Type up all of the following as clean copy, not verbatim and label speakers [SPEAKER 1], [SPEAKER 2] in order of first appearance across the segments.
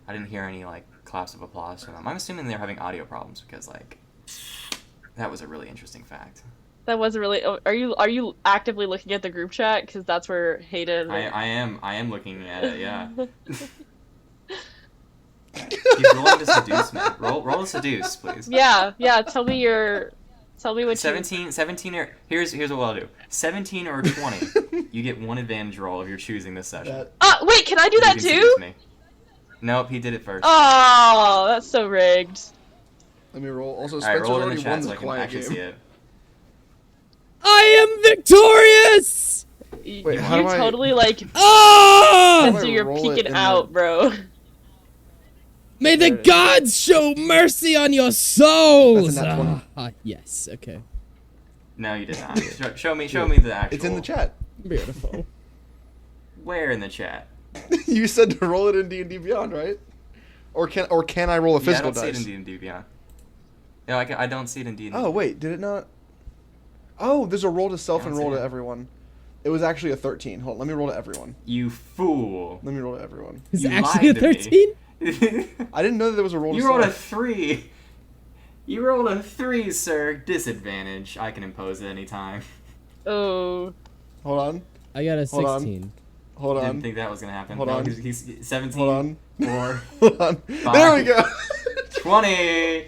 [SPEAKER 1] I didn't hear any like claps of applause from them. I'm assuming they're having audio problems because like that was a really interesting fact.
[SPEAKER 2] That was really. Are you actively looking at the group chat? Because that's where Hayden.
[SPEAKER 1] I am looking at it. Yeah. He's rolling to seduce me. Roll to seduce, please.
[SPEAKER 2] Yeah. Tell me what
[SPEAKER 1] 17 or here's what I'll do. 17 or 20. You get one advantage roll if you're choosing this session.
[SPEAKER 2] Wait, can I do that too?
[SPEAKER 1] Nope, he did it first.
[SPEAKER 2] Oh, that's so rigged.
[SPEAKER 3] Let me roll. Also,
[SPEAKER 1] Spencer's
[SPEAKER 3] Spencer's
[SPEAKER 1] roll it in the
[SPEAKER 3] already won
[SPEAKER 1] chat so
[SPEAKER 3] the
[SPEAKER 1] I can
[SPEAKER 3] quiet
[SPEAKER 1] actually
[SPEAKER 3] game.
[SPEAKER 1] see it.
[SPEAKER 4] I am victorious!
[SPEAKER 3] Wait,
[SPEAKER 2] You
[SPEAKER 3] how do I-
[SPEAKER 2] totally like.
[SPEAKER 4] Ah!
[SPEAKER 3] How do I
[SPEAKER 2] Spencer, you're
[SPEAKER 3] roll it
[SPEAKER 2] peeking
[SPEAKER 3] in
[SPEAKER 2] out,
[SPEAKER 3] the-
[SPEAKER 2] bro.
[SPEAKER 4] May the
[SPEAKER 3] There it is.
[SPEAKER 4] gods show mercy on your souls!
[SPEAKER 3] That's a nat 20.
[SPEAKER 4] Yes, okay.
[SPEAKER 1] No, you did not. Show me the actual.
[SPEAKER 3] It's in the chat.
[SPEAKER 4] Beautiful.
[SPEAKER 1] Where in the chat?
[SPEAKER 3] You said to roll it in D&D Beyond, right? Or can I roll a
[SPEAKER 1] Yeah, I
[SPEAKER 3] physical
[SPEAKER 1] don't see
[SPEAKER 3] dice?
[SPEAKER 1] it in D&D Beyond. No, I don't see it in D&D.
[SPEAKER 3] Oh wait, did it not? Oh, there's a roll to self
[SPEAKER 1] I
[SPEAKER 3] and
[SPEAKER 1] don't
[SPEAKER 3] roll
[SPEAKER 1] see
[SPEAKER 3] to
[SPEAKER 1] it.
[SPEAKER 3] everyone. It was actually a 13. Hold on, let me roll to everyone.
[SPEAKER 1] You fool.
[SPEAKER 3] Let me roll to everyone.
[SPEAKER 4] Is
[SPEAKER 1] You
[SPEAKER 4] it actually a
[SPEAKER 1] lied to me.
[SPEAKER 4] 13?
[SPEAKER 3] I didn't know that there was a roll to
[SPEAKER 1] You rolled a
[SPEAKER 3] self.
[SPEAKER 1] 3. You rolled a 3, sir. Disadvantage. I can impose at any time.
[SPEAKER 2] Oh.
[SPEAKER 3] Hold on.
[SPEAKER 4] I got a
[SPEAKER 3] Hold on.
[SPEAKER 4] 16.
[SPEAKER 3] Hold
[SPEAKER 1] Didn't
[SPEAKER 3] on.
[SPEAKER 1] think that was gonna happen.
[SPEAKER 3] Hold
[SPEAKER 1] No,
[SPEAKER 3] on.
[SPEAKER 1] He's 17.
[SPEAKER 3] Hold on.
[SPEAKER 1] 4.
[SPEAKER 3] Hold on. There we go.
[SPEAKER 1] 20.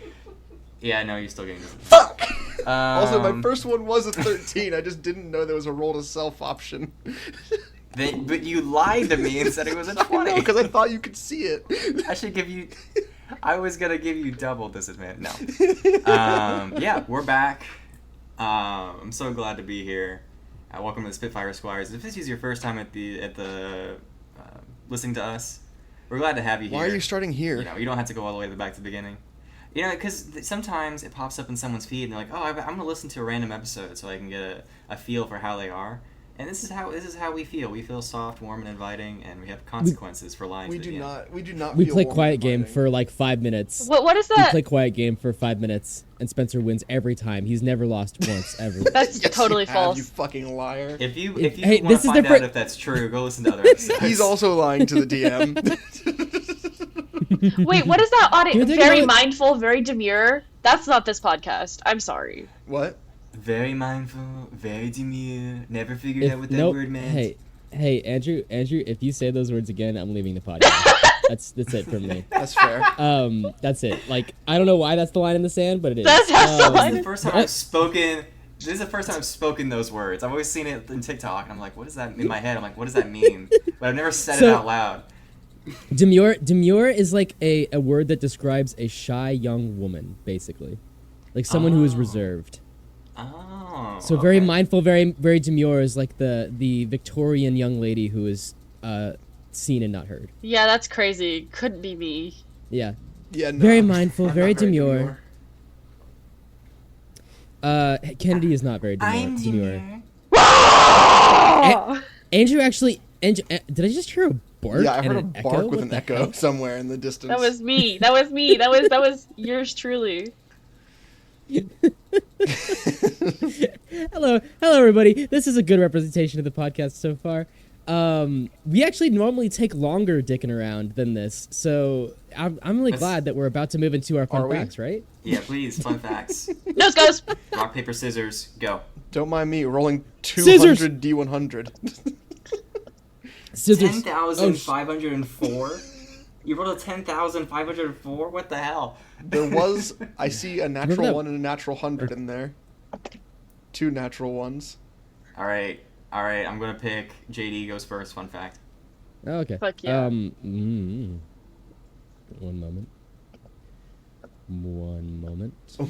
[SPEAKER 1] Yeah, no, you're still getting this.
[SPEAKER 3] Fuck. Also, my
[SPEAKER 1] Um,
[SPEAKER 3] first one was a 13. I just didn't know there was a roll to self option.
[SPEAKER 1] But you lied to me and said it was a 20.
[SPEAKER 3] Because I thought you could see it.
[SPEAKER 1] I should give you. I was gonna give you double disadvantage. No. Yeah, we're back. I'm so glad to be here. Welcome to the Spitfire Squires. If this is your first time at the listening to us, we're glad to have you here.
[SPEAKER 3] Why are you starting here?
[SPEAKER 1] You know, you don't have to go all the way back to the beginning. You know, because sometimes it pops up in someone's feed and they're like, "Oh, I'm gonna listen to a random episode so I can get a feel for how they are." And this is how we feel. We feel soft, warm, and inviting, and we have consequences for lying.
[SPEAKER 3] We
[SPEAKER 1] to
[SPEAKER 3] do
[SPEAKER 1] the end.
[SPEAKER 3] not. We do not.
[SPEAKER 4] We
[SPEAKER 3] feel
[SPEAKER 4] play
[SPEAKER 3] warm
[SPEAKER 4] quiet
[SPEAKER 3] and
[SPEAKER 4] game
[SPEAKER 3] inviting.
[SPEAKER 4] for like 5 minutes.
[SPEAKER 2] What is
[SPEAKER 4] We
[SPEAKER 2] that?
[SPEAKER 4] play quiet game for 5 minutes, and Spencer wins every time. He's never lost once, ever.
[SPEAKER 2] That's
[SPEAKER 3] Yes,
[SPEAKER 2] totally
[SPEAKER 3] you have,
[SPEAKER 2] false.
[SPEAKER 3] You fucking liar.
[SPEAKER 1] If you
[SPEAKER 4] Hey,
[SPEAKER 1] want
[SPEAKER 4] this
[SPEAKER 1] to
[SPEAKER 4] is
[SPEAKER 1] find
[SPEAKER 4] different-
[SPEAKER 1] out if that's true, go listen to other episodes.
[SPEAKER 3] He's also lying to the DM.
[SPEAKER 2] Wait, what is that
[SPEAKER 4] You're
[SPEAKER 2] audio?
[SPEAKER 4] thinking
[SPEAKER 2] Very
[SPEAKER 4] about-
[SPEAKER 2] mindful, very demure. That's not this podcast. I'm sorry.
[SPEAKER 3] What?
[SPEAKER 1] very mindful, very demure. Never figured out what that
[SPEAKER 4] nope,
[SPEAKER 1] word meant.
[SPEAKER 4] Hey, Andrew, if you say those words again, I'm leaving the podcast. that's it from me.
[SPEAKER 3] That's fair.
[SPEAKER 4] That's it. Like, I don't know why that's the line in the sand, but it is.
[SPEAKER 2] That's the
[SPEAKER 1] This
[SPEAKER 2] line.
[SPEAKER 1] is the first time I've spoken. This is the first time I've spoken those words. I've always seen it in TikTok, and I'm like, what does that in my head? I'm like, what does that mean? But I've never said it
[SPEAKER 4] So-
[SPEAKER 1] out loud.
[SPEAKER 4] Demure is like a word that describes a shy young woman, basically, like someone who is
[SPEAKER 1] Oh.
[SPEAKER 4] reserved.
[SPEAKER 1] Oh.
[SPEAKER 4] So very
[SPEAKER 1] okay.
[SPEAKER 4] mindful, very demure is like the Victorian young lady who is seen and not heard.
[SPEAKER 2] Yeah, that's crazy. Couldn't be me.
[SPEAKER 4] Yeah,
[SPEAKER 3] Yeah. No.
[SPEAKER 4] very mindful,
[SPEAKER 3] I'm
[SPEAKER 4] very
[SPEAKER 3] not very
[SPEAKER 4] demure. Kennedy is not very demure.
[SPEAKER 1] I'm demure.
[SPEAKER 4] Andrew actually. Did I just hear a bark?
[SPEAKER 3] Yeah, I
[SPEAKER 4] and
[SPEAKER 3] heard a
[SPEAKER 4] an
[SPEAKER 3] bark
[SPEAKER 4] echo?
[SPEAKER 3] with
[SPEAKER 4] What
[SPEAKER 3] an
[SPEAKER 4] the
[SPEAKER 3] echo
[SPEAKER 4] hell?
[SPEAKER 3] somewhere in the distance.
[SPEAKER 2] That was me. That was yours truly.
[SPEAKER 4] Hello, everybody. This is a good representation of the podcast so far. We actually normally take longer dicking around than this, so I'm really
[SPEAKER 1] Let's-
[SPEAKER 4] glad that we're about to move into our fun
[SPEAKER 3] Are we?
[SPEAKER 4] facts, right?
[SPEAKER 1] Yeah, please. Fun facts.
[SPEAKER 2] Nose goes.
[SPEAKER 1] Rock, paper, scissors. Go.
[SPEAKER 3] Don't mind me rolling
[SPEAKER 4] Scissors!
[SPEAKER 3] 200 D100.
[SPEAKER 4] Scissors.
[SPEAKER 1] 10,504. You rolled a 10,504. What the hell?
[SPEAKER 3] There was, I see a
[SPEAKER 4] Remember
[SPEAKER 3] natural
[SPEAKER 4] that-
[SPEAKER 3] 1 and a natural 100 in there. 2 natural ones.
[SPEAKER 1] All right. I'm gonna pick. JD goes first. Fun fact.
[SPEAKER 4] Oh, okay.
[SPEAKER 2] Fuck yeah.
[SPEAKER 4] One moment.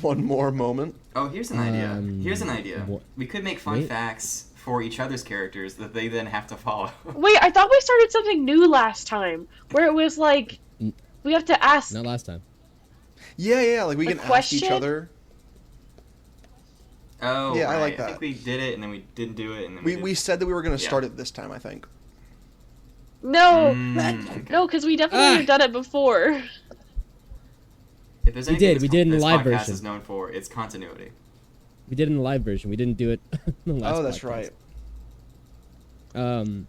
[SPEAKER 3] One more moment.
[SPEAKER 1] Oh, here's an idea. Here's an idea.
[SPEAKER 4] wha-
[SPEAKER 1] We could make fun
[SPEAKER 4] wait.
[SPEAKER 1] facts for each other's characters that they then have to follow.
[SPEAKER 2] Wait, I thought we started something new last time, where it was like
[SPEAKER 4] N-
[SPEAKER 2] we have to ask.
[SPEAKER 4] Not last time.
[SPEAKER 3] Yeah, like we
[SPEAKER 2] A
[SPEAKER 3] can ask each
[SPEAKER 2] question?
[SPEAKER 3] other.
[SPEAKER 1] Oh,
[SPEAKER 3] Yeah, I
[SPEAKER 1] right.
[SPEAKER 3] like
[SPEAKER 1] I
[SPEAKER 3] that.
[SPEAKER 1] think we did it, and then we didn't do it, and then
[SPEAKER 3] We
[SPEAKER 1] did.
[SPEAKER 3] said that we were going to
[SPEAKER 1] Yeah.
[SPEAKER 3] start it this time, I think.
[SPEAKER 2] No,
[SPEAKER 1] Okay.
[SPEAKER 2] no, because we definitely have done it before.
[SPEAKER 1] If there's
[SPEAKER 4] We
[SPEAKER 1] anything
[SPEAKER 4] did. We did in the
[SPEAKER 1] this
[SPEAKER 4] live
[SPEAKER 1] podcast
[SPEAKER 4] version.
[SPEAKER 1] is known for, it's continuity.
[SPEAKER 4] We did it in the live version. We didn't do it in the last
[SPEAKER 3] Oh, that's
[SPEAKER 4] podcast.
[SPEAKER 3] right.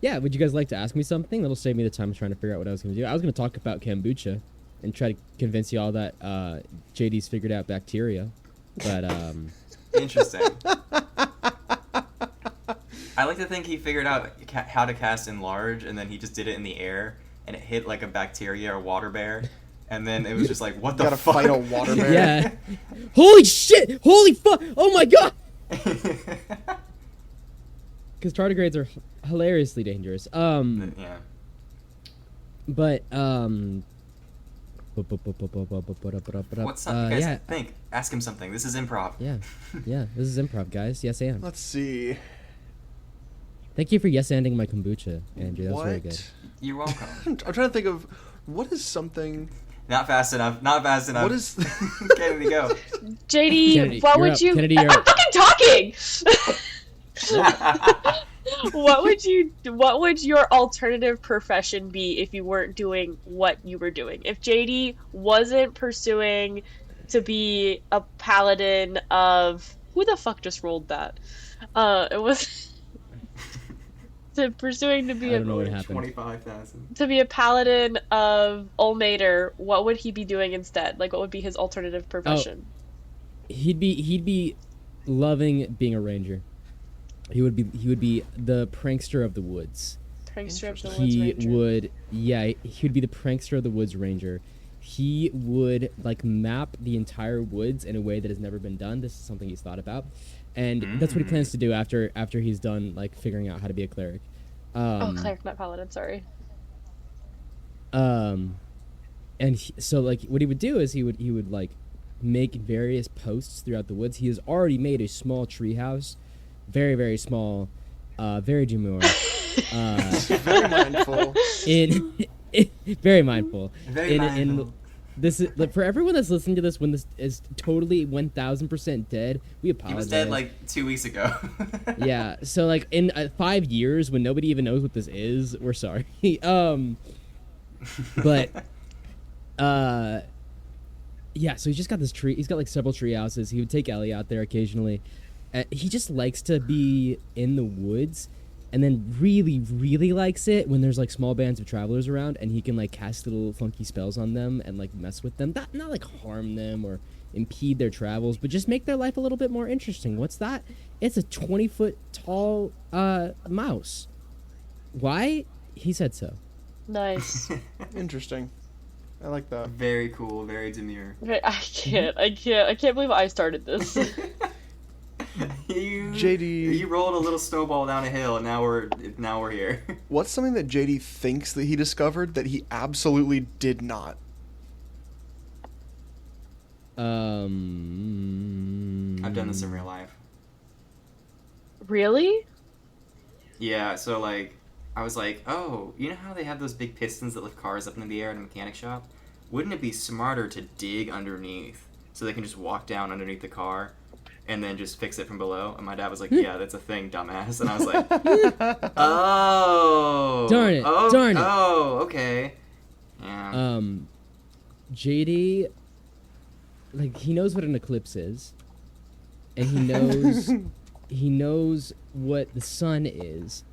[SPEAKER 4] yeah, would you guys like to ask me something? That'll save me the time of trying to figure out what I was going to do. I was going to talk about kombucha and try to convince you all that JD's figured out bacteria. But,
[SPEAKER 1] Interesting. I like to think he figured out how to cast enlarge, and then he just did it in the air, and it hit like a bacteria or water bear, and then it was just like, what the
[SPEAKER 3] Gotta
[SPEAKER 1] fuck?
[SPEAKER 3] fight a water bear.
[SPEAKER 4] yeah. Holy shit! Holy fuck! Oh my god! Because tardigrades are hilariously dangerous.
[SPEAKER 1] Yeah.
[SPEAKER 4] But
[SPEAKER 1] What's up, guys?
[SPEAKER 4] yeah,
[SPEAKER 1] Think. Ask him something. This is improv.
[SPEAKER 4] yeah, yeah. This is improv, guys. Yes, and.
[SPEAKER 3] Let's see.
[SPEAKER 4] Thank you for yes-anding my kombucha, Andrew. That was
[SPEAKER 3] What?
[SPEAKER 4] very good.
[SPEAKER 1] You're welcome.
[SPEAKER 3] I'm trying to think of what is something.
[SPEAKER 1] Not fast enough. Not fast enough.
[SPEAKER 3] What is?
[SPEAKER 1] Kennedy, go.
[SPEAKER 2] JD,
[SPEAKER 4] Kennedy,
[SPEAKER 2] what
[SPEAKER 4] you're
[SPEAKER 2] would
[SPEAKER 4] up.
[SPEAKER 2] you?
[SPEAKER 4] Kennedy, you're
[SPEAKER 2] I'm
[SPEAKER 4] up.
[SPEAKER 2] fucking talking. What would your alternative profession be if you weren't doing what you were doing? If JD wasn't pursuing to be a paladin of who the fuck just rolled that? It was pursuing to
[SPEAKER 4] I
[SPEAKER 2] be
[SPEAKER 4] don't know what happened.
[SPEAKER 1] 25,000.
[SPEAKER 2] to be a paladin of Olmater. What would he be doing instead? Like, what would be his alternative profession?
[SPEAKER 4] He'd be loving being a ranger. He would be the prankster of the woods.
[SPEAKER 2] Prankster of the Woods
[SPEAKER 4] He
[SPEAKER 2] Ranger.
[SPEAKER 4] would be the prankster of the woods ranger. He would like map the entire woods in a way that has never been done. This is something he's thought about, and that's what he plans to do after he's done like figuring out how to be a cleric.
[SPEAKER 2] Cleric, not paladin. Sorry.
[SPEAKER 4] So like what he would do is he would like make various posts throughout the woods. He has already made a small treehouse, very very small, very demure.
[SPEAKER 3] Very mindful.
[SPEAKER 4] Very mindful.
[SPEAKER 1] Very mindful.
[SPEAKER 4] This is for everyone that's listening to this when this is totally 1000% dead. We apologize.
[SPEAKER 1] He was dead like 2 weeks ago.
[SPEAKER 4] Yeah. So like in 5 years when nobody even knows what this is, we're sorry. But yeah. So he's just got this tree. He's got like several tree houses. He would take Ellie out there occasionally. He just likes to be in the woods. And then really, really likes it when there's like small bands of travelers around, and he can like cast little funky spells on them and like mess with them. Not like harm them or impede their travels, but just make their life a little bit more interesting. What's that? It's a 20-foot tall mouse. Why? He said so.
[SPEAKER 2] Nice.
[SPEAKER 3] Interesting. I like that.
[SPEAKER 1] Very cool. Very demure.
[SPEAKER 2] I can't believe I started this.
[SPEAKER 3] JD.
[SPEAKER 1] You rolled a little snowball down a hill, and now we're here.
[SPEAKER 3] What's something that JD thinks that he discovered that he absolutely did not?
[SPEAKER 1] I've done this in real life.
[SPEAKER 2] Really?
[SPEAKER 1] Yeah, so like, I was like, oh, you know how they have those big pistons that lift cars up into the air in a mechanic shop? Wouldn't it be smarter to dig underneath so they can just walk down underneath the car and then just fix it from below? And my dad was like, yeah, that's a thing, dumbass. And I was like, oh.
[SPEAKER 4] Darn it, darn it.
[SPEAKER 1] Oh, okay. Yeah.
[SPEAKER 4] JD, like he knows what an eclipse is, and he knows what the sun is,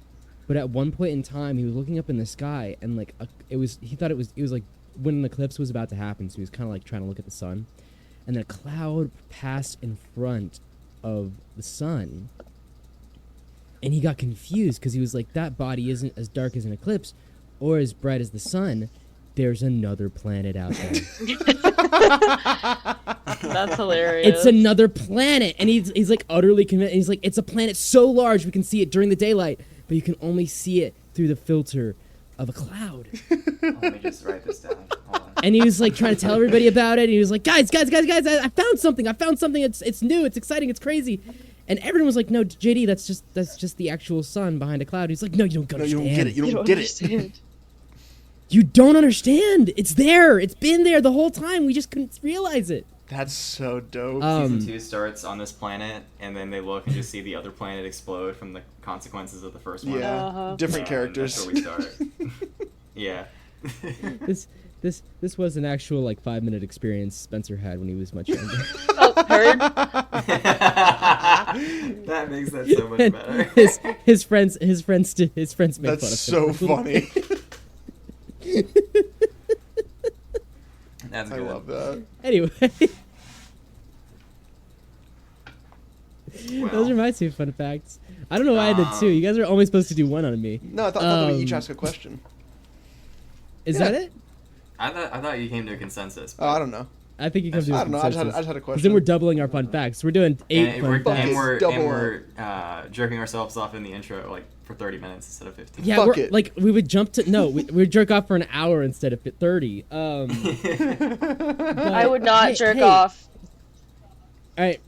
[SPEAKER 4] but at one point in time he was looking up in the sky and like it was like when an eclipse was about to happen, so he was kind of like trying to look at the sun, and then a cloud passed in front of the sun, and he got confused because he was like, that body isn't as dark as an eclipse or as bright as the sun. There's another planet out there.
[SPEAKER 2] That's hilarious.
[SPEAKER 4] It's another planet, and he's like utterly convinced. He's like, it's a planet so large we can see it during the daylight, but you can only see it through the filter of a cloud.
[SPEAKER 1] Let me just write this down. Hold on.
[SPEAKER 4] And he was like trying to tell everybody about it. And he was like, guys, I found something. It's new. It's exciting. It's crazy. And everyone was like, no, JD, that's just the actual sun behind a cloud. He's like, no, you don't understand.
[SPEAKER 3] No, you don't get it. You don't get it.
[SPEAKER 4] You don't understand. It's there. It's been there the whole time. We just couldn't realize it.
[SPEAKER 3] That's so dope.
[SPEAKER 1] Season 2 starts on this planet, and then they look and just see the other planet explode from the consequences of the first one.
[SPEAKER 3] Yeah, different characters.
[SPEAKER 1] That's where we start. Yeah.
[SPEAKER 4] This was an actual like 5-minute experience Spencer had when he was much younger.
[SPEAKER 2] Oh, heard?
[SPEAKER 1] That makes that so much better.
[SPEAKER 4] his friends make
[SPEAKER 3] That's
[SPEAKER 4] fun of
[SPEAKER 3] so
[SPEAKER 4] him.
[SPEAKER 3] funny.
[SPEAKER 1] That's
[SPEAKER 3] I
[SPEAKER 1] good.
[SPEAKER 3] love that.
[SPEAKER 4] Anyway,
[SPEAKER 1] Well,
[SPEAKER 4] those are my 2 fun facts. I don't know why I did 2. You guys are only supposed to do 1 on me.
[SPEAKER 3] No, I thought we each ask a question.
[SPEAKER 4] Is
[SPEAKER 3] Yeah.
[SPEAKER 4] that it?
[SPEAKER 1] I thought you came to a consensus.
[SPEAKER 3] Oh, I don't know.
[SPEAKER 4] I think you come to
[SPEAKER 3] I
[SPEAKER 4] a
[SPEAKER 3] don't know. I just
[SPEAKER 4] consensus.
[SPEAKER 3] had a
[SPEAKER 4] 'Cause
[SPEAKER 3] question.
[SPEAKER 4] then we're doubling our fun facts. We're doing 8
[SPEAKER 1] and
[SPEAKER 4] fun
[SPEAKER 1] we're,
[SPEAKER 4] facts.
[SPEAKER 1] and we're,
[SPEAKER 3] Double
[SPEAKER 1] and we're jerking ourselves off in the intro like for 30 minutes instead of 15.
[SPEAKER 4] Yeah,
[SPEAKER 3] Fuck
[SPEAKER 4] we're,
[SPEAKER 3] it.
[SPEAKER 4] like we would jump to we jerk off for an hour instead of 30.
[SPEAKER 2] I would not
[SPEAKER 4] hey,
[SPEAKER 2] jerk
[SPEAKER 4] hey.
[SPEAKER 2] off.
[SPEAKER 4] All right,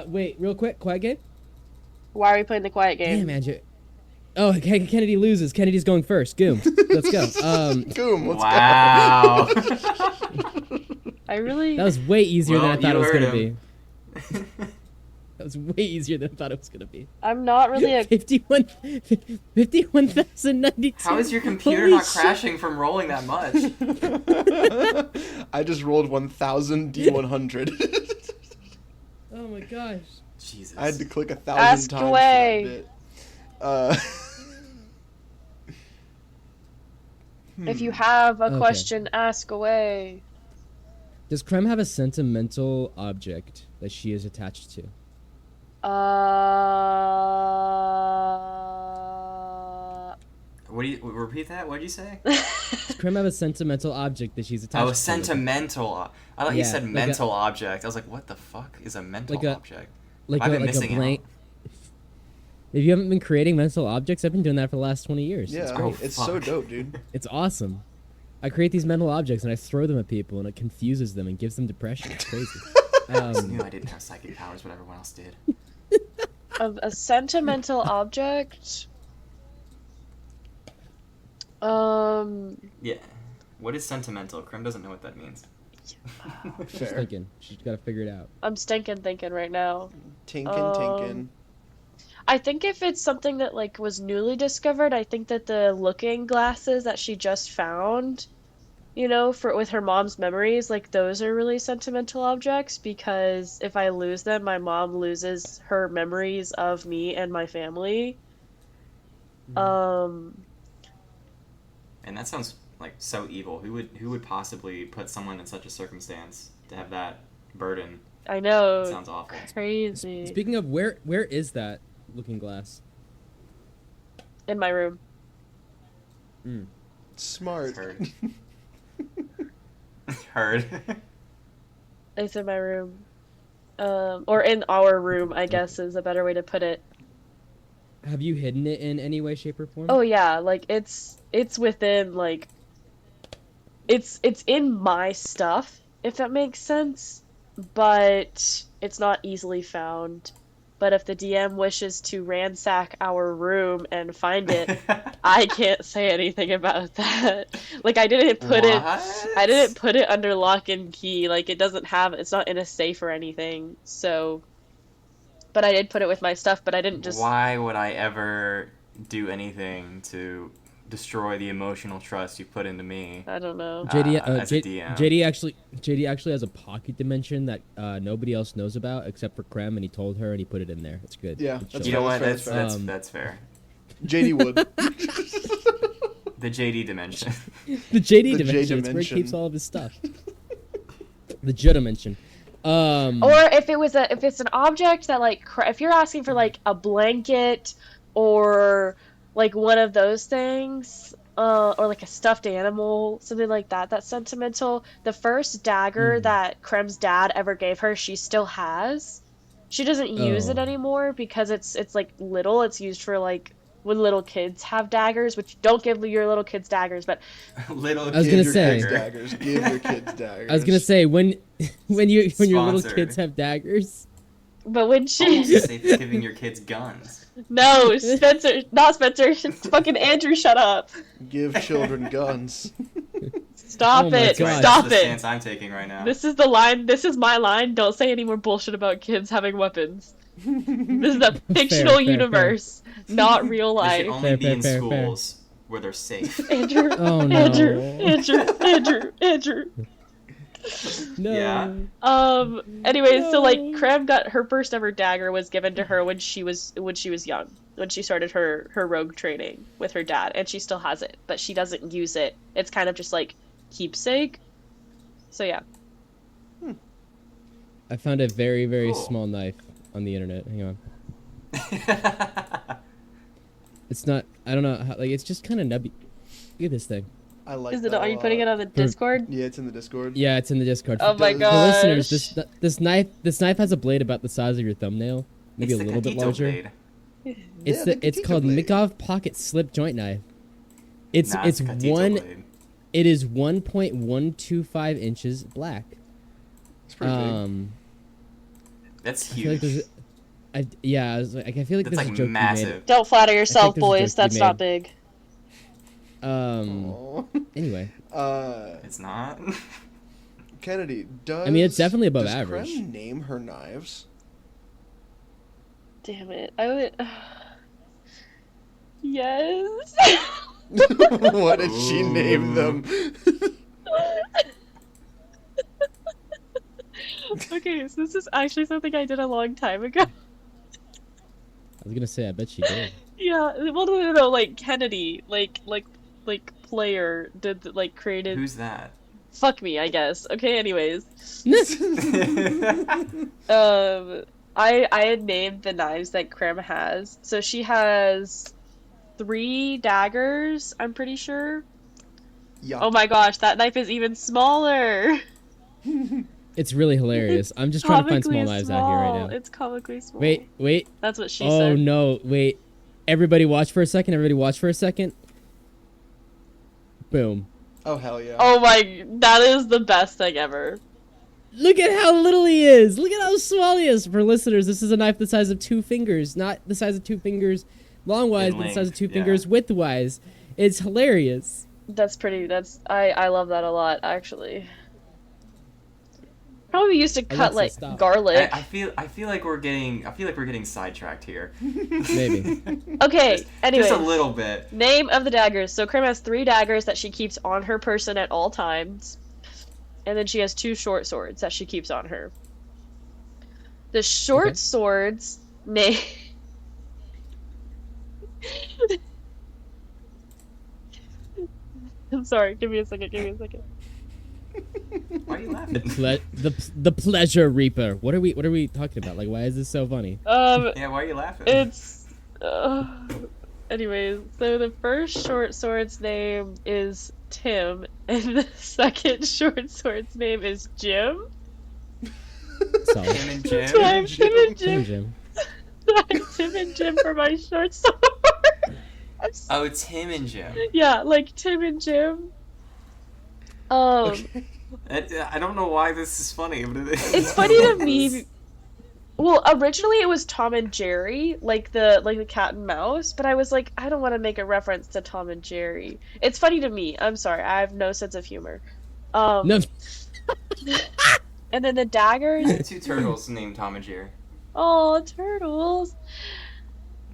[SPEAKER 4] wait, real quick, quiet game.
[SPEAKER 2] Why are we playing the quiet game?
[SPEAKER 4] Damn, Andrew. Oh, Kennedy loses. Kennedy's going first. Goom. Let's go.
[SPEAKER 3] Boom, let's
[SPEAKER 1] Wow.
[SPEAKER 2] I really.
[SPEAKER 4] That was way easier than I
[SPEAKER 1] Well,
[SPEAKER 4] thought it
[SPEAKER 1] you
[SPEAKER 4] was
[SPEAKER 1] heard
[SPEAKER 4] gonna
[SPEAKER 1] him.
[SPEAKER 4] be. That was way easier than I thought it was gonna be.
[SPEAKER 2] I'm not really a.
[SPEAKER 4] 51,092.
[SPEAKER 1] How is your computer
[SPEAKER 4] Holy
[SPEAKER 1] not
[SPEAKER 4] shit.
[SPEAKER 1] crashing from rolling that much?
[SPEAKER 3] go. I just rolled 1,000 D100.
[SPEAKER 4] Oh my gosh.
[SPEAKER 1] Jesus.
[SPEAKER 3] I had to click 1,000
[SPEAKER 2] Ask
[SPEAKER 3] times
[SPEAKER 2] away.
[SPEAKER 3] for that bit.
[SPEAKER 2] If you have a
[SPEAKER 4] Okay.
[SPEAKER 2] question, ask away.
[SPEAKER 4] Does Krem have a sentimental object that she is attached to?
[SPEAKER 1] What do you repeat that? What did you say?
[SPEAKER 4] Does Krem have a sentimental object that she's attached to?
[SPEAKER 1] Oh, sentimental. I thought you
[SPEAKER 4] Yeah,
[SPEAKER 1] said
[SPEAKER 4] like
[SPEAKER 1] mental object. I was like, what the fuck is a mental
[SPEAKER 4] Like a-
[SPEAKER 1] object?
[SPEAKER 4] Like
[SPEAKER 1] I've
[SPEAKER 4] a,
[SPEAKER 1] been
[SPEAKER 4] like a
[SPEAKER 1] missing
[SPEAKER 4] blank.
[SPEAKER 1] out.
[SPEAKER 4] If you haven't been creating mental objects, I've been doing that for the last 20 years. It's
[SPEAKER 3] Yeah,
[SPEAKER 4] great.
[SPEAKER 1] Oh,
[SPEAKER 3] it's so
[SPEAKER 1] fuck.
[SPEAKER 3] dope, dude.
[SPEAKER 4] It's awesome. I create these mental objects and I throw them at people and it confuses them and gives them depression. It's crazy.
[SPEAKER 1] I just knew I didn't have psychic powers, but everyone else did.
[SPEAKER 2] A sentimental object.
[SPEAKER 1] Yeah. What is sentimental? Krim doesn't know what that means.
[SPEAKER 4] She's
[SPEAKER 3] Fair.
[SPEAKER 4] thinking. She's got to figure it out.
[SPEAKER 2] I'm stinking thinking right now.
[SPEAKER 3] Tinkin'.
[SPEAKER 2] I think if it's something that like was newly discovered, I think that the looking glasses that she just found, you know, for with her mom's memories, like those are really sentimental objects because if I lose them, my mom loses her memories of me and my family.
[SPEAKER 1] And that sounds like so evil. Who would possibly put someone in such a circumstance to have that burden?
[SPEAKER 2] I know.
[SPEAKER 1] That sounds awful.
[SPEAKER 2] Crazy.
[SPEAKER 4] Speaking of, where is that looking glass?
[SPEAKER 2] In my room.
[SPEAKER 3] Smart.
[SPEAKER 1] Heard. Heard.
[SPEAKER 2] It's in my room. Or in our room, I guess is a better way to put it.
[SPEAKER 4] Have you hidden it in any way, shape, or form?
[SPEAKER 2] Oh yeah, like it's within like it's in my stuff, if that makes sense. But it's not easily found. But if the DM wishes to ransack our room and find it, I can't say anything about that. Like I didn't put it under lock and key. Like it's not in a safe or anything. So but I did put it with my stuff, but I didn't just
[SPEAKER 1] Why would I ever do anything to destroy the emotional trust you put into me?
[SPEAKER 2] I don't know.
[SPEAKER 1] As a DM.
[SPEAKER 4] JD actually has a pocket dimension that nobody else knows about except for Krem, and he told her, and he put it in there. It's good.
[SPEAKER 3] Yeah,
[SPEAKER 4] Good
[SPEAKER 3] that's
[SPEAKER 1] You
[SPEAKER 4] show.
[SPEAKER 1] know what?
[SPEAKER 3] That's fair,
[SPEAKER 1] That's fair.
[SPEAKER 3] JD would.
[SPEAKER 1] The JD dimension.
[SPEAKER 4] The JD
[SPEAKER 3] The
[SPEAKER 4] dimension. It's where he
[SPEAKER 3] J-dimension.
[SPEAKER 4] keeps all of his stuff. The J dimension.
[SPEAKER 2] Or if it's an object that like if you're asking for like a blanket or like one of those things, or like a stuffed animal, something like that, that's sentimental. The first dagger that Krem's dad ever gave her, she still has. She doesn't use it
[SPEAKER 4] Oh.
[SPEAKER 2] anymore because it's like little. It's used for like when little kids have daggers, which don't give your little kids daggers, but
[SPEAKER 1] Little
[SPEAKER 4] I was
[SPEAKER 1] kid
[SPEAKER 4] gonna
[SPEAKER 3] Give your
[SPEAKER 4] say-
[SPEAKER 3] kids daggers. Give your kids daggers.
[SPEAKER 4] I was gonna say when your little
[SPEAKER 1] Sponsored.
[SPEAKER 4] kids have daggers.
[SPEAKER 2] when she
[SPEAKER 1] Almost safe as giving your kids guns.
[SPEAKER 2] no Spencer, not Spencer, fucking Andrew, shut up.
[SPEAKER 3] Give children guns.
[SPEAKER 2] Stop
[SPEAKER 4] Oh my
[SPEAKER 2] it.
[SPEAKER 4] God.
[SPEAKER 2] Stop
[SPEAKER 1] That's the
[SPEAKER 2] it.
[SPEAKER 1] stance I'm taking right now.
[SPEAKER 2] This is the line. This is my line. Don't say any more bullshit about kids having weapons. This is a fictional
[SPEAKER 4] fair.
[SPEAKER 2] universe, not real
[SPEAKER 1] They should
[SPEAKER 2] life.
[SPEAKER 1] only
[SPEAKER 4] Fair,
[SPEAKER 1] be
[SPEAKER 4] fair,
[SPEAKER 1] in
[SPEAKER 4] fair, fair.
[SPEAKER 1] schools. where they're safe.
[SPEAKER 2] Andrew,
[SPEAKER 4] Oh, no.
[SPEAKER 2] Andrew.
[SPEAKER 4] No.
[SPEAKER 1] Yeah.
[SPEAKER 2] Anyways, so like
[SPEAKER 4] No.
[SPEAKER 2] Cram got her first ever dagger was given to her when she was young, when she started her rogue training with her dad, and she still has it, but she doesn't use it. It's kind of just like keepsake. So yeah.
[SPEAKER 4] I found a very, very
[SPEAKER 1] Cool.
[SPEAKER 4] small knife on the internet. Hang on. It's not. I don't know. How, like, it's just kind of nubby. Look at this thing.
[SPEAKER 3] I like.
[SPEAKER 2] Is it?
[SPEAKER 3] that
[SPEAKER 2] Are
[SPEAKER 3] a
[SPEAKER 2] you putting it
[SPEAKER 3] lot.
[SPEAKER 2] on the Discord?
[SPEAKER 3] Yeah, it's in the Discord.
[SPEAKER 4] Yeah, it's in the Discord.
[SPEAKER 2] Oh my
[SPEAKER 3] For
[SPEAKER 4] For
[SPEAKER 2] gosh.
[SPEAKER 4] listeners, this knife has a blade about the size of your thumbnail, maybe
[SPEAKER 1] It's
[SPEAKER 4] a
[SPEAKER 1] the
[SPEAKER 4] little bit
[SPEAKER 1] Gatito
[SPEAKER 4] larger.
[SPEAKER 1] blade.
[SPEAKER 4] It's called
[SPEAKER 3] blade.
[SPEAKER 4] Mikov Pocket Slip Joint Knife. It's
[SPEAKER 1] Nah,
[SPEAKER 4] it's
[SPEAKER 1] the Gatito
[SPEAKER 4] one.
[SPEAKER 1] blade.
[SPEAKER 4] It is 1.125 inches black.
[SPEAKER 3] It's pretty big.
[SPEAKER 1] That's
[SPEAKER 4] I feel like
[SPEAKER 1] huge.
[SPEAKER 4] there's. I was like, I feel like
[SPEAKER 1] That's
[SPEAKER 4] there's
[SPEAKER 1] like
[SPEAKER 4] a joke
[SPEAKER 1] massive.
[SPEAKER 2] Don't flatter yourself,
[SPEAKER 4] there's a
[SPEAKER 2] boys.
[SPEAKER 4] joke to be
[SPEAKER 2] That's not
[SPEAKER 4] made.
[SPEAKER 2] big.
[SPEAKER 4] You made. Anyway,
[SPEAKER 1] It's not.
[SPEAKER 3] Kennedy, does.
[SPEAKER 4] I mean, it's definitely above
[SPEAKER 3] does
[SPEAKER 4] average.
[SPEAKER 3] Krem name her knives?
[SPEAKER 2] Damn it! I would. Yes.
[SPEAKER 3] What did she name them?
[SPEAKER 2] Okay, so this is actually something I did a long time ago.
[SPEAKER 4] I was gonna say, I bet she did.
[SPEAKER 2] Yeah, well, no, like Kennedy, like player did like created.
[SPEAKER 1] Who's that?
[SPEAKER 2] Fuck me, I guess. Okay, anyways, I had named the knives that Krem has. So she has 3 daggers. I'm pretty sure.
[SPEAKER 3] Yeah.
[SPEAKER 2] Oh my gosh, that knife is even smaller.
[SPEAKER 4] It's really hilarious. I'm just trying to find small
[SPEAKER 2] Comically
[SPEAKER 4] knives out here right
[SPEAKER 2] small.
[SPEAKER 4] now.
[SPEAKER 2] It's comically small.
[SPEAKER 4] Wait.
[SPEAKER 2] That's what she
[SPEAKER 4] Oh
[SPEAKER 2] said.
[SPEAKER 4] no, wait. Everybody watch for a second. Boom.
[SPEAKER 3] Oh hell yeah.
[SPEAKER 2] Oh my, that is the best thing ever.
[SPEAKER 4] Look at how little he is. Look at how small he is. For listeners, this is a knife the size of 2 fingers. Not the size of 2 fingers long-wise,
[SPEAKER 1] In
[SPEAKER 4] but the size of 2
[SPEAKER 1] length, yeah.
[SPEAKER 4] fingers width-wise. It's hilarious.
[SPEAKER 2] I love that a lot, actually. Probably used to cut
[SPEAKER 4] Alexa,
[SPEAKER 2] like
[SPEAKER 4] stop.
[SPEAKER 2] garlic.
[SPEAKER 1] I feel like we're getting sidetracked here.
[SPEAKER 4] Maybe.
[SPEAKER 2] Okay, anyways.
[SPEAKER 1] Just a little bit.
[SPEAKER 2] Name of the daggers. So Krim has 3 daggers that she keeps on her person at all times. And then she has 2 short swords that she keeps on her. The short
[SPEAKER 4] Okay.
[SPEAKER 2] swords name. I'm sorry, give me a second.
[SPEAKER 1] Why are you laughing?
[SPEAKER 4] The pleasure reaper. What are we talking about? Like, why is this so funny?
[SPEAKER 1] Yeah, why are you laughing?
[SPEAKER 2] It's anyways, so the first short sword's name is Tim, and the second short sword's name is Jim.
[SPEAKER 4] Solid.
[SPEAKER 1] Tim and Jim.
[SPEAKER 2] So I have Tim and
[SPEAKER 4] Tim
[SPEAKER 2] Jim.
[SPEAKER 4] Jim.
[SPEAKER 2] I have Tim and Jim for my short sword.
[SPEAKER 1] Oh, Tim and Jim.
[SPEAKER 2] Yeah, like Tim and Jim.
[SPEAKER 1] I don't know why this is funny, but it is.
[SPEAKER 2] It's funny to me. Well, originally it was Tom and Jerry, like the cat and mouse, but I was like, I don't want to make a reference to Tom and Jerry. It's funny to me. I'm sorry, I have no sense of humor.
[SPEAKER 4] No.
[SPEAKER 2] And then the daggers.
[SPEAKER 1] 2 turtles named Tom and Jerry.
[SPEAKER 2] Oh, turtles.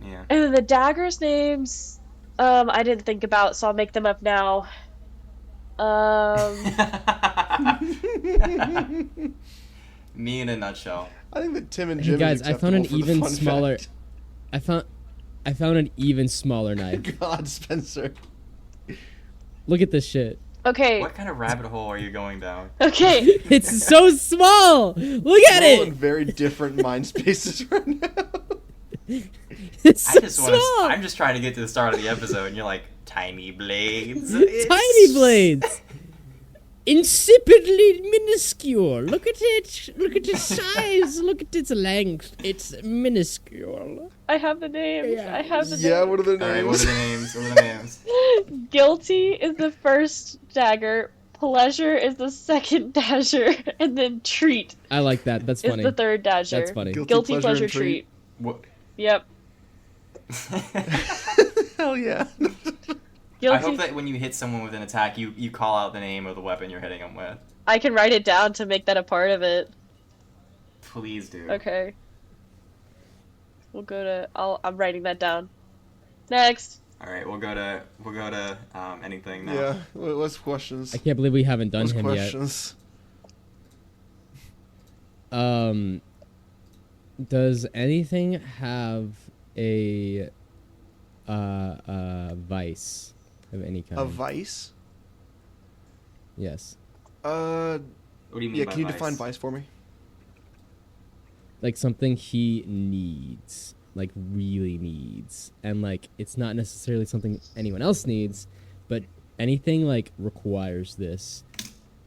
[SPEAKER 1] Yeah.
[SPEAKER 2] And then the daggers names, I didn't think about, so I'll make them up now.
[SPEAKER 1] Me in a nutshell.
[SPEAKER 3] I think that Tim and
[SPEAKER 4] Hey
[SPEAKER 3] Jim.
[SPEAKER 4] guys,
[SPEAKER 3] is
[SPEAKER 4] I found an
[SPEAKER 3] acceptable for the
[SPEAKER 4] even
[SPEAKER 3] fun
[SPEAKER 4] smaller.
[SPEAKER 3] fact.
[SPEAKER 4] I found an even smaller knife.
[SPEAKER 3] God, Spencer.
[SPEAKER 4] Look at this shit.
[SPEAKER 2] Okay.
[SPEAKER 1] What kind of rabbit hole are you going down?
[SPEAKER 2] Okay.
[SPEAKER 4] It's so small. Look at
[SPEAKER 3] We're all in
[SPEAKER 4] it.
[SPEAKER 3] very different mind spaces right now.
[SPEAKER 4] It's so small.
[SPEAKER 1] I'm just trying to get to the start of the episode, and you're like, tiny blades.
[SPEAKER 4] Tiny blades. Insipidly minuscule. Look at it. Look at its size. Look at its length. It's minuscule.
[SPEAKER 2] I have the names.
[SPEAKER 4] Yeah.
[SPEAKER 2] I have the
[SPEAKER 3] Yeah,
[SPEAKER 2] names.
[SPEAKER 3] what are the
[SPEAKER 1] All right,
[SPEAKER 3] names?
[SPEAKER 1] what are the names? What are the names?
[SPEAKER 2] Guilty is the first dagger. Pleasure is the second dagger, and then treat
[SPEAKER 4] I like that. That's
[SPEAKER 2] is
[SPEAKER 4] funny.
[SPEAKER 2] the third dagger.
[SPEAKER 4] That's funny.
[SPEAKER 2] Guilty, pleasure,
[SPEAKER 3] and
[SPEAKER 2] treat.
[SPEAKER 1] What?
[SPEAKER 2] Yep.
[SPEAKER 3] Hell yeah.
[SPEAKER 2] Guilty.
[SPEAKER 1] I hope that when you hit someone with an attack, you call out the name of the weapon you're hitting them with.
[SPEAKER 2] I can write it down to make that a part of it.
[SPEAKER 1] Please do.
[SPEAKER 2] Okay. We'll go to. I'm writing that down. Next.
[SPEAKER 1] All right, we'll go to anything now.
[SPEAKER 3] Yeah. What's questions?
[SPEAKER 4] I can't believe we haven't done
[SPEAKER 3] What's
[SPEAKER 4] him
[SPEAKER 3] questions?
[SPEAKER 4] yet. Does anything have a vice of any kind?
[SPEAKER 3] A vice?
[SPEAKER 4] Yes.
[SPEAKER 1] What do you mean
[SPEAKER 3] Yeah.
[SPEAKER 1] by
[SPEAKER 3] Can you
[SPEAKER 1] vice?
[SPEAKER 3] define vice for me?
[SPEAKER 4] Like something he needs, like really needs, and like it's not necessarily something anyone else needs, but anything like requires this,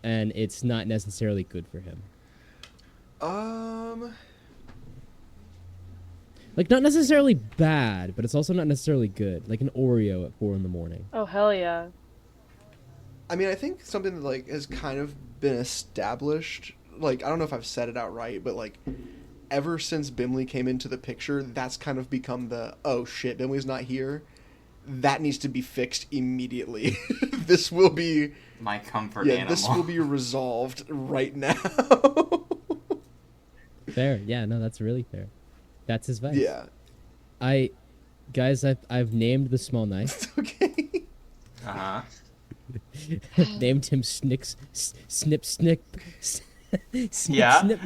[SPEAKER 4] and it's not necessarily good for him. Like not necessarily bad, but it's also not necessarily good. Like an Oreo at 4 a.m.
[SPEAKER 2] Oh hell yeah.
[SPEAKER 3] I mean, I think something that like has kind of been established. Like, I don't know if I've said it outright, but like, ever since Bimley came into the picture, that's kind of become the, oh shit, Bimley's not here. That needs to be fixed immediately. This will be
[SPEAKER 1] My comfort animal.
[SPEAKER 3] This will be resolved right now.
[SPEAKER 4] Fair, yeah, no, that's really fair. That's his vice.
[SPEAKER 3] Yeah.
[SPEAKER 4] I've named the small knife.
[SPEAKER 3] Okay.
[SPEAKER 1] Uh-huh.
[SPEAKER 4] Named him Snip, Snip,
[SPEAKER 1] Yeah.
[SPEAKER 4] Snip,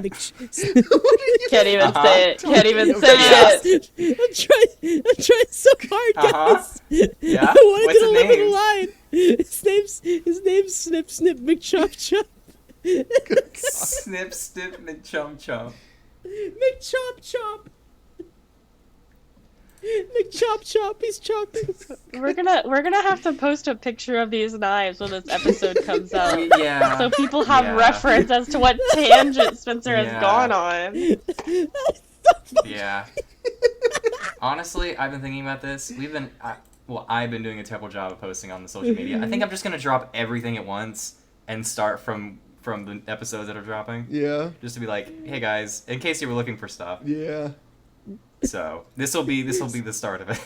[SPEAKER 2] Can't even
[SPEAKER 1] Uh-huh.
[SPEAKER 2] say it. Can't even say
[SPEAKER 1] Yeah.
[SPEAKER 2] it.
[SPEAKER 4] I'm trying so hard,
[SPEAKER 1] Uh-huh.
[SPEAKER 4] guys.
[SPEAKER 1] Yeah?
[SPEAKER 4] I wanted
[SPEAKER 1] What's
[SPEAKER 4] to
[SPEAKER 1] it
[SPEAKER 4] deliver the
[SPEAKER 1] named?
[SPEAKER 4] line. His name's Snip, Snip, McChop, Chop.
[SPEAKER 1] Snip, snip, and chum chum.
[SPEAKER 4] McChop, Chop. McChop, Chop. He's chopping.
[SPEAKER 2] We're gonna have to post a picture of these knives when this episode comes out.
[SPEAKER 1] Yeah.
[SPEAKER 2] So people have
[SPEAKER 1] Yeah.
[SPEAKER 2] reference as to what tangent Spencer has
[SPEAKER 1] Yeah.
[SPEAKER 2] gone on.
[SPEAKER 1] Yeah. Honestly, I've been thinking about this. I've been doing a terrible job of posting on the social media. I think I'm just gonna drop everything at once and start from the episodes that are dropping.
[SPEAKER 3] Yeah.
[SPEAKER 1] Just to be like, hey guys, in case you were looking for stuff.
[SPEAKER 3] Yeah.
[SPEAKER 1] So this will be the start of it.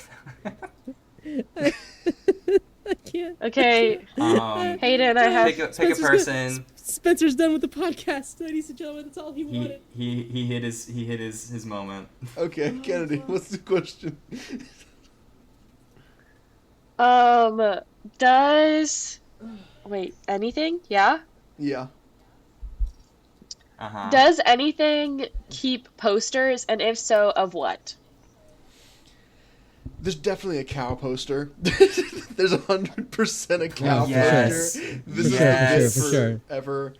[SPEAKER 4] I can't.
[SPEAKER 2] Okay, Hayden, I have.
[SPEAKER 1] Pick a
[SPEAKER 4] Spencer's
[SPEAKER 1] person.
[SPEAKER 4] Spencer's done with the podcast, ladies and gentlemen. That's all he wanted.
[SPEAKER 1] He hit his moment.
[SPEAKER 3] Okay, Kennedy, what's the question?
[SPEAKER 2] Does wait anything? Yeah.
[SPEAKER 3] Yeah.
[SPEAKER 1] Uh-huh.
[SPEAKER 2] Does anything keep posters, and if so, of what?
[SPEAKER 3] There's definitely a cow poster. There's 100% a cow
[SPEAKER 4] Oh,
[SPEAKER 1] yes.
[SPEAKER 3] poster.
[SPEAKER 1] For
[SPEAKER 3] This
[SPEAKER 1] sure,
[SPEAKER 3] is
[SPEAKER 1] for
[SPEAKER 3] for
[SPEAKER 4] sure.
[SPEAKER 3] ever.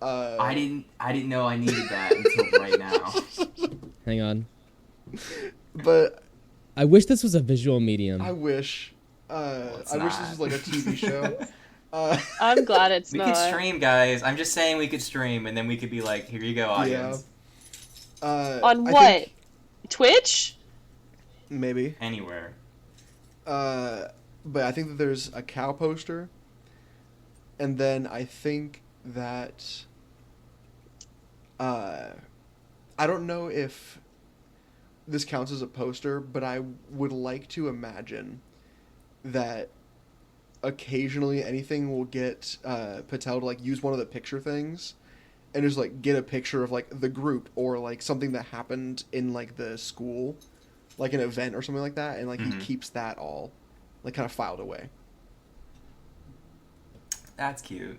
[SPEAKER 1] I didn't know I needed that until right now.
[SPEAKER 4] Hang on.
[SPEAKER 3] But
[SPEAKER 4] I wish this was a visual medium.
[SPEAKER 3] I wish.
[SPEAKER 1] it's
[SPEAKER 3] I wish this
[SPEAKER 1] not.
[SPEAKER 3] was like a TV show.
[SPEAKER 2] I'm glad it's
[SPEAKER 1] We
[SPEAKER 2] not.
[SPEAKER 1] could stream, guys. I'm just saying we could stream, and then we could be like, here you go, audience.
[SPEAKER 2] On
[SPEAKER 3] I
[SPEAKER 2] what?
[SPEAKER 3] think
[SPEAKER 2] Twitch?
[SPEAKER 3] maybe.
[SPEAKER 1] Anywhere.
[SPEAKER 3] But I think that there's a cow poster, and then I think that I don't know if this counts as a poster, but I would like to imagine that occasionally anything will get Patel to like use one of the picture things and just like get a picture of like the group or like something that happened in like the school, like an event or something like that, and like
[SPEAKER 1] Mhm.
[SPEAKER 3] he keeps that all like kind of filed away.
[SPEAKER 1] That's cute.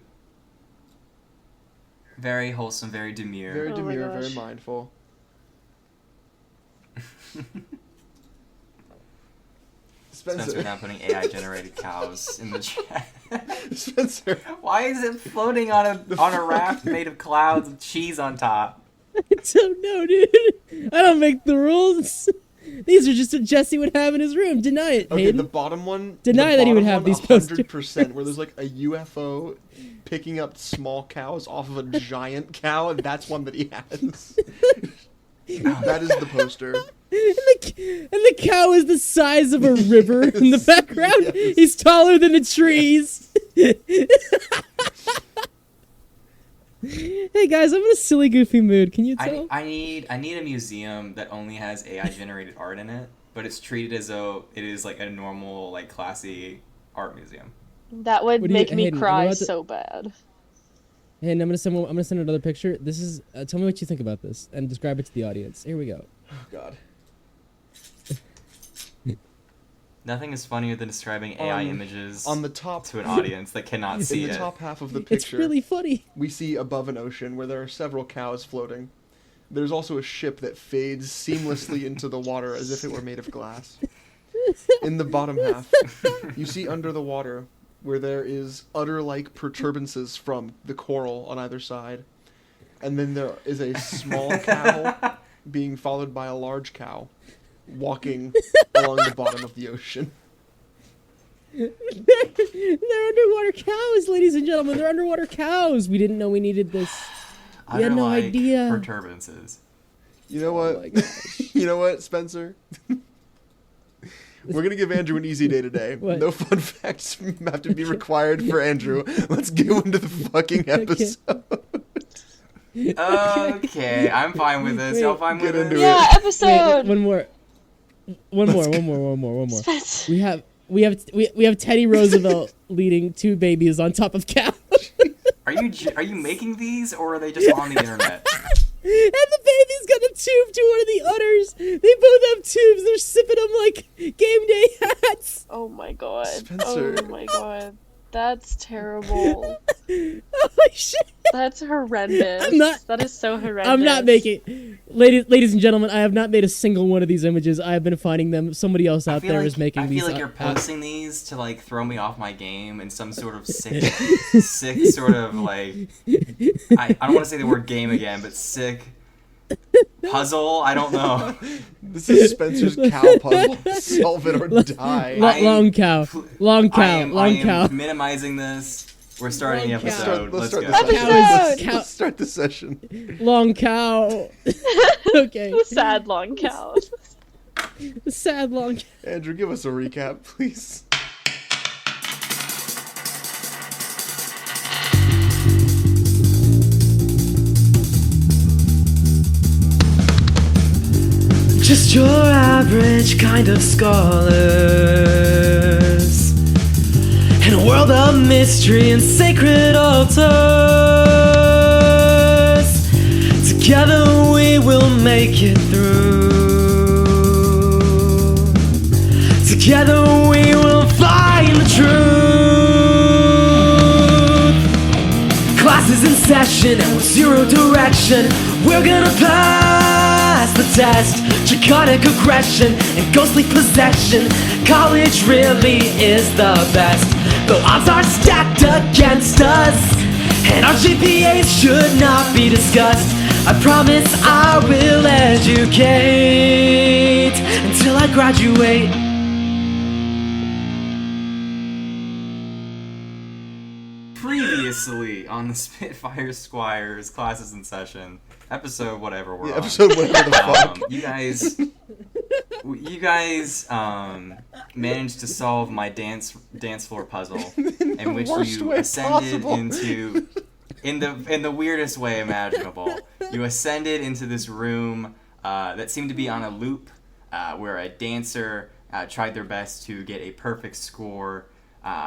[SPEAKER 1] Very wholesome, very demure.
[SPEAKER 3] Very
[SPEAKER 2] Oh my
[SPEAKER 3] demure, very
[SPEAKER 2] gosh.
[SPEAKER 3] mindful.
[SPEAKER 1] Spencer now putting AI-generated cows in the chat.
[SPEAKER 3] Spencer.
[SPEAKER 1] Why is it floating on a raft made of clouds with cheese on top?
[SPEAKER 4] I don't know, dude. I don't make the rules. These are just what Jesse would have in his room. Deny it,
[SPEAKER 3] Okay,
[SPEAKER 4] Hayden.
[SPEAKER 3] the bottom one.
[SPEAKER 4] Deny
[SPEAKER 3] the
[SPEAKER 4] that he would
[SPEAKER 3] bottom
[SPEAKER 4] have
[SPEAKER 3] one,
[SPEAKER 4] these posters.
[SPEAKER 3] 100%, where there's like a UFO picking up small cows off of a giant cow, and that's one that he has. That is the poster.
[SPEAKER 4] And the cow is the size of a river in the background.
[SPEAKER 3] Yes.
[SPEAKER 4] He's taller than the trees. Hey guys, I'm in a silly, goofy mood. Can you tell?
[SPEAKER 1] I need a museum that only has AI-generated art in it, but it's treated as though it is like a normal, like classy art museum.
[SPEAKER 2] That would
[SPEAKER 4] What do you-
[SPEAKER 2] make me
[SPEAKER 4] Hayden,
[SPEAKER 2] cry
[SPEAKER 4] what about the-
[SPEAKER 2] so bad.
[SPEAKER 4] Hey, and I'm gonna send another picture. This is. Tell me what you think about this and describe it to the audience. Here we go.
[SPEAKER 3] Oh, God.
[SPEAKER 1] Nothing is funnier than describing AI images
[SPEAKER 3] On the top,
[SPEAKER 1] to an audience that cannot see
[SPEAKER 3] in the
[SPEAKER 1] it.
[SPEAKER 3] top half of the
[SPEAKER 4] It's
[SPEAKER 3] picture,
[SPEAKER 4] really funny.
[SPEAKER 3] we see above an ocean where there are several cows floating. There's also a ship that fades seamlessly into the water as if it were made of glass. In the bottom half, you see under the water where there is udder-like protuberances from the coral on either side. And then there is a small cow being followed by a large cow walking along the bottom of the ocean.
[SPEAKER 4] They're underwater cows, ladies and gentlemen. They're underwater cows. We didn't know we needed this. We had no
[SPEAKER 1] Udder-like
[SPEAKER 4] idea.
[SPEAKER 1] Protuberances.
[SPEAKER 3] You know what?
[SPEAKER 4] Oh my gosh.
[SPEAKER 3] You know what, Spencer? We're going to give Andrew an easy day today.
[SPEAKER 4] What?
[SPEAKER 3] No fun facts have to be required for Andrew. Let's go into the fucking episode.
[SPEAKER 1] Okay, I'm fine with this. Y'all fine with
[SPEAKER 3] Get into
[SPEAKER 1] it?
[SPEAKER 3] it.
[SPEAKER 2] Yeah,
[SPEAKER 4] Wait,
[SPEAKER 2] episode.
[SPEAKER 4] one more. One more.
[SPEAKER 2] Spence.
[SPEAKER 4] We have Teddy Roosevelt leading two babies on top of cows.
[SPEAKER 1] Are you making these, or are they just on the internet?
[SPEAKER 4] And the baby's got a tube to one of the udders. They both have tubes. They're sipping them like game day hats.
[SPEAKER 2] Oh my god.
[SPEAKER 3] Spencer.
[SPEAKER 2] Oh my god. That's terrible.
[SPEAKER 4] Oh shit!
[SPEAKER 2] That's horrendous.
[SPEAKER 4] I'm not-
[SPEAKER 2] That is so horrendous.
[SPEAKER 4] I'm not making, ladies and gentlemen. I have not made a single one of these images. I have been finding them. Somebody else out there is making
[SPEAKER 1] I
[SPEAKER 4] these.
[SPEAKER 1] feel like you're
[SPEAKER 4] uh,
[SPEAKER 1] posting these to like throw me off my game in some sort of sick sort of like I don't want to say the word game again, but sick puzzle. I don't know.
[SPEAKER 3] This is Spencer's cow puzzle. Solve it or die.
[SPEAKER 4] long cow, long
[SPEAKER 1] I
[SPEAKER 4] cow,
[SPEAKER 1] am
[SPEAKER 4] long cow.
[SPEAKER 1] minimizing this. We're starting the
[SPEAKER 4] Long cow.
[SPEAKER 1] episode.
[SPEAKER 3] Let's
[SPEAKER 1] Let's
[SPEAKER 3] start
[SPEAKER 1] go.
[SPEAKER 3] the session.
[SPEAKER 4] Cow-
[SPEAKER 3] Let's start the session.
[SPEAKER 4] Long cow. Okay.
[SPEAKER 2] The sad long cows.
[SPEAKER 4] Sad long.
[SPEAKER 3] Andrew, give us a recap, please.
[SPEAKER 5] Just your average kind of scholars in a world of mystery and sacred altars. Together we will make it through. Together we will find the truth. Class is in session and with zero direction, we're gonna pass the test. Draconic aggression and ghostly possession. College really is the best, though odds are stacked against us, and our GPAs should not be discussed. I promise I will educate until I graduate.
[SPEAKER 1] Previously on the Spitfire Squires classes in session, episode whatever we're
[SPEAKER 3] Yeah,
[SPEAKER 1] on.
[SPEAKER 3] episode whatever the fuck.
[SPEAKER 1] You guys managed to solve my dance floor puzzle, in which
[SPEAKER 3] worst
[SPEAKER 1] you
[SPEAKER 3] way
[SPEAKER 1] ascended
[SPEAKER 3] possible.
[SPEAKER 1] into in the weirdest way imaginable. You ascended into this room that seemed to be on a loop, where a dancer tried their best to get a perfect score,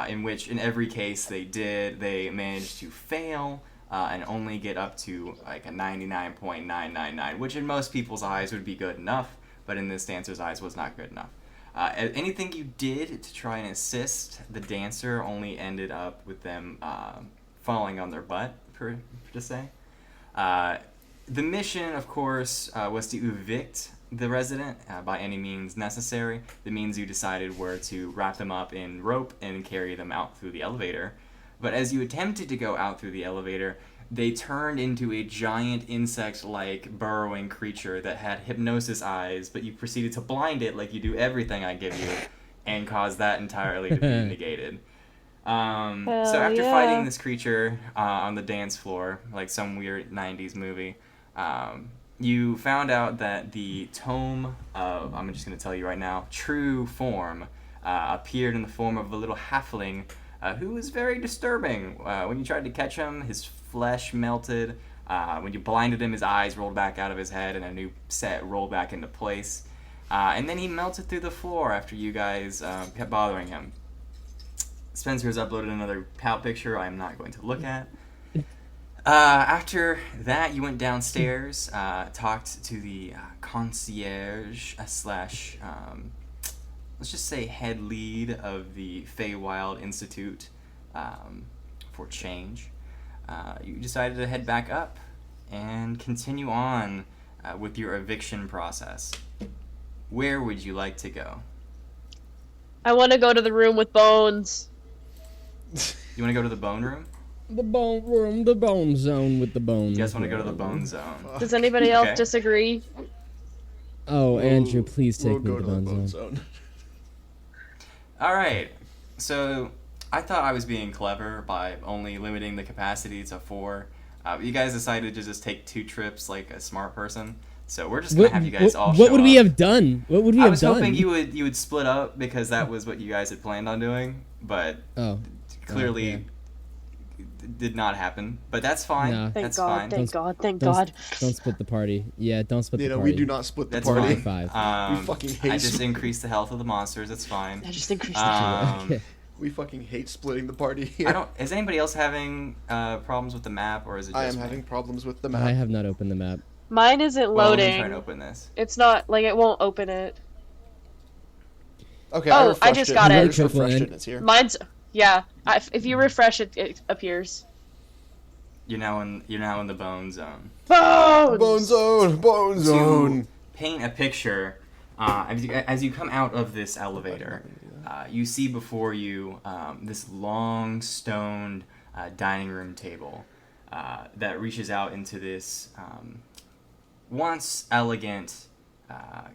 [SPEAKER 1] in which in every case they managed to fail. And only get up to like a 99.999, which in most people's eyes would be good enough, but in this dancer's eyes was not good enough. Anything you did to try and assist the dancer only ended up with them falling on their butt, to say. The mission, of course, was to evict the resident by any means necessary. The means you decided were to wrap them up in rope and carry them out through the elevator. But as you attempted to go out through the elevator, they turned into a giant insect-like burrowing creature that had hypnosis eyes, but you proceeded to blind it like you do everything I give you, and cause that entirely to be negated. So after
[SPEAKER 2] yeah.
[SPEAKER 1] fighting this creature on the dance floor, like some weird 90s movie, you found out that the tome of, I'm just going to tell you right now, true form, appeared in the form of a little halfling who was very disturbing. When you tried to catch him, his flesh melted. When you blinded him, his eyes rolled back out of his head and a new set rolled back into place. And then he melted through the floor after you guys kept bothering him. Spencer has uploaded another PAL picture I am not going to look at. After that, you went downstairs, talked to the concierge slash let's just say head lead of the Feywild Institute for Change, you decided to head back up and continue on with your eviction process. Where would you like to go?
[SPEAKER 2] I want to go to the room with Bones.
[SPEAKER 1] You want to go to the bone room?
[SPEAKER 4] The bone room, the bone zone with the bones.
[SPEAKER 1] You guys want to go to the bone zone?
[SPEAKER 2] Does anybody else
[SPEAKER 1] Okay.
[SPEAKER 2] disagree?
[SPEAKER 4] Oh, Andrew, please take
[SPEAKER 3] We'll
[SPEAKER 4] me
[SPEAKER 3] go
[SPEAKER 4] to
[SPEAKER 3] to
[SPEAKER 4] the
[SPEAKER 3] the
[SPEAKER 4] bone
[SPEAKER 3] bone
[SPEAKER 4] zone.
[SPEAKER 3] zone.
[SPEAKER 1] All right. So I thought I was being clever by only limiting the capacity to 4. You guys decided to just take 2 trips like a smart person. So we're just gonna have you guys all.
[SPEAKER 4] What would
[SPEAKER 1] show
[SPEAKER 4] we
[SPEAKER 1] up.
[SPEAKER 4] have done? What would we
[SPEAKER 1] I
[SPEAKER 4] have
[SPEAKER 1] was
[SPEAKER 4] done?
[SPEAKER 1] hoping you would split up because that was what you guys had planned on doing, but
[SPEAKER 4] Oh,
[SPEAKER 1] clearly
[SPEAKER 4] yeah.
[SPEAKER 1] did not happen. But that's fine.
[SPEAKER 4] No.
[SPEAKER 2] Thank
[SPEAKER 1] That's
[SPEAKER 2] God,
[SPEAKER 1] fine.
[SPEAKER 2] thank God, thank
[SPEAKER 4] Don't,
[SPEAKER 2] God.
[SPEAKER 4] don't split the party. Yeah, don't split
[SPEAKER 3] You
[SPEAKER 4] the
[SPEAKER 3] know,
[SPEAKER 4] party.
[SPEAKER 3] we do not split the
[SPEAKER 1] That's
[SPEAKER 3] party.
[SPEAKER 1] fine.
[SPEAKER 4] 5.
[SPEAKER 3] We fucking hate
[SPEAKER 1] I just
[SPEAKER 3] split-
[SPEAKER 1] increased the health of the monsters. That's fine.
[SPEAKER 2] I just increased
[SPEAKER 1] Um,
[SPEAKER 3] We fucking hate splitting the party here.
[SPEAKER 1] I don't. Is anybody else having problems with the map, or is it just
[SPEAKER 3] I am
[SPEAKER 1] me?
[SPEAKER 3] having problems with the map.
[SPEAKER 4] I have not opened the map.
[SPEAKER 2] Mine isn't
[SPEAKER 1] Well, let me try
[SPEAKER 2] loading.
[SPEAKER 1] and open this.
[SPEAKER 2] It's not, like, it won't open it.
[SPEAKER 3] Okay,
[SPEAKER 2] Oh, I
[SPEAKER 3] refreshed
[SPEAKER 2] just
[SPEAKER 3] it.
[SPEAKER 2] got
[SPEAKER 3] I
[SPEAKER 2] it.
[SPEAKER 3] just refreshed
[SPEAKER 4] Careful,
[SPEAKER 3] it and it's here.
[SPEAKER 2] Mine's, yeah. If you refresh it, it appears.
[SPEAKER 1] You're now in the bone zone.
[SPEAKER 2] Bones!
[SPEAKER 3] Bone zone! Bone zone!
[SPEAKER 1] To paint a picture, as you come out of this elevator, you see before you this long stoned dining room table that reaches out into this once elegant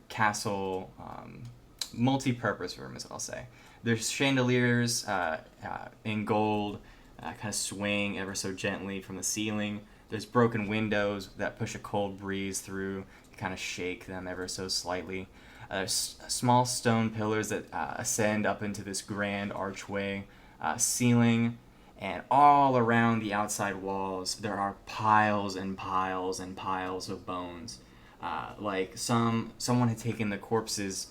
[SPEAKER 1] castle multi-purpose room, is what I'll say. There's chandeliers in gold kind of swing ever so gently from the ceiling. There's broken windows that push a cold breeze through. You kind of shake them ever so slightly. There's small stone pillars that ascend up into this grand archway ceiling, and all around the outside walls there are piles and piles and piles of bones. Like someone had taken the corpses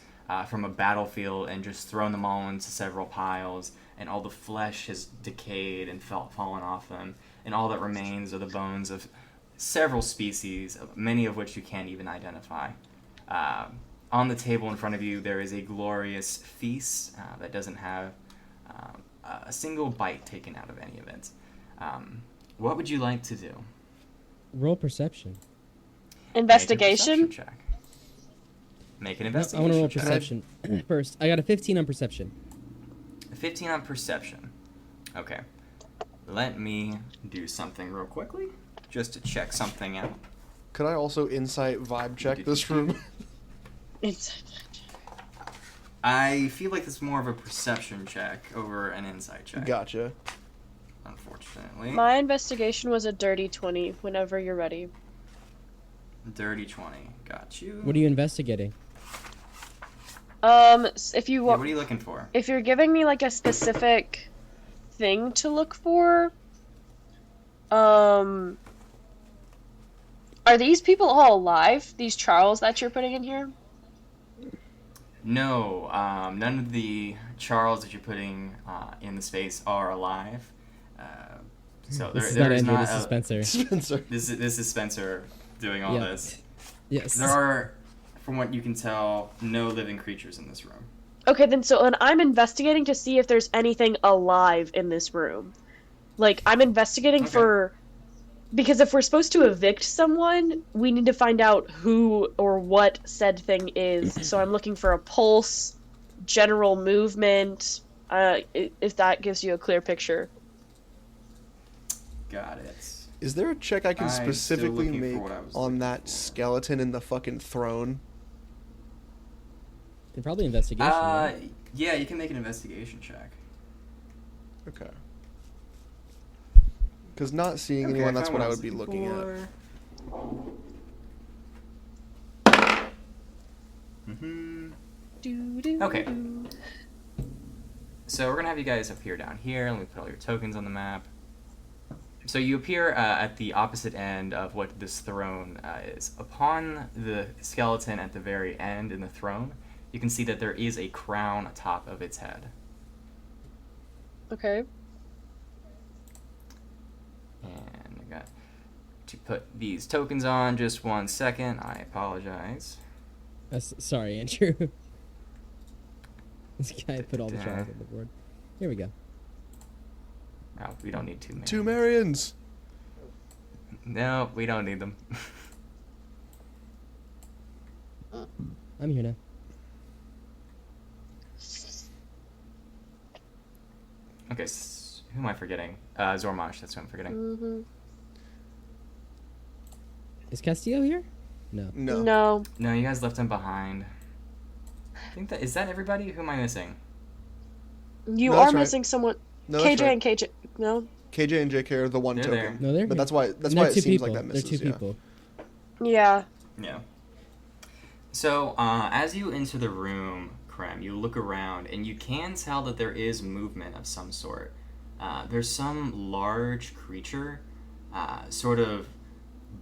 [SPEAKER 1] from a battlefield and just thrown them all into several piles, and all the flesh has decayed and fallen off them, and all that remains are the bones of several species, many of which you can't even identify. On the table in front of you, there is a glorious feast that doesn't have a single bite taken out of any of it. What would you like to do?
[SPEAKER 4] Roll perception.
[SPEAKER 2] Investigation?
[SPEAKER 1] Make a perception check. Make an
[SPEAKER 4] No, I
[SPEAKER 1] investigation
[SPEAKER 4] want to roll
[SPEAKER 1] check.
[SPEAKER 4] perception first. I got a 15 on perception.
[SPEAKER 1] 15 on perception. Okay. Let me do something real quickly, just to check something out.
[SPEAKER 3] Could I also insight vibe check this room?
[SPEAKER 2] It's,
[SPEAKER 1] I feel like it's more of a perception check over an insight check.
[SPEAKER 3] Gotcha.
[SPEAKER 1] Unfortunately.
[SPEAKER 2] my investigation was a dirty 20, whenever you're ready.
[SPEAKER 1] Dirty 20. Got you.
[SPEAKER 4] What are you investigating?
[SPEAKER 2] If you
[SPEAKER 1] Yeah, what are you looking for?
[SPEAKER 2] if you're giving me like a specific thing to look for, are these people all alive? These Charles that you're putting in here?
[SPEAKER 1] No, none of the Charles that you're putting in the space are alive. So
[SPEAKER 4] This is
[SPEAKER 1] there
[SPEAKER 4] not
[SPEAKER 1] is
[SPEAKER 4] Andrew,
[SPEAKER 1] not
[SPEAKER 4] this is Spencer.
[SPEAKER 3] Spencer.
[SPEAKER 1] this is Spencer doing all
[SPEAKER 4] Yeah.
[SPEAKER 1] this.
[SPEAKER 4] Yes.
[SPEAKER 1] There are, from what you can tell, no living creatures in this room.
[SPEAKER 2] Okay, then I'm investigating to see if there's anything alive in this room. Like, I'm investigating
[SPEAKER 1] Okay.
[SPEAKER 2] because if we're supposed to evict someone, we need to find out who or what said thing is. So I'm looking for a pulse, general movement, if that gives you a clear picture.
[SPEAKER 1] Got it.
[SPEAKER 3] Is there a check I can
[SPEAKER 1] I'm still
[SPEAKER 3] specifically
[SPEAKER 1] looking for
[SPEAKER 3] make
[SPEAKER 1] what I was
[SPEAKER 3] on
[SPEAKER 1] looking
[SPEAKER 3] that
[SPEAKER 1] for.
[SPEAKER 3] skeleton in the fucking throne?
[SPEAKER 4] They're probably investigation. right?
[SPEAKER 1] Yeah, you can make an investigation check.
[SPEAKER 3] Okay. Because not seeing
[SPEAKER 1] Okay,
[SPEAKER 3] anyone, that's
[SPEAKER 1] found
[SPEAKER 3] what I
[SPEAKER 1] was
[SPEAKER 3] would be looking at.
[SPEAKER 1] Okay. So we're gonna have you guys appear down here. Let me put all your tokens on the map. So you appear at the opposite end of what this throne is. Upon the skeleton at the very end in the throne, you can see that there is a crown atop of its head.
[SPEAKER 2] Okay.
[SPEAKER 1] And I got to put these tokens on. Just 1 second. I apologize.
[SPEAKER 4] Sorry, Andrew. This guy put all the shards on the board. Here we go.
[SPEAKER 1] Oh, we don't need 2 Marians.
[SPEAKER 3] 2 Marians.
[SPEAKER 1] No, we don't need them.
[SPEAKER 4] I'm here now.
[SPEAKER 1] Okay, who am I forgetting? Zormash, that's who I'm forgetting.
[SPEAKER 2] Mm-hmm.
[SPEAKER 4] Is Castillo here? No.
[SPEAKER 3] No.
[SPEAKER 1] No, you guys left him behind. I think is that everybody? Who am I missing?
[SPEAKER 2] You
[SPEAKER 3] No,
[SPEAKER 2] are
[SPEAKER 3] that's right.
[SPEAKER 2] missing someone.
[SPEAKER 3] No,
[SPEAKER 2] KJ
[SPEAKER 3] that's right.
[SPEAKER 2] and KJ. No.
[SPEAKER 3] KJ and JK are the one
[SPEAKER 1] They're
[SPEAKER 3] token.
[SPEAKER 1] there.
[SPEAKER 4] No, they're
[SPEAKER 3] But that's why it
[SPEAKER 4] They're
[SPEAKER 3] seems
[SPEAKER 4] two
[SPEAKER 3] like
[SPEAKER 4] people.
[SPEAKER 3] that misses.
[SPEAKER 4] They're 2
[SPEAKER 3] yeah.
[SPEAKER 4] people.
[SPEAKER 2] Yeah.
[SPEAKER 1] Yeah. So, as you enter the room, Krem, you look around and you can tell that there is movement of some sort. There's some large creature sort of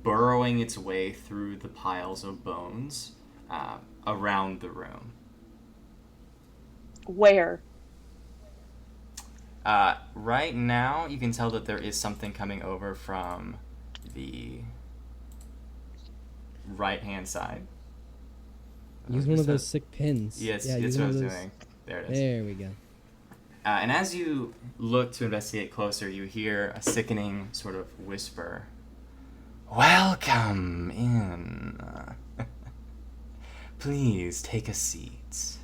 [SPEAKER 1] burrowing its way through the piles of bones around the room.
[SPEAKER 2] Where?
[SPEAKER 1] Right now, you can tell that there is something coming over from the right-hand side.
[SPEAKER 4] Use one of those sick pins.
[SPEAKER 1] Yes,
[SPEAKER 4] yeah,
[SPEAKER 1] that's
[SPEAKER 4] use
[SPEAKER 1] what I
[SPEAKER 4] one
[SPEAKER 1] was
[SPEAKER 4] of those.
[SPEAKER 1] doing. There it is.
[SPEAKER 4] There we go.
[SPEAKER 1] And as you look to investigate closer, you hear a sickening sort of whisper. Welcome in. Please take a seat.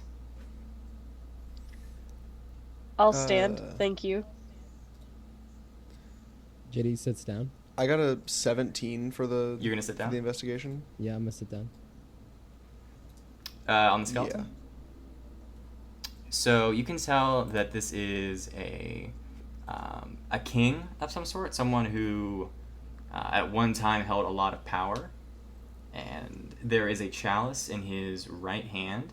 [SPEAKER 2] I'll stand. Thank you.
[SPEAKER 4] JD sits down.
[SPEAKER 3] I got a 17 for the
[SPEAKER 1] You're gonna sit
[SPEAKER 3] for
[SPEAKER 1] down?
[SPEAKER 3] the investigation.
[SPEAKER 4] Yeah, I'm gonna sit down.
[SPEAKER 1] On the skeleton? So you can tell that this is a king of some sort, someone who at one time held a lot of power, and there is a chalice in his right hand.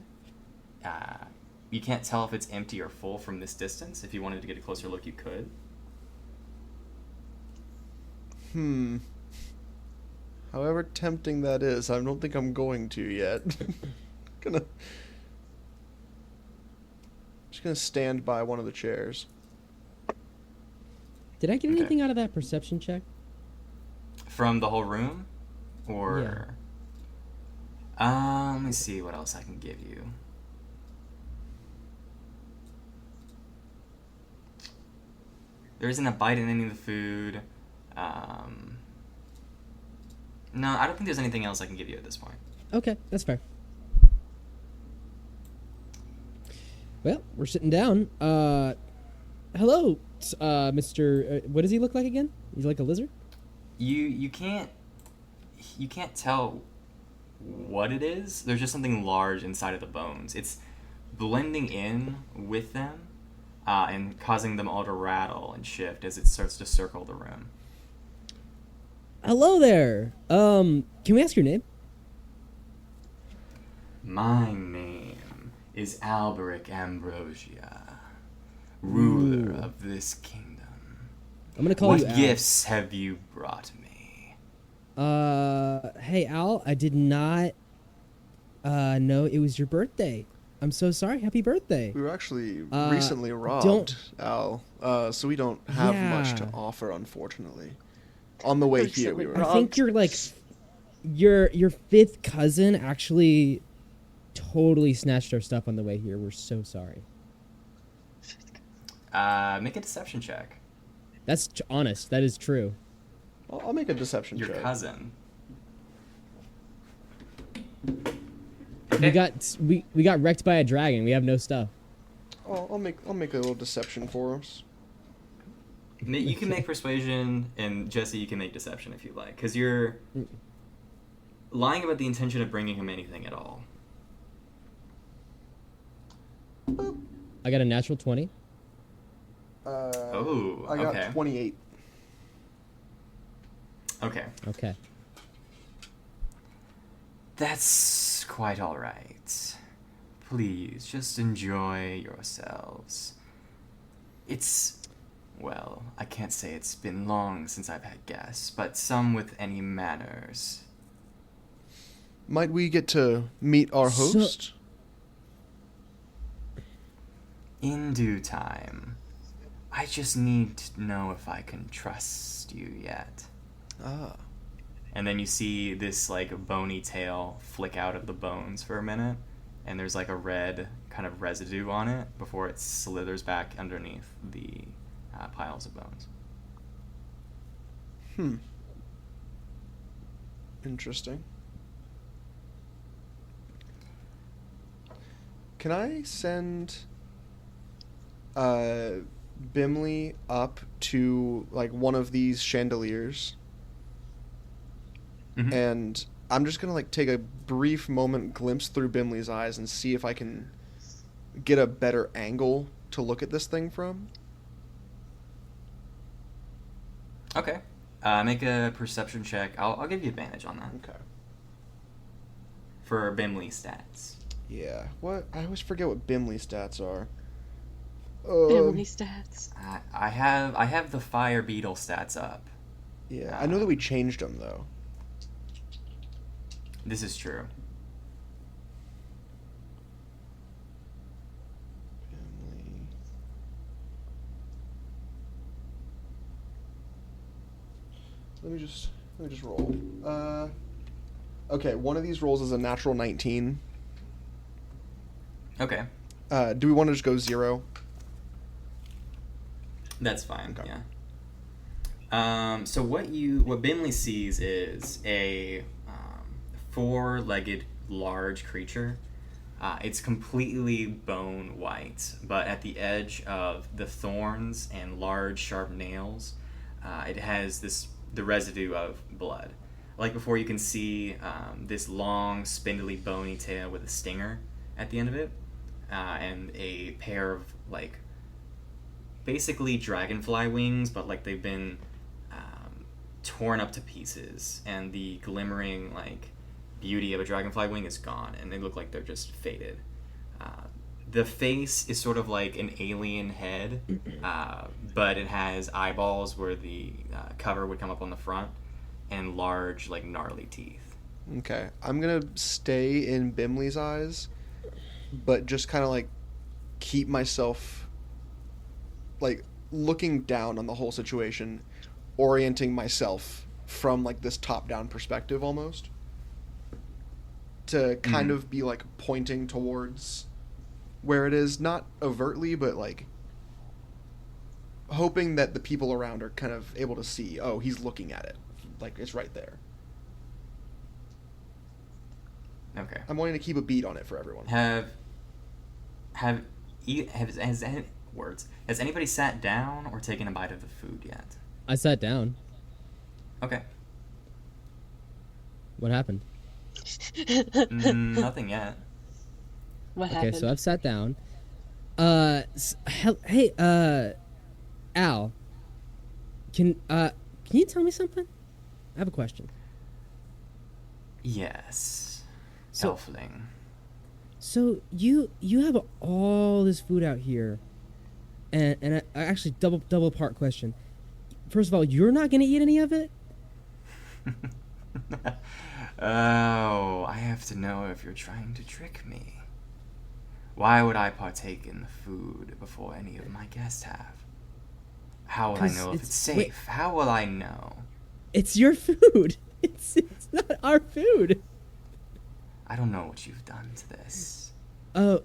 [SPEAKER 1] You can't tell if it's empty or full from this distance. If you wanted to get a closer look, you could.
[SPEAKER 3] However tempting that is, I don't think I'm going to yet. Just gonna stand by one of the chairs.
[SPEAKER 4] Did I get
[SPEAKER 1] Okay.
[SPEAKER 4] anything out of that perception check?
[SPEAKER 1] From the whole room? Or... let me see what else I can give you. There isn't a bite in any of the food. No, I don't think there's anything else I can give you at this point.
[SPEAKER 4] Okay, that's fair. Well, we're sitting down. Hello, Mr. What does he look like again? He's like a lizard?
[SPEAKER 1] You can't tell what it is. There's just something large inside of the bones. It's blending in with them and causing them all to rattle and shift as it starts to circle the room.
[SPEAKER 4] Hello there. Can we ask your name?
[SPEAKER 1] My name is Alberic Ambrosia, ruler
[SPEAKER 4] Ooh.
[SPEAKER 1] of this kingdom.
[SPEAKER 4] I'm gonna call
[SPEAKER 1] What
[SPEAKER 4] you Al.
[SPEAKER 1] gifts have you brought me?
[SPEAKER 4] Hey Al, I did not know it was your birthday. I'm so sorry. Happy birthday.
[SPEAKER 3] We were actually
[SPEAKER 4] Uh,
[SPEAKER 3] recently robbed,
[SPEAKER 4] don't-
[SPEAKER 3] Al. So we don't have much to
[SPEAKER 4] Yeah.
[SPEAKER 3] offer, unfortunately. On the way here, we
[SPEAKER 2] Recently
[SPEAKER 3] were.
[SPEAKER 4] I
[SPEAKER 2] robbed.
[SPEAKER 4] think you're like your fifth cousin actually totally snatched our stuff on the way here. We're so sorry.
[SPEAKER 1] Make a deception check.
[SPEAKER 4] That's honest. That is true.
[SPEAKER 3] I'll make a deception
[SPEAKER 1] Your
[SPEAKER 3] check.
[SPEAKER 1] cousin.
[SPEAKER 4] We got wrecked by a dragon. We have no stuff.
[SPEAKER 3] I'll make a little deception for us.
[SPEAKER 1] You can make persuasion, and Jesse, you can make deception if you like, because you're lying about the intention of bringing him anything at all.
[SPEAKER 4] I got a natural 20.
[SPEAKER 1] Oh,
[SPEAKER 3] I got
[SPEAKER 1] okay.
[SPEAKER 3] 28.
[SPEAKER 1] Okay.
[SPEAKER 4] Okay.
[SPEAKER 1] That's quite all right. Please, just enjoy yourselves. Well, I can't say it's been long since I've had guests, but some with any manners.
[SPEAKER 3] Might we get to meet our
[SPEAKER 4] So-
[SPEAKER 3] host?
[SPEAKER 1] In due time. I just need to know if I can trust you yet.
[SPEAKER 3] Ah.
[SPEAKER 1] And then you see this, like, bony tail flick out of the bones for a minute, and there's, like, a red kind of residue on it before it slithers back underneath the piles of bones.
[SPEAKER 3] Interesting. Can I send Bimley up to like one of these chandeliers?
[SPEAKER 1] Mhm.
[SPEAKER 3] And I'm just gonna like take a brief moment glimpse through Bimley's eyes and see if I can get a better angle to look at this thing from.
[SPEAKER 1] Okay. Make a perception check. I'll give you advantage on that
[SPEAKER 3] Okay.
[SPEAKER 1] for Bimley stats.
[SPEAKER 3] Yeah. What? I always forget what Bimley stats are.
[SPEAKER 2] Family stats.
[SPEAKER 1] I have the fire beetle stats up.
[SPEAKER 3] Yeah. I know that we changed them though.
[SPEAKER 1] This is true.
[SPEAKER 3] Bimley. Let me just roll. Okay, one of these rolls is a natural 19.
[SPEAKER 1] Okay.
[SPEAKER 3] Do we want to just go 0?
[SPEAKER 1] That's fine.
[SPEAKER 3] Okay.
[SPEAKER 1] Yeah. So what Bimley sees is a 4-legged large creature. It's completely bone white, but at the edge of the thorns and large sharp nails, it has the residue of blood. Like before, you can see this long, spindly, bony tail with a stinger at the end of it, and a pair of like basically dragonfly wings, but like they've been torn up to pieces, and the glimmering like beauty of a dragonfly wing is gone, and they look like they're just faded. The face is sort of like an alien head, but it has eyeballs where the cover would come up on the front, and large, like, gnarly teeth.
[SPEAKER 3] Okay. I'm going to stay in Bimley's eyes, but just kind of, like, keep myself, like, looking down on the whole situation, orienting myself from, like, this top-down perspective almost, to kind of be, like, pointing towards where it is, not overtly, but, like, hoping that the people around are kind of able to see, oh, he's looking at it. Like, it's right there.
[SPEAKER 1] Okay.
[SPEAKER 3] I'm wanting to keep a beat on it for everyone.
[SPEAKER 1] Has anybody sat down or taken a bite of the food yet?
[SPEAKER 4] I sat down.
[SPEAKER 1] Okay.
[SPEAKER 4] What happened?
[SPEAKER 1] Nothing yet.
[SPEAKER 2] What
[SPEAKER 4] Okay,
[SPEAKER 2] happened?
[SPEAKER 4] so I've sat down. Hey, Al. Can you tell me something? I have a question.
[SPEAKER 1] Yes.
[SPEAKER 4] So-
[SPEAKER 1] Elfling.
[SPEAKER 4] So you have all this food out here, and I actually double part question. First of all, you're not gonna eat any of it?
[SPEAKER 1] Oh, I have to know if you're trying to trick me. Why would I partake in the food before any of my guests have? How will I
[SPEAKER 4] 'Cause
[SPEAKER 1] know if
[SPEAKER 4] it's-
[SPEAKER 1] it's safe?
[SPEAKER 4] wait.
[SPEAKER 1] How will I know?
[SPEAKER 4] It's your food. It's not our food.
[SPEAKER 1] I don't know what you've done to this.
[SPEAKER 4] Oh,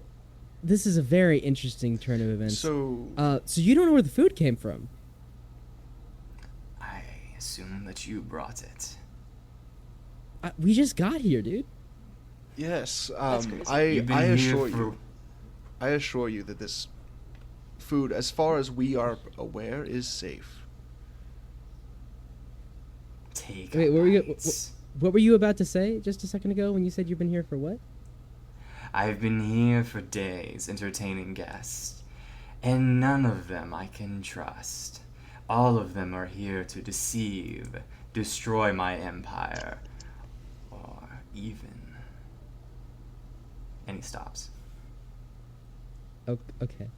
[SPEAKER 4] this is a very interesting turn of events.
[SPEAKER 3] So,
[SPEAKER 4] So you don't know where the food came from?
[SPEAKER 1] I assume that you brought it.
[SPEAKER 4] We just got here, dude.
[SPEAKER 3] yes,
[SPEAKER 2] That's crazy.
[SPEAKER 3] I assure you that this food, as far as we are aware, is safe.
[SPEAKER 1] Take
[SPEAKER 4] Wait,
[SPEAKER 1] a
[SPEAKER 4] what were you-
[SPEAKER 1] bite.
[SPEAKER 4] What were you about to say just a second ago when you said you've been here for what?
[SPEAKER 1] I've been here for days entertaining guests, and none of them I can trust. All of them are here to deceive, destroy my empire, or even... And he stops.
[SPEAKER 4] Okay.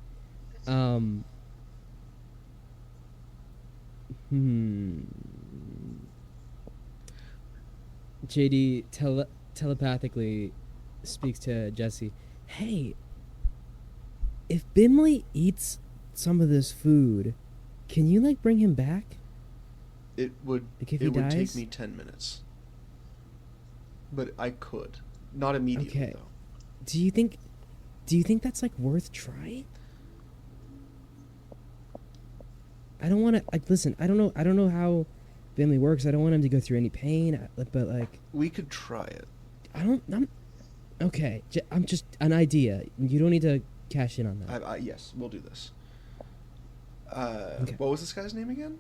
[SPEAKER 4] JD telepathically speaks to Jesse. Hey, if Bimley eats some of this food, can you like bring him back?
[SPEAKER 3] It would
[SPEAKER 4] Like if he
[SPEAKER 3] it would take
[SPEAKER 4] dies?
[SPEAKER 3] me 10 minutes. But I could. Not immediately
[SPEAKER 4] Okay.
[SPEAKER 3] though.
[SPEAKER 4] Do you think Do you think that's like worth trying? I don't want to like listen. I don't know how family works. I don't want him to go through any pain. But like,
[SPEAKER 3] We could try it.
[SPEAKER 4] I'm okay. I'm just an idea. You don't need to cash in on that.
[SPEAKER 3] Yes, we'll do this.
[SPEAKER 4] Okay.
[SPEAKER 3] What was this guy's name again?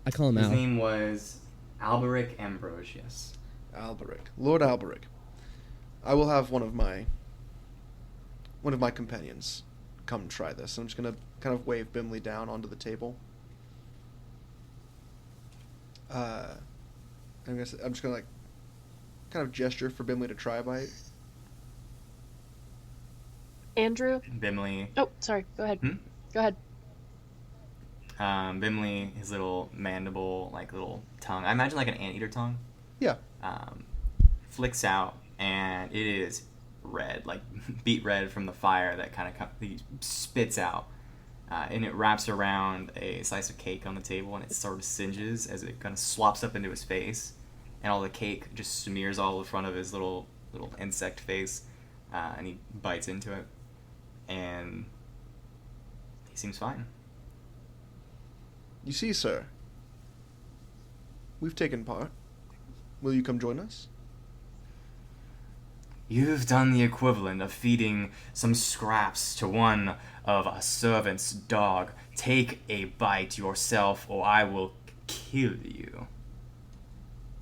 [SPEAKER 4] I call him
[SPEAKER 1] His
[SPEAKER 4] Al.
[SPEAKER 1] name was Alberic Ambrosius.
[SPEAKER 3] Alberic. Lord Alberic. I will have one of my companions come try this. I'm just gonna kind of wave Bimley down onto the table. I'm just gonna like kind of gesture for Bimley to try a bite.
[SPEAKER 2] Andrew?
[SPEAKER 1] Bimley.
[SPEAKER 2] Oh, sorry. Go ahead.
[SPEAKER 1] Hmm?
[SPEAKER 2] Go ahead.
[SPEAKER 1] Bimley, his little mandible, like little tongue. I imagine like an anteater tongue.
[SPEAKER 3] Yeah.
[SPEAKER 1] Flicks out, and it is red, like beet red from the fire that kind of he spits out. And it wraps around a slice of cake on the table, and it sort of singes as it kind of slops up into his face, and all the cake just smears all the front of his little insect face, and he bites into it, and he seems fine.
[SPEAKER 3] You see, sir, we've taken part. Will you come join us?
[SPEAKER 1] You've done the equivalent of feeding some scraps to one of a servant's dog. Take a bite yourself, or I will kill you.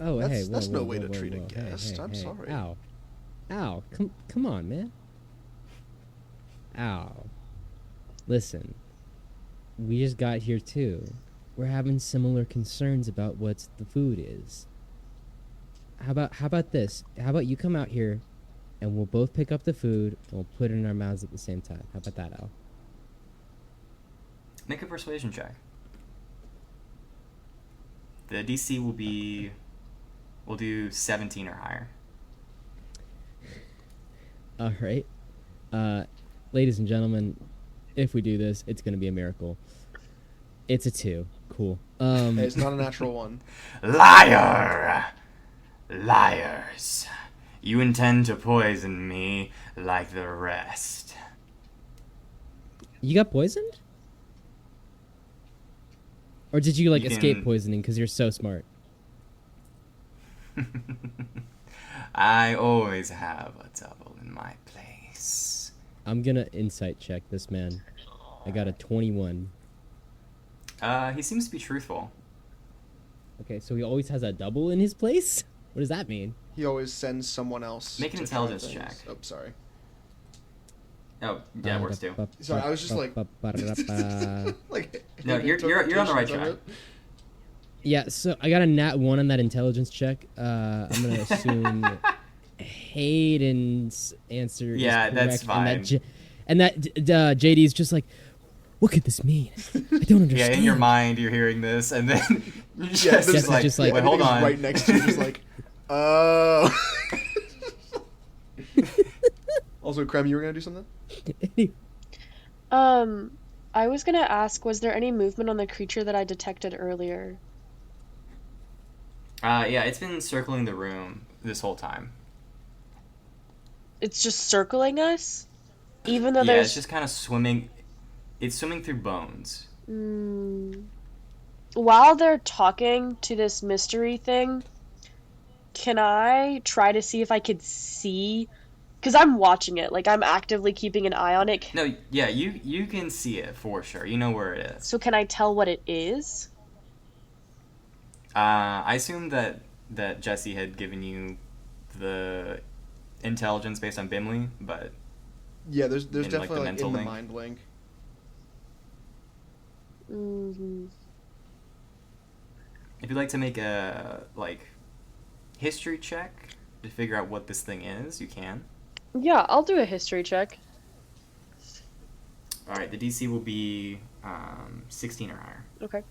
[SPEAKER 4] Oh, hey, whoa,
[SPEAKER 3] That's no
[SPEAKER 4] whoa,
[SPEAKER 3] way
[SPEAKER 4] whoa,
[SPEAKER 3] to treat a
[SPEAKER 4] whoa.
[SPEAKER 3] guest.
[SPEAKER 4] Hey,
[SPEAKER 3] I'm
[SPEAKER 4] hey,
[SPEAKER 3] sorry.
[SPEAKER 4] Ow, come on, man. Ow. Listen, we just got here too. We're having similar concerns about what the food is. How about this? How about you come out here, and we'll both pick up the food and we'll put it in our mouths at the same time. How about that, Al?
[SPEAKER 1] Make a persuasion check. The DC will be... We'll do 17 or higher.
[SPEAKER 4] All right. Ladies and gentlemen, if we do this, it's going to be a miracle. It's a 2. Cool.
[SPEAKER 3] Hey, it's not a natural one.
[SPEAKER 1] Liar! Liars. You intend to poison me like the rest.
[SPEAKER 4] You got poisoned? Or did you, like,
[SPEAKER 1] You
[SPEAKER 4] escape
[SPEAKER 1] can-
[SPEAKER 4] poisoning because you're so smart?
[SPEAKER 1] I always have a double in my place.
[SPEAKER 4] I'm going to insight check this man. I got a 21.
[SPEAKER 1] He seems to be truthful.
[SPEAKER 4] Okay, so he always has a double in his place? What does that mean?
[SPEAKER 3] He always sends someone else.
[SPEAKER 1] Make an
[SPEAKER 3] to try
[SPEAKER 1] intelligence
[SPEAKER 3] things.
[SPEAKER 1] check.
[SPEAKER 3] Oh, sorry.
[SPEAKER 1] Oh, yeah, it works too.
[SPEAKER 3] Sorry, I was just like- Like,
[SPEAKER 1] No, you're on the right track.
[SPEAKER 4] Yeah, so I got a nat 1 on that intelligence check. I'm going to assume Hayden's answer is
[SPEAKER 1] Yeah,
[SPEAKER 4] correct.
[SPEAKER 1] that's fine.
[SPEAKER 4] And that JD's just like, what could this mean? I don't understand.
[SPEAKER 1] Yeah, in your mind, you're hearing this, and then you just,
[SPEAKER 3] Yeah, this
[SPEAKER 4] is
[SPEAKER 1] like,
[SPEAKER 4] just like-
[SPEAKER 1] wait, hold on.
[SPEAKER 3] Right next to you, just like, oh. Also, Krem, you were gonna do something?
[SPEAKER 2] I was gonna ask, was there any movement on the creature that I detected earlier?
[SPEAKER 1] Yeah, it's been circling the room this whole time.
[SPEAKER 2] It's just circling us? Even though
[SPEAKER 1] Yeah,
[SPEAKER 2] there's...
[SPEAKER 1] it's just kind of swimming. It's swimming through bones.
[SPEAKER 2] While they're talking to this mystery thing, can I try to see if I could see? Because I'm watching it, like I'm actively keeping an eye on it.
[SPEAKER 1] No, yeah, you can see it for sure. You know where it is.
[SPEAKER 2] So can I tell what it is?
[SPEAKER 1] I assume that Jesse had given you the intelligence based on Bimley, but
[SPEAKER 3] Yeah, there's
[SPEAKER 1] In, like, the
[SPEAKER 3] definitely like,
[SPEAKER 1] mental
[SPEAKER 3] in the
[SPEAKER 1] link?
[SPEAKER 3] mind link.
[SPEAKER 1] if you'd like to make a history check to figure out what this thing is, you can.
[SPEAKER 2] Yeah, I'll do a history check.
[SPEAKER 1] All right, the DC will be 16 or higher.
[SPEAKER 2] Okay.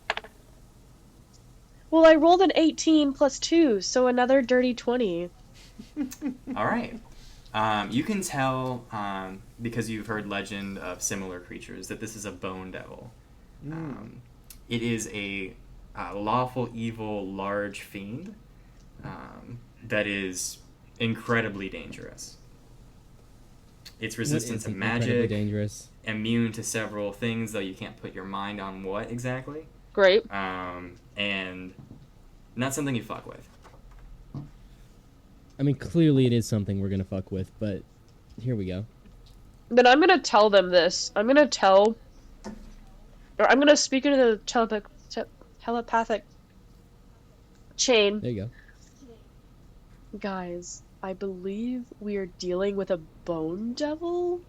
[SPEAKER 2] Well, I rolled an 18 plus 2, so another dirty 20.
[SPEAKER 1] All right. You can tell, because you've heard legend of similar creatures, that this is a bone devil. It is a lawful evil large fiend that is incredibly dangerous. It's
[SPEAKER 4] What
[SPEAKER 1] resistant
[SPEAKER 4] is
[SPEAKER 1] to
[SPEAKER 4] incredibly
[SPEAKER 1] magic,
[SPEAKER 4] dangerous.
[SPEAKER 1] immune to several things, though you can't put your mind on what exactly.
[SPEAKER 2] Great.
[SPEAKER 1] And not something you fuck with.
[SPEAKER 4] I mean, clearly it is something we're gonna fuck with, but here we go.
[SPEAKER 2] Then I'm gonna tell them this. I'm gonna speak into the telepathic chain.
[SPEAKER 4] There you go.
[SPEAKER 2] Guys, I believe we are dealing with a bone devil.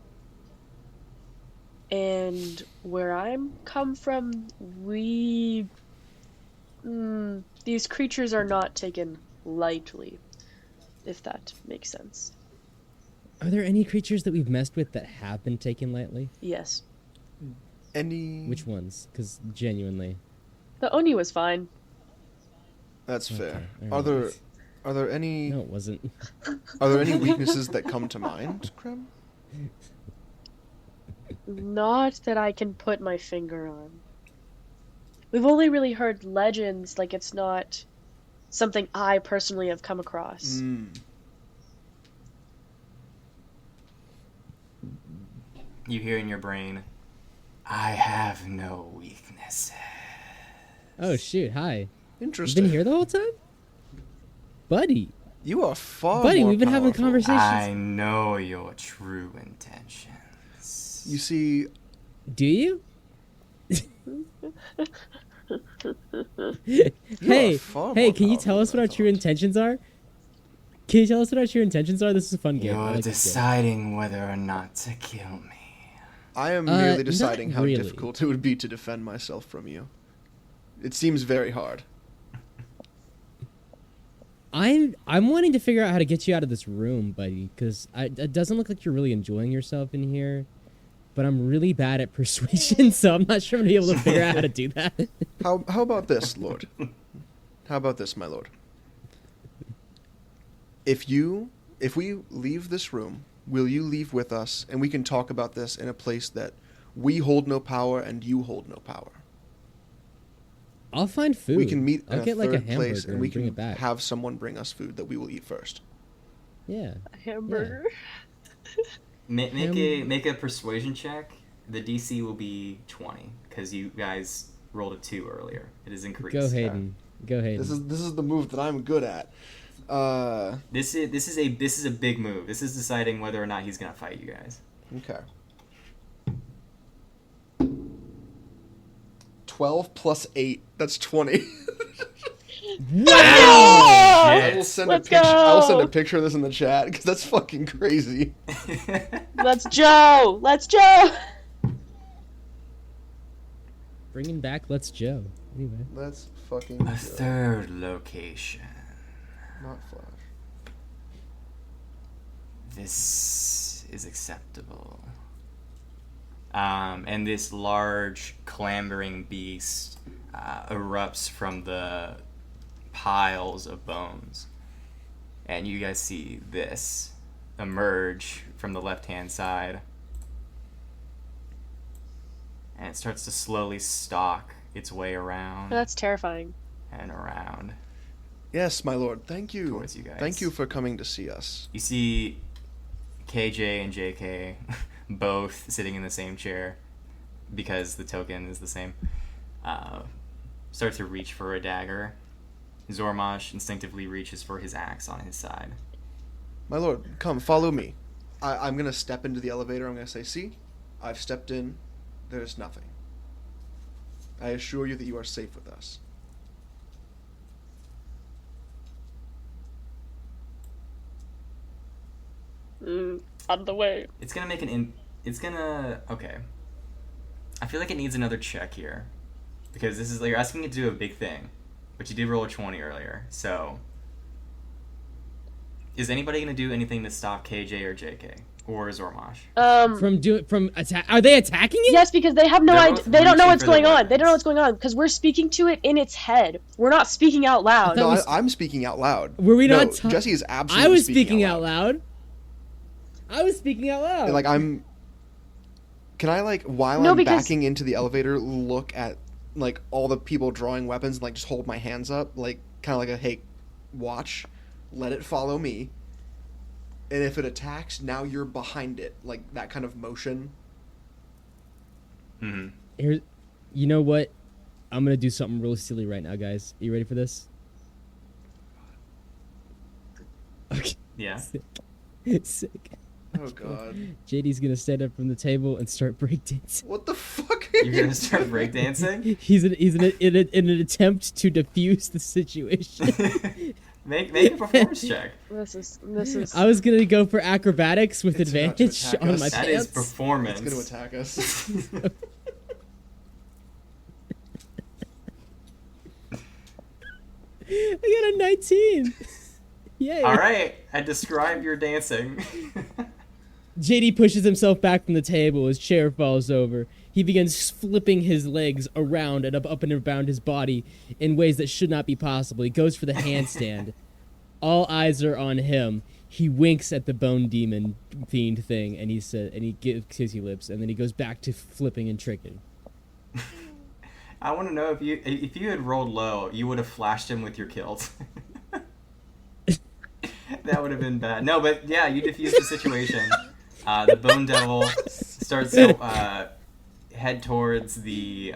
[SPEAKER 2] And where I'm come from, these creatures are not taken lightly, if that makes sense.
[SPEAKER 4] Are there any creatures that we've messed with that have been taken lightly?
[SPEAKER 2] Yes.
[SPEAKER 4] Which ones? Because genuinely,
[SPEAKER 2] The Oni was fine.
[SPEAKER 3] That's fair.
[SPEAKER 4] Okay,
[SPEAKER 3] Are there
[SPEAKER 4] alright.
[SPEAKER 3] are there any
[SPEAKER 4] No, it wasn't.
[SPEAKER 3] are there any weaknesses that come to mind, Krem?
[SPEAKER 2] Not that I can put my finger on. We've only really heard legends, like it's not something I personally have come across.
[SPEAKER 1] You hear in your brain, I have no weaknesses.
[SPEAKER 4] Oh shoot! Hi. You've
[SPEAKER 3] Interesting.
[SPEAKER 4] been here the whole time, buddy.
[SPEAKER 3] You are far
[SPEAKER 4] Buddy,
[SPEAKER 3] more
[SPEAKER 4] we've been having
[SPEAKER 3] powerful.
[SPEAKER 4] conversations.
[SPEAKER 1] I know your true intentions.
[SPEAKER 3] You see,
[SPEAKER 4] Do you?
[SPEAKER 3] you
[SPEAKER 4] Hey,
[SPEAKER 3] are far
[SPEAKER 4] hey!
[SPEAKER 3] more
[SPEAKER 4] Can you
[SPEAKER 3] powerful
[SPEAKER 4] tell us
[SPEAKER 3] than
[SPEAKER 4] what
[SPEAKER 3] I
[SPEAKER 4] our true
[SPEAKER 3] thought.
[SPEAKER 4] intentions are? Can you tell us what our true intentions are? This is a fun game. I
[SPEAKER 1] You're
[SPEAKER 4] like this game.
[SPEAKER 1] deciding whether or not to kill me.
[SPEAKER 3] I am
[SPEAKER 4] not
[SPEAKER 3] merely deciding how
[SPEAKER 4] really.
[SPEAKER 3] difficult it would be to defend myself from you. It seems very hard.
[SPEAKER 4] I'm wanting to figure out how to get you out of this room, buddy, because it doesn't look like you're really enjoying yourself in here. But I'm really bad at persuasion, so I'm not sure I'm gonna be able to figure out how to do that.
[SPEAKER 3] How about this, Lord? How about this, my lord? If we leave this room, will you leave with us, and we can talk about this in a place that we hold no power and you hold no power?
[SPEAKER 4] I'll find food.
[SPEAKER 3] We can meet in
[SPEAKER 4] I'll
[SPEAKER 3] a
[SPEAKER 4] get like a
[SPEAKER 3] third
[SPEAKER 4] hamburger
[SPEAKER 3] place, and we
[SPEAKER 4] bring
[SPEAKER 3] can
[SPEAKER 4] it back.
[SPEAKER 3] have someone bring us food that we will eat first.
[SPEAKER 4] Yeah.
[SPEAKER 2] A hamburger.
[SPEAKER 1] Make a persuasion check. The DC will be 20 because you guys rolled a 2 earlier. It is increased.
[SPEAKER 4] Go Hayden. Go Hayden.
[SPEAKER 3] This is the move that I'm good at.
[SPEAKER 1] This is a big move. This is deciding whether or not he's gonna fight you guys.
[SPEAKER 3] Okay. 12 plus 8. That's 20. I will send
[SPEAKER 2] Let's
[SPEAKER 3] a picture. I will send a
[SPEAKER 2] go!
[SPEAKER 3] picture of this in the chat because that's fucking crazy.
[SPEAKER 2] Let's Joe! Let's Joe!
[SPEAKER 4] Bringing back Let's Joe. Anyway.
[SPEAKER 3] That's fucking.
[SPEAKER 1] A third location.
[SPEAKER 3] Not Flash.
[SPEAKER 1] This is acceptable. And this large, clambering beast erupts from the piles of bones. And you guys see this emerge from the left-hand side. And it starts to slowly stalk its way around
[SPEAKER 2] That's terrifying.
[SPEAKER 1] and around.
[SPEAKER 3] Yes, my lord. Thank you.
[SPEAKER 1] Towards you guys.
[SPEAKER 3] Thank you for coming to see us.
[SPEAKER 1] You see KJ and JK both sitting in the same chair because the token is the same. Start to reach for a dagger. Zormash instinctively reaches for his axe on his side.
[SPEAKER 3] My lord, come, follow me. I'm going to step into the elevator. I'm going to say, see, I've stepped in. There's nothing. I assure you that you are safe with us.
[SPEAKER 2] On the way.
[SPEAKER 1] It's gonna make okay. I feel like it needs another check here. Because this is you're asking it to do a big thing. But you did roll a 20 earlier, so is anybody gonna do anything to stop KJ or JK? Or Zormash?
[SPEAKER 4] Are they attacking it?
[SPEAKER 2] Yes, because they have no
[SPEAKER 1] They're
[SPEAKER 2] idea.
[SPEAKER 1] both
[SPEAKER 2] They don't know
[SPEAKER 1] reaching
[SPEAKER 2] what's
[SPEAKER 1] for their
[SPEAKER 2] going on. They don't know
[SPEAKER 1] weapons.
[SPEAKER 2] what's going on because we're speaking to it in its head. We're not speaking out loud.
[SPEAKER 3] No,
[SPEAKER 4] was-
[SPEAKER 3] I'm speaking out loud.
[SPEAKER 4] Were we
[SPEAKER 3] no,
[SPEAKER 4] not ta-
[SPEAKER 3] Jesse is absolutely
[SPEAKER 4] I was speaking out loud. I was speaking out loud.
[SPEAKER 3] And, like, I'm... Can I, like, while
[SPEAKER 2] No,
[SPEAKER 3] I'm
[SPEAKER 2] because-
[SPEAKER 3] backing into the elevator, look at, like, all the people drawing weapons and, like, just hold my hands up? Like, kind of like a, hey, watch. Let it follow me. and if it attacks, now you're behind it, like that kind of motion.
[SPEAKER 1] Mm-hmm.
[SPEAKER 4] Here, you know what? I'm gonna do something really silly right now, guys. Are you ready for this? Okay.
[SPEAKER 1] Yeah.
[SPEAKER 4] Sick.
[SPEAKER 3] Oh god.
[SPEAKER 4] JD's gonna stand up from the table and start breakdancing.
[SPEAKER 3] What the fuck?
[SPEAKER 1] You're gonna start breakdancing?
[SPEAKER 4] He's in an attempt to defuse the situation.
[SPEAKER 1] Make a performance check.
[SPEAKER 2] This is.
[SPEAKER 4] I was gonna go for acrobatics with
[SPEAKER 3] It's about to
[SPEAKER 4] advantage
[SPEAKER 3] attack
[SPEAKER 4] on
[SPEAKER 3] us.
[SPEAKER 4] my
[SPEAKER 1] That
[SPEAKER 4] pants.
[SPEAKER 1] is performance.
[SPEAKER 3] It's gonna attack us.
[SPEAKER 4] I got a 19. Yay.
[SPEAKER 1] All right, I described your dancing.
[SPEAKER 4] JD pushes himself back from the table. His chair falls over. He begins flipping his legs around and up and around his body in ways that should not be possible. He goes for the handstand. All eyes are on him. He winks at the bone demon fiend thing, and he gives kissy lips, and then he goes back to flipping and tricking.
[SPEAKER 1] I want to know if you had rolled low, you would have flashed him with your kilt. That would have been bad. No, but yeah, you defused the situation. The Bone Devil starts to head towards the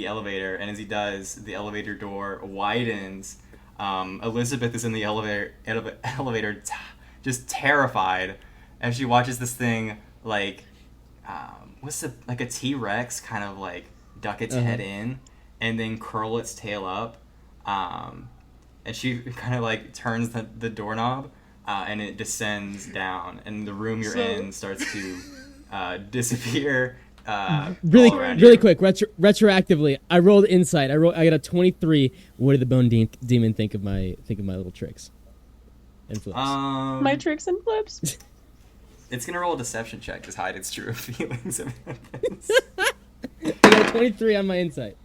[SPEAKER 1] elevator, and as he does, the elevator door widens. Elizabeth is in the elevator, just terrified, as she watches this thing like like a T-Rex kind of like duck its head in, and then curl its tail up. And she kind of like turns the doorknob, and it descends down, and the room you're in starts to disappear.
[SPEAKER 4] Really
[SPEAKER 1] you.
[SPEAKER 4] quick, retroactively, I rolled insight. I got a 23. What did the bone demon think of my little tricks and flips?
[SPEAKER 2] My tricks and flips.
[SPEAKER 1] It's gonna roll a deception check to hide its true feelings of innocence.
[SPEAKER 4] I got a 23 on my insight.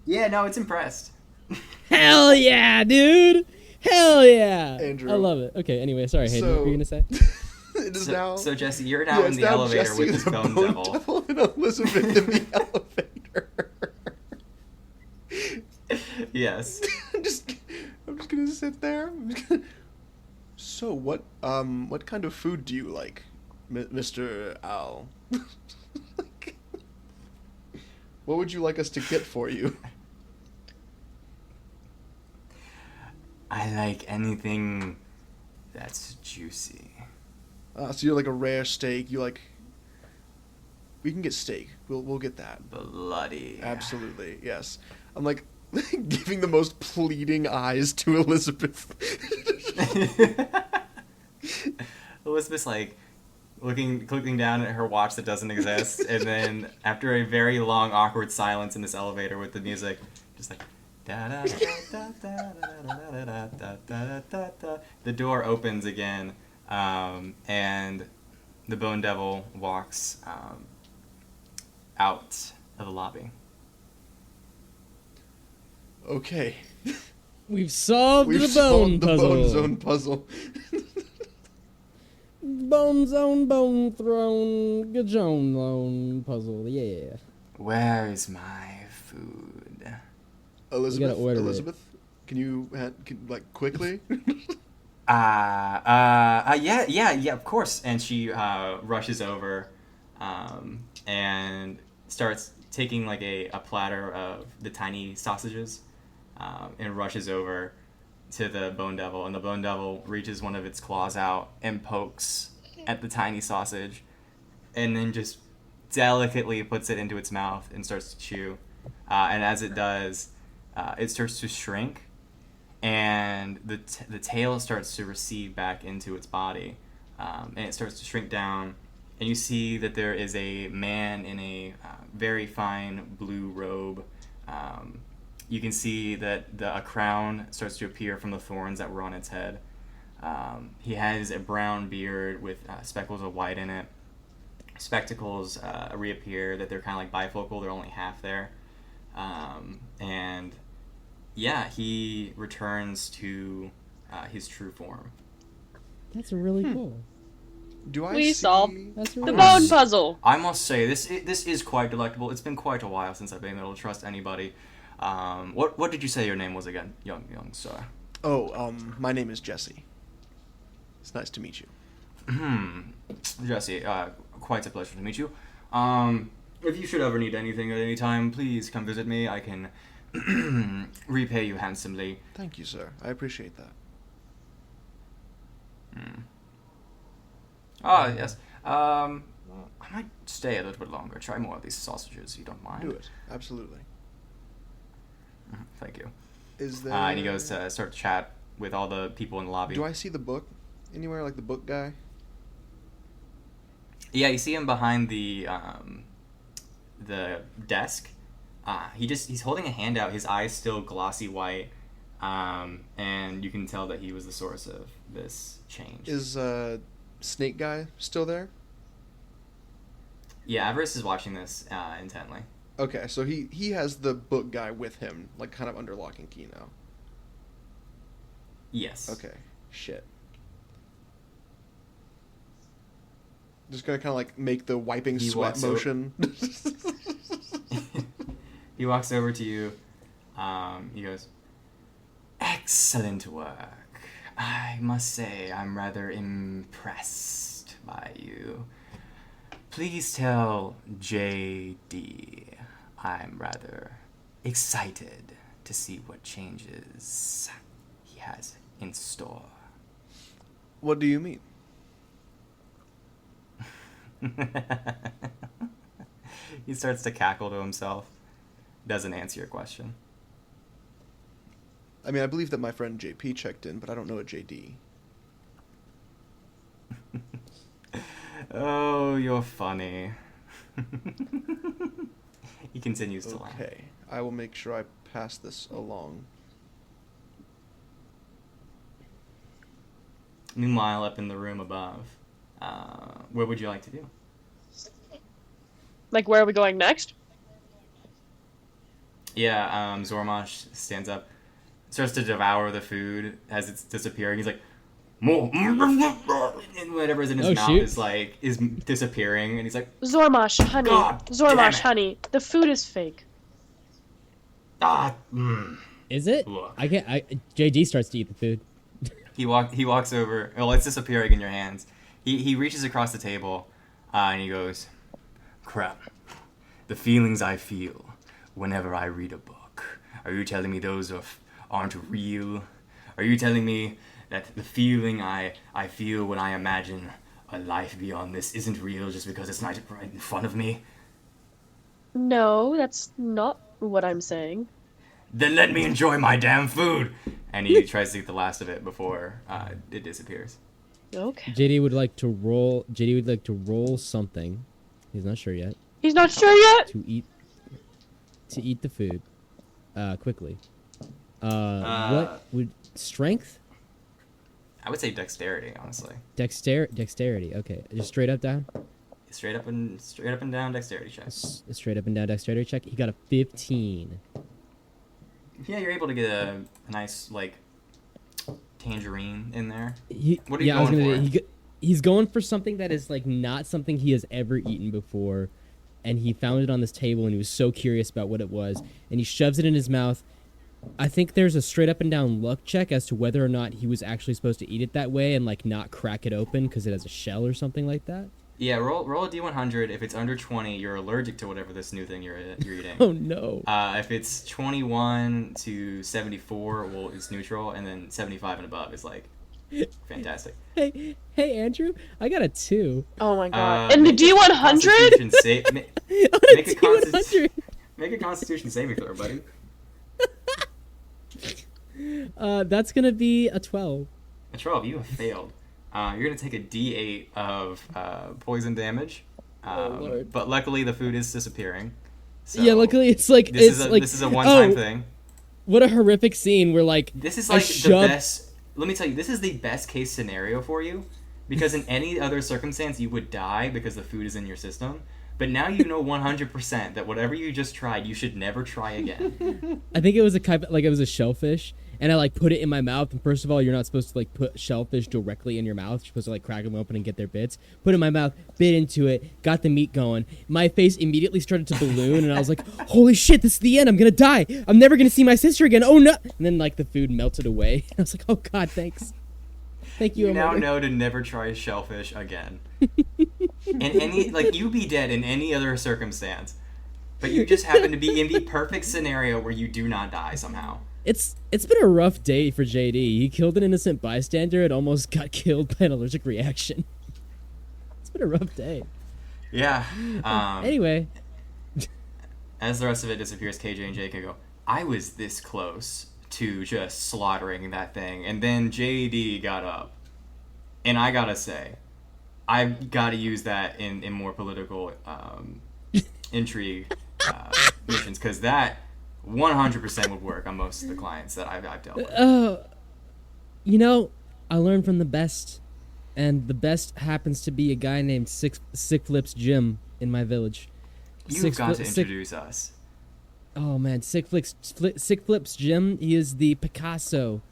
[SPEAKER 1] Yeah, no, it's impressed.
[SPEAKER 4] Hell yeah, dude! Hell yeah!
[SPEAKER 3] Andrew.
[SPEAKER 4] I love it. Okay, anyway, sorry, Hayden, what were you gonna say?
[SPEAKER 3] It is now.
[SPEAKER 1] So Jesse, you're now in
[SPEAKER 3] it's
[SPEAKER 1] the
[SPEAKER 3] now
[SPEAKER 1] elevator
[SPEAKER 3] Jesse
[SPEAKER 1] with this
[SPEAKER 3] the
[SPEAKER 1] Bone Devil.
[SPEAKER 3] and Elizabeth in the elevator.
[SPEAKER 1] Yes.
[SPEAKER 3] I'm just gonna sit there. So what kind of food do you like, Mr. Owl? What would you like us to get for you?
[SPEAKER 1] I like anything that's juicy.
[SPEAKER 3] So you're like a rare steak. You like. We can get steak. We'll get that.
[SPEAKER 1] Bloody.
[SPEAKER 3] Absolutely, yes. I'm like giving the most pleading eyes to Elizabeth.
[SPEAKER 1] Elizabeth's like clicking down at her watch that doesn't exist, and then after a very long awkward silence in this elevator with the music, just like the door opens again, and the Bone Devil walks out of the lobby.
[SPEAKER 3] Okay.
[SPEAKER 4] We've solved
[SPEAKER 3] We've
[SPEAKER 4] the
[SPEAKER 3] solved
[SPEAKER 4] bone puzzle.
[SPEAKER 3] the Bone Zone puzzle.
[SPEAKER 4] Bone zone, bone throne, gajon lone puzzle. Yeah.
[SPEAKER 1] Where is my food?
[SPEAKER 3] Elizabeth,
[SPEAKER 4] order it.
[SPEAKER 3] Elizabeth, can you like quickly?
[SPEAKER 1] Yeah, of course. And she rushes over, and starts taking like a platter of the tiny sausages, and rushes over to the Bone Devil, and the Bone Devil reaches one of its claws out and pokes at the tiny sausage, and then just delicately puts it into its mouth and starts to chew. And as it does, it starts to shrink, and the tail starts to recede back into its body, and it starts to shrink down, and you see that there is a man in a very fine blue robe. You can see that a crown starts to appear from the thorns that were on its head. He has a brown beard with speckles of white in it. Spectacles reappear that they're kind of like bifocal, they're only half there. And yeah, he returns to his true form.
[SPEAKER 4] That's really cool.
[SPEAKER 3] Do I
[SPEAKER 2] We
[SPEAKER 3] see...
[SPEAKER 2] solved
[SPEAKER 4] That's
[SPEAKER 2] the
[SPEAKER 4] really
[SPEAKER 2] bone puzzle.
[SPEAKER 1] I must say, this is quite delectable. It's been quite a while since I've been able to trust anybody. What did you say your name was again, young sir?
[SPEAKER 3] Oh, my name is Jesse. It's nice to meet you.
[SPEAKER 1] Jesse, quite a pleasure to meet you. If you should ever need anything at any time, please come visit me. I can repay you handsomely.
[SPEAKER 3] Thank you, sir. I appreciate that.
[SPEAKER 1] Yes. I might stay a little bit longer. Try more of these sausages, if you don't mind.
[SPEAKER 3] Do it. Absolutely.
[SPEAKER 1] Thank you.
[SPEAKER 3] Is there...
[SPEAKER 1] And he goes to start to chat with all the people in the lobby.
[SPEAKER 3] Do I see the book anywhere, like the book guy?
[SPEAKER 1] Yeah, you see him behind the desk. He's holding a hand out. His eyes still glossy white, and you can tell that he was the source of this change.
[SPEAKER 3] Is Snake Guy still there?
[SPEAKER 1] Yeah, Everest is watching this intently.
[SPEAKER 3] Okay, so he has the book guy with him, like kind of under lock and key now.
[SPEAKER 1] Yes.
[SPEAKER 3] Okay. Shit. Just gonna kind of like make the wiping sweat motion.
[SPEAKER 1] He walks over to you. He goes, "Excellent work. I must say I'm rather impressed by you. Please tell JD I'm rather excited to see what changes he has in store."
[SPEAKER 3] What do you mean?
[SPEAKER 1] He starts to cackle to himself. Doesn't answer your question.
[SPEAKER 3] I mean, I believe that my friend JP checked in, but I don't know a JD.
[SPEAKER 1] Oh, you're funny. He continues to laugh.
[SPEAKER 3] Okay, I will make sure I pass this along.
[SPEAKER 1] Meanwhile, up in the room above, what would you like to do?
[SPEAKER 2] Like, where are we going next?
[SPEAKER 1] Yeah, Zormash stands up, starts to devour the food as it's disappearing. He's like, "More," and whatever's in his mouth is disappearing, and he's like,
[SPEAKER 2] Zormash, honey.
[SPEAKER 1] God damn
[SPEAKER 2] Zormash,
[SPEAKER 1] it.
[SPEAKER 2] honey. The food is fake.
[SPEAKER 4] Is it?
[SPEAKER 1] Look.
[SPEAKER 4] JD starts to eat the food.
[SPEAKER 1] He walks over. Well, it's disappearing in your hands. He reaches across the table, and he goes, "Crap. The feelings I feel whenever I read a book. Are you telling me those aren't real? Are you telling me that the feeling I feel when I imagine a life beyond this isn't real just because it's not right in front of me?
[SPEAKER 2] No, that's not what I'm saying.
[SPEAKER 1] Then let me enjoy my damn food!" And he tries to get the last of it before it disappears.
[SPEAKER 2] Okay.
[SPEAKER 4] JD would like to roll something. He's not sure yet.
[SPEAKER 2] He's not sure yet?
[SPEAKER 4] To eat the food quickly. What would strength?
[SPEAKER 1] I would say dexterity, honestly.
[SPEAKER 4] Dexterity. Okay, just straight up down.
[SPEAKER 1] Straight up and down dexterity check.
[SPEAKER 4] Straight up and down dexterity check. He got a 15.
[SPEAKER 1] Yeah, you're able to get a nice like tangerine in there. What are
[SPEAKER 4] yeah,
[SPEAKER 1] you going for?
[SPEAKER 4] He's going for something that is like not something he has ever eaten before, and he found it on this table and he was so curious about what it was, and he shoves it in his mouth. I think there's a straight up and down luck check as to whether or not he was actually supposed to eat it that way and like not crack it open because it has a shell or something like that.
[SPEAKER 1] Yeah, roll a d100. If it's under 20, you're allergic to whatever this new thing you're eating.
[SPEAKER 4] Oh no.
[SPEAKER 1] If it's 21 to 74, well, it's neutral, and then 75 and above is like fantastic.
[SPEAKER 4] Hey Andrew, I got a 2.
[SPEAKER 2] Oh my god. And the D100?
[SPEAKER 1] Constitution
[SPEAKER 4] D100.
[SPEAKER 1] Make a Constitution saving throw, buddy.
[SPEAKER 4] That's gonna be a 12.
[SPEAKER 1] A 12, you have failed. You're going to take a d8 of poison damage.
[SPEAKER 4] Lord.
[SPEAKER 1] But luckily the food is disappearing. So
[SPEAKER 4] Yeah, luckily it's like
[SPEAKER 1] this is a one-time thing.
[SPEAKER 4] What a horrific scene where like
[SPEAKER 1] This is like the best. Let me tell you, this is the best case scenario for you, because in any other circumstance you would die because the food is in your system. But now you know 100% that whatever you just tried, you should never try again.
[SPEAKER 4] I think it was it was a shellfish, and I like put it in my mouth. And first of all, you're not supposed to like put shellfish directly in your mouth. You're supposed to like crack them open and get their bits. Put it in my mouth, bit into it, got the meat going. My face immediately started to balloon, and I was like, "Holy shit, this is the end! I'm gonna die! I'm never gonna see my sister again! Oh no!" And then like the food melted away. I was like, "Oh God, thanks, thank you."
[SPEAKER 1] You now
[SPEAKER 4] Amanda."
[SPEAKER 1] know to never try shellfish again. In any, like, you'd be dead in any other circumstance, but you just happen to be in the perfect scenario where you do not die somehow.
[SPEAKER 4] It's been a rough day for JD. He killed an innocent bystander and almost got killed by an allergic reaction. It's been a rough day.
[SPEAKER 1] Yeah.
[SPEAKER 4] Anyway,
[SPEAKER 1] As the rest of it disappears, KJ and Jake can go, I was this close to just slaughtering that thing, and then JD got up. And I gotta say, I've got to use that in more political intrigue missions, because that 100% would work on most of the clients that I've dealt with.
[SPEAKER 4] you know, I learned from the best, and the best happens to be a guy named Sick Flips Jim in my village.
[SPEAKER 1] You've got to introduce us.
[SPEAKER 4] Oh man, Sick Flips Jim. He is the Picasso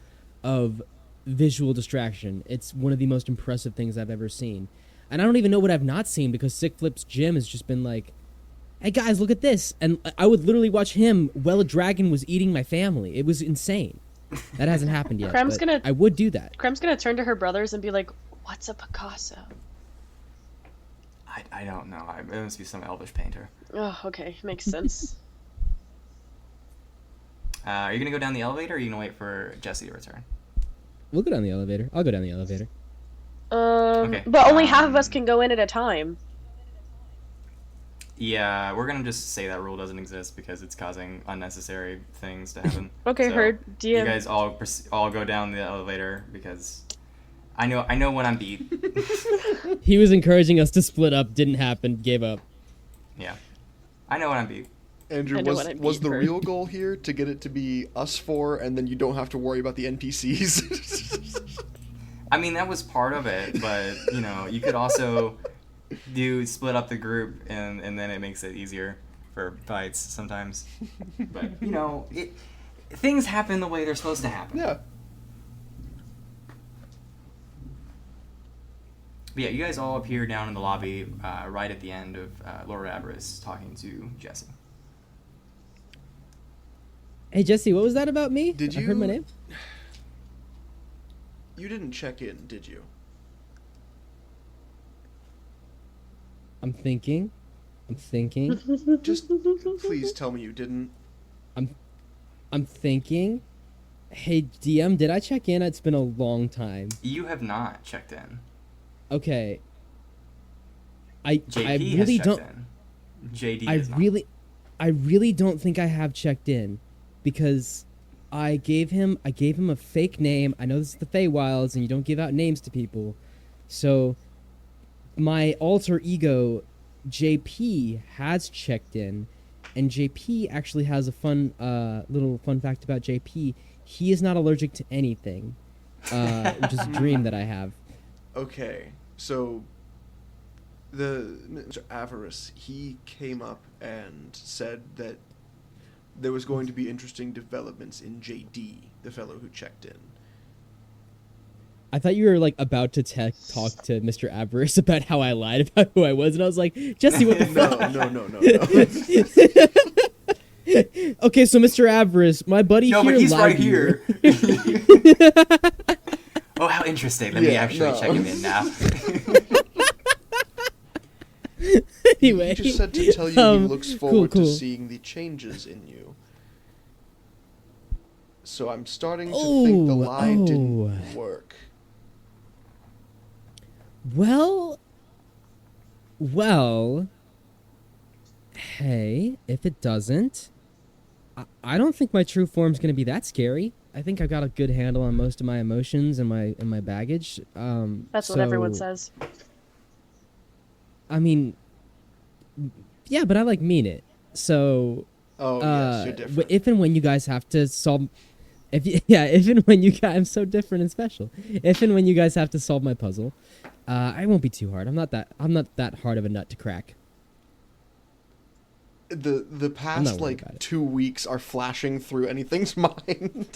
[SPEAKER 4] of visual distraction. It's one of the most impressive things I've ever seen. And I don't even know what I've not seen, because Sick Flips Jim has just been like, hey guys, look at this. And I would literally watch him while a dragon was eating my family. It was insane. That hasn't happened yet. But I would do that.
[SPEAKER 2] Krem's gonna turn to her brothers and be like, what's a Picasso?
[SPEAKER 1] I don't know. It must be some elvish painter.
[SPEAKER 2] Oh, okay. Makes sense.
[SPEAKER 1] Are you going to go down the elevator, or are you going to wait for Jesse to return?
[SPEAKER 4] We'll go down the elevator. I'll go down the elevator.
[SPEAKER 1] Okay.
[SPEAKER 2] But only half of us can go in at a time.
[SPEAKER 1] Yeah, we're going to just say that rule doesn't exist because it's causing unnecessary things to happen.
[SPEAKER 2] Okay,
[SPEAKER 1] So
[SPEAKER 2] heard. DM.
[SPEAKER 1] You guys all go down the elevator because I know when I'm beat.
[SPEAKER 4] He was encouraging us to split up. Didn't happen. Gave up.
[SPEAKER 1] Yeah. I know when I'm beat.
[SPEAKER 3] Andrew,
[SPEAKER 2] I know what I
[SPEAKER 3] was the
[SPEAKER 2] mean,
[SPEAKER 3] real goal here to get it to be us four, and then you don't have to worry about the NPCs?
[SPEAKER 1] I mean, that was part of it, but, you know, you could also split up the group, and then it makes it easier for fights sometimes. But, you know, things happen the way they're supposed to happen.
[SPEAKER 3] Yeah.
[SPEAKER 1] But yeah, you guys all appear down in the lobby right at the end of Lord Avarice talking to Jesse.
[SPEAKER 4] Hey Jesse, what was that about me?
[SPEAKER 3] Did
[SPEAKER 4] I
[SPEAKER 3] you
[SPEAKER 4] heard my name.
[SPEAKER 3] You didn't check in, did you?
[SPEAKER 4] I'm thinking.
[SPEAKER 3] Just please tell me you didn't.
[SPEAKER 4] I'm thinking. Hey DM, did I check in? It's been a long time.
[SPEAKER 1] You have not checked in.
[SPEAKER 4] Okay.
[SPEAKER 1] JP
[SPEAKER 4] I really
[SPEAKER 1] has checked
[SPEAKER 4] don't.
[SPEAKER 1] in. JD has not.
[SPEAKER 4] I really don't think I have checked in, because I gave him a fake name. I know this is the Feywilds, and you don't give out names to people, so my alter ego JP has checked in, and JP actually has a little fun fact about JP. He is not allergic to anything, which is a dream that I have.
[SPEAKER 3] Okay, so Mr. Avarice, he came up and said that there was going to be interesting developments in JD, the fellow who checked in.
[SPEAKER 4] I thought you were like about to talk to Mr. Avarice about how I lied about who I was, and I was like, Jesse, what the fuck?
[SPEAKER 3] No.
[SPEAKER 4] Okay, so Mr. Avarice, my buddy
[SPEAKER 1] No,
[SPEAKER 4] here
[SPEAKER 1] but he's
[SPEAKER 4] lied
[SPEAKER 1] right
[SPEAKER 4] to you.
[SPEAKER 1] here. Oh, how interesting. Let me actually check him in now.
[SPEAKER 4] Anyway,
[SPEAKER 3] He just said to tell you he looks forward to seeing the changes in you. So I'm starting to think the lie didn't work.
[SPEAKER 4] Well, hey, if it doesn't, I don't think my true form's gonna be that scary. I think I've got a good handle on most of my emotions and my baggage.
[SPEAKER 2] That's what everyone says.
[SPEAKER 4] I mean, yeah, but I mean it. So,
[SPEAKER 3] Yes, you're different.
[SPEAKER 4] if and when you guys have to solve, if and when you guys, I'm so different and special. If and when you guys have to solve my puzzle, I won't be too hard. I'm not that hard of a nut to crack.
[SPEAKER 3] the
[SPEAKER 4] not
[SPEAKER 3] past
[SPEAKER 4] worried about it.
[SPEAKER 3] 2 weeks are flashing through anything's mind.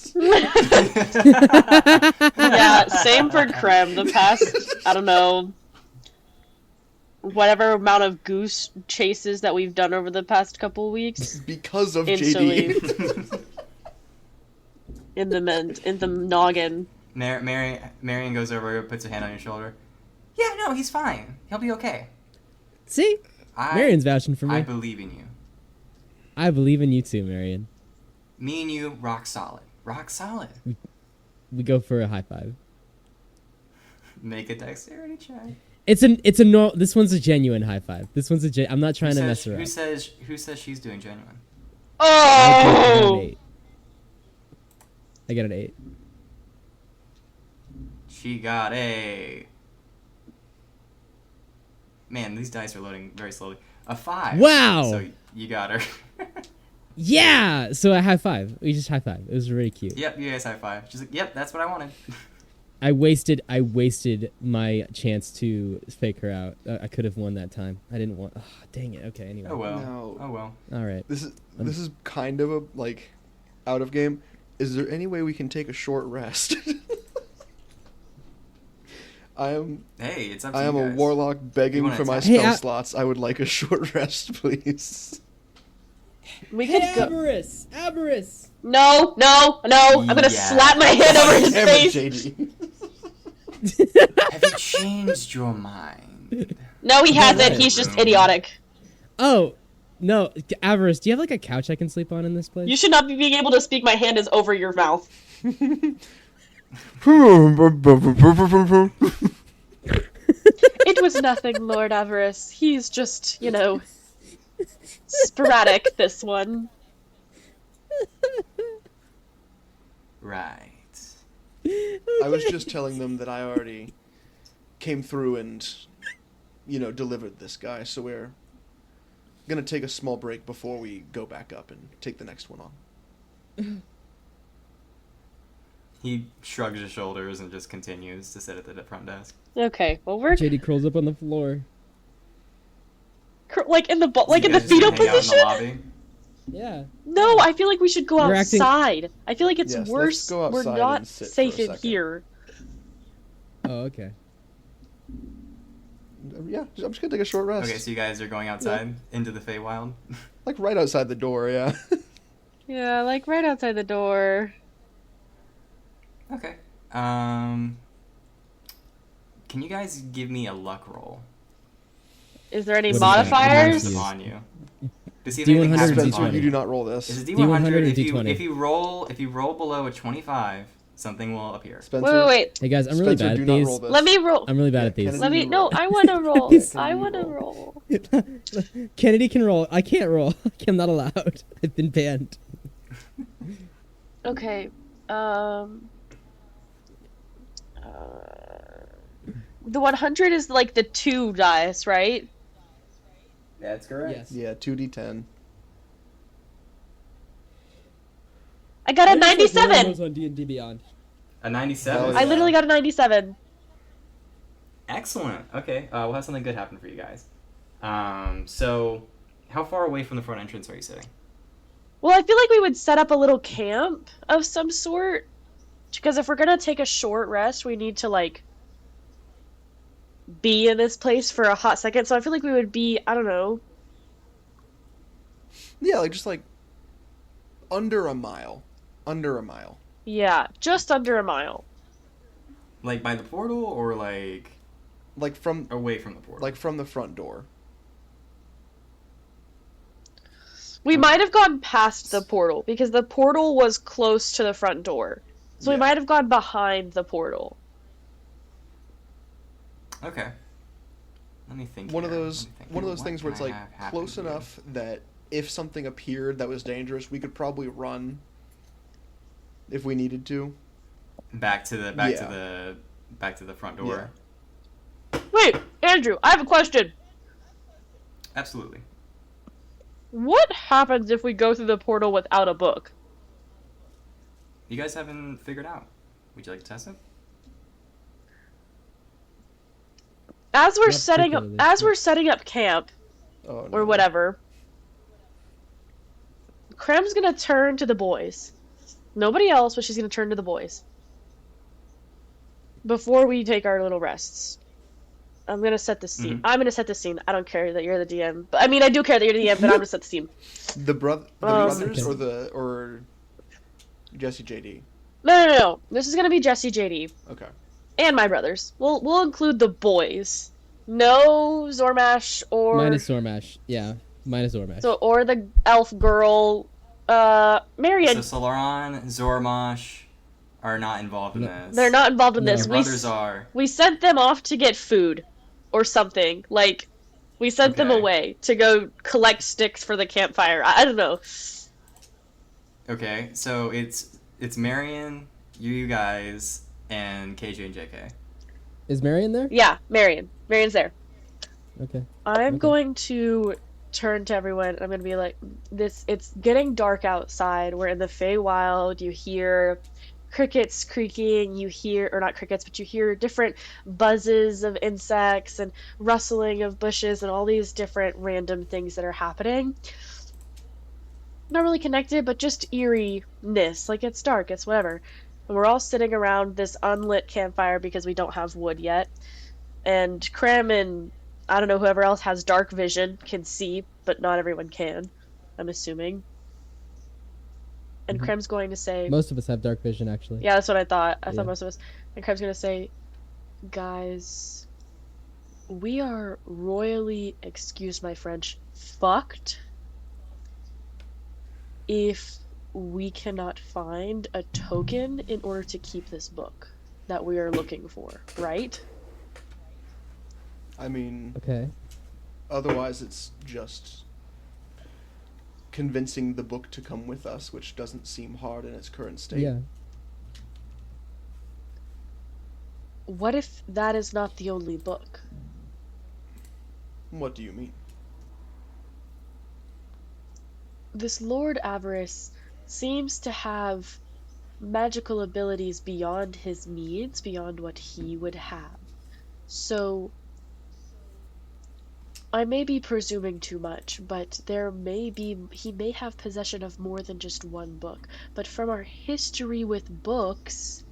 [SPEAKER 2] Yeah, same for Krem. The past, I don't know, whatever amount of goose chases that we've done over the past couple weeks.
[SPEAKER 3] Because of
[SPEAKER 2] Instantly.
[SPEAKER 3] JD.
[SPEAKER 2] In the noggin.
[SPEAKER 1] Marion goes over, puts her hand on your shoulder. Yeah, no, he's fine. He'll be okay.
[SPEAKER 4] See? Marion's vouching for me.
[SPEAKER 1] I believe in you.
[SPEAKER 4] I believe in you too, Marion.
[SPEAKER 1] Me and you, rock solid. Rock solid.
[SPEAKER 4] We go for a high five.
[SPEAKER 1] Make a dexterity check.
[SPEAKER 4] This one's a genuine high five. This one's I'm not trying to mess her up.
[SPEAKER 1] Who says she's doing genuine?
[SPEAKER 2] Oh!
[SPEAKER 4] I got an 8.
[SPEAKER 1] She got a... Man, these dice are loading very slowly. A 5.
[SPEAKER 4] Wow!
[SPEAKER 1] So you got her.
[SPEAKER 4] Yeah! So a high five. We just high five. It was really cute.
[SPEAKER 1] Yep, you guys high five. She's like, yep, that's what I wanted.
[SPEAKER 4] I wasted my chance to fake her out. I could have won that time. I didn't want... Oh, dang it. Okay, anyway.
[SPEAKER 1] Oh well.
[SPEAKER 3] No.
[SPEAKER 1] Oh well.
[SPEAKER 4] All right.
[SPEAKER 3] This is kind of a out of game. Is there any way we can take a short rest?
[SPEAKER 1] Hey, it's up to
[SPEAKER 3] I
[SPEAKER 1] you
[SPEAKER 3] am
[SPEAKER 1] guys.
[SPEAKER 3] a warlock
[SPEAKER 1] You
[SPEAKER 3] begging
[SPEAKER 1] wanna
[SPEAKER 3] for my
[SPEAKER 1] attack?
[SPEAKER 3] spell slots. I would like a short rest, please.
[SPEAKER 2] We could go.
[SPEAKER 4] Avarice!
[SPEAKER 2] No! I'm gonna
[SPEAKER 1] Yeah.
[SPEAKER 2] slap my hand over his
[SPEAKER 3] Damn it,
[SPEAKER 2] face.
[SPEAKER 3] JD.
[SPEAKER 1] Have you changed your mind?
[SPEAKER 2] No, he hasn't.
[SPEAKER 4] right.
[SPEAKER 2] He's just idiotic.
[SPEAKER 4] Oh, no. Avarice, do you have like a couch I can sleep on in this place?
[SPEAKER 2] You should not be being able to speak. My hand is over your mouth. It was nothing, Lord Avarice. He's just, sporadic, this one.
[SPEAKER 1] Right.
[SPEAKER 3] I was just telling them that I already came through and, delivered this guy. So we're gonna take a small break before we go back up and take the next one on.
[SPEAKER 1] He shrugs his shoulders and just continues to sit at the front desk.
[SPEAKER 2] Okay, well we're
[SPEAKER 4] JD crawls up on the floor.
[SPEAKER 2] like in the
[SPEAKER 1] You
[SPEAKER 2] in the
[SPEAKER 1] guys just
[SPEAKER 2] fetal
[SPEAKER 1] hang out in the
[SPEAKER 2] position.
[SPEAKER 1] lobby?
[SPEAKER 4] Yeah.
[SPEAKER 2] No, I feel like we should go
[SPEAKER 4] We're acting-
[SPEAKER 2] outside. I feel like it's
[SPEAKER 3] Yes, let's
[SPEAKER 2] worse.
[SPEAKER 3] go
[SPEAKER 2] We're
[SPEAKER 3] outside
[SPEAKER 2] not
[SPEAKER 3] and sit for
[SPEAKER 2] safe
[SPEAKER 3] a
[SPEAKER 2] in
[SPEAKER 3] second.
[SPEAKER 2] here.
[SPEAKER 4] Oh, okay.
[SPEAKER 3] Yeah, I'm just gonna take a short rest.
[SPEAKER 1] Okay, so you guys are going outside into the Feywild.
[SPEAKER 3] Like right outside the door, yeah.
[SPEAKER 2] Yeah, like right outside the door.
[SPEAKER 1] Okay. Can you guys give me a luck roll?
[SPEAKER 2] Is there any
[SPEAKER 4] What is that?
[SPEAKER 2] modifiers?
[SPEAKER 4] Yes.
[SPEAKER 1] On you. To see if
[SPEAKER 4] D100
[SPEAKER 1] anything
[SPEAKER 4] or
[SPEAKER 1] happens
[SPEAKER 3] Spencer,
[SPEAKER 1] on
[SPEAKER 3] you
[SPEAKER 1] you.
[SPEAKER 3] do not roll this.
[SPEAKER 1] Is it
[SPEAKER 4] D100
[SPEAKER 1] D100?
[SPEAKER 4] or
[SPEAKER 1] If you
[SPEAKER 4] D20?
[SPEAKER 1] if you roll below a 25, something will appear.
[SPEAKER 3] Spencer,
[SPEAKER 2] Wait.
[SPEAKER 4] Hey guys, I'm really
[SPEAKER 3] Spencer,
[SPEAKER 4] bad
[SPEAKER 3] do
[SPEAKER 4] at
[SPEAKER 3] not
[SPEAKER 4] these.
[SPEAKER 3] roll this.
[SPEAKER 2] Let me roll.
[SPEAKER 4] I'm really bad at
[SPEAKER 3] Yeah,
[SPEAKER 4] these.
[SPEAKER 3] Kennedy,
[SPEAKER 2] Let me.
[SPEAKER 3] you
[SPEAKER 2] No,
[SPEAKER 3] roll.
[SPEAKER 2] I want to roll.
[SPEAKER 3] Kennedy,
[SPEAKER 2] I
[SPEAKER 3] you
[SPEAKER 2] want to
[SPEAKER 3] roll.
[SPEAKER 2] roll.
[SPEAKER 4] Kennedy can roll. I can't roll. I'm not allowed. I've been banned.
[SPEAKER 2] Okay. The 100 is like the 2 dice, right?
[SPEAKER 1] That's correct.
[SPEAKER 4] Yes.
[SPEAKER 3] Yeah, 2d10.
[SPEAKER 2] I got a 97.
[SPEAKER 4] On D&D Beyond.
[SPEAKER 1] A 97.
[SPEAKER 3] Hell
[SPEAKER 2] I
[SPEAKER 3] yeah.
[SPEAKER 2] literally got a 97.
[SPEAKER 1] Excellent. Okay, we'll have something good happen for you guys. So, how far away from the front entrance are you sitting?
[SPEAKER 2] Well, I feel like we would set up a little camp of some sort. Because if we're gonna take a short rest, we need to, like, be in this place for a hot second. So I feel like we would be, I don't know.
[SPEAKER 3] Yeah, just under a mile. Under a mile.
[SPEAKER 2] Yeah, just under a mile.
[SPEAKER 1] Like by the portal, or like
[SPEAKER 3] From
[SPEAKER 1] away from the portal?
[SPEAKER 3] from the front door.
[SPEAKER 2] We might have gone past the portal, because the portal was close to the front door. So we
[SPEAKER 3] Yeah.
[SPEAKER 2] might have gone behind the portal.
[SPEAKER 1] Okay. Let me think.
[SPEAKER 3] One of
[SPEAKER 1] here.
[SPEAKER 3] those
[SPEAKER 1] Let me think
[SPEAKER 3] one of
[SPEAKER 1] here.
[SPEAKER 3] those
[SPEAKER 1] What
[SPEAKER 3] things where
[SPEAKER 1] can
[SPEAKER 3] it's
[SPEAKER 1] I have happen
[SPEAKER 3] close
[SPEAKER 1] here?
[SPEAKER 3] enough that if something appeared that was dangerous, we could probably run if we needed to.
[SPEAKER 1] Back to the front door.
[SPEAKER 2] Wait, Andrew, I have a question.
[SPEAKER 1] Absolutely.
[SPEAKER 2] What happens if we go through the portal without a book?
[SPEAKER 1] You guys haven't figured out. Would you like to test it?
[SPEAKER 2] As we're
[SPEAKER 4] Not
[SPEAKER 2] setting up
[SPEAKER 4] particularly.
[SPEAKER 2] camp
[SPEAKER 3] Oh, no.
[SPEAKER 2] or whatever, Krem's gonna turn to the boys. Nobody else, but she's gonna turn to the boys. Before we take our little rests. I'm gonna set the scene.
[SPEAKER 1] Mm-hmm.
[SPEAKER 2] I'm gonna set the scene. I don't care that you're the DM. But I mean, I do care that you're the DM, but I'm gonna set the scene.
[SPEAKER 3] The brothers
[SPEAKER 4] Okay.
[SPEAKER 3] or Jesse JD.
[SPEAKER 2] No. This is gonna be Jesse, JD,
[SPEAKER 3] Okay.
[SPEAKER 2] and my brothers. We'll include the boys. No Zormash or
[SPEAKER 4] Minus Zormash. Yeah, minus Zormash.
[SPEAKER 2] or the elf girl. Marion.
[SPEAKER 1] So Solaran, Zormash are not involved in this.
[SPEAKER 2] They're not involved in
[SPEAKER 4] No.
[SPEAKER 2] this.
[SPEAKER 1] Your brothers are.
[SPEAKER 2] We sent them off to get food or something. Like, we sent them
[SPEAKER 1] Okay.
[SPEAKER 2] away to go collect sticks for the campfire. I don't know.
[SPEAKER 1] Okay, so it's Marion, you guys, and KJ and JK.
[SPEAKER 4] Is Marion there?
[SPEAKER 2] Yeah, Marion. Marion's there.
[SPEAKER 4] Okay.
[SPEAKER 2] I'm
[SPEAKER 4] Okay.
[SPEAKER 2] going to turn to everyone and I'm going to be like, it's getting dark outside. We're in the Feywild. You hear crickets creaking, you hear, or not crickets, but you hear different buzzes of insects and rustling of bushes and all these different random things that are happening. Not really connected, but just eeriness. Like, it's dark, it's whatever. And we're all sitting around this unlit campfire because we don't have wood yet. And Krem and I don't know, whoever else has dark vision can see, but not everyone can, I'm assuming. And
[SPEAKER 4] Mhm.
[SPEAKER 2] Krem's going to say...
[SPEAKER 4] Most of us have dark vision, actually.
[SPEAKER 2] Yeah, that's what I thought. I
[SPEAKER 4] Yeah.
[SPEAKER 2] thought most of us. And Krem's gonna say, guys, we are royally, excuse my French, fucked if we cannot find a token in order to keep this book that we are looking for, right?
[SPEAKER 3] I mean,
[SPEAKER 4] Okay.
[SPEAKER 3] otherwise it's just convincing the book to come with us, which doesn't seem hard in its current state.
[SPEAKER 4] Yeah.
[SPEAKER 2] What if that is not the only book?
[SPEAKER 3] What do you mean?
[SPEAKER 2] This Lord Avarice seems to have magical abilities beyond his needs, beyond what he would have. So, I may be presuming too much, but he may have possession of more than just one book. But from our history with books,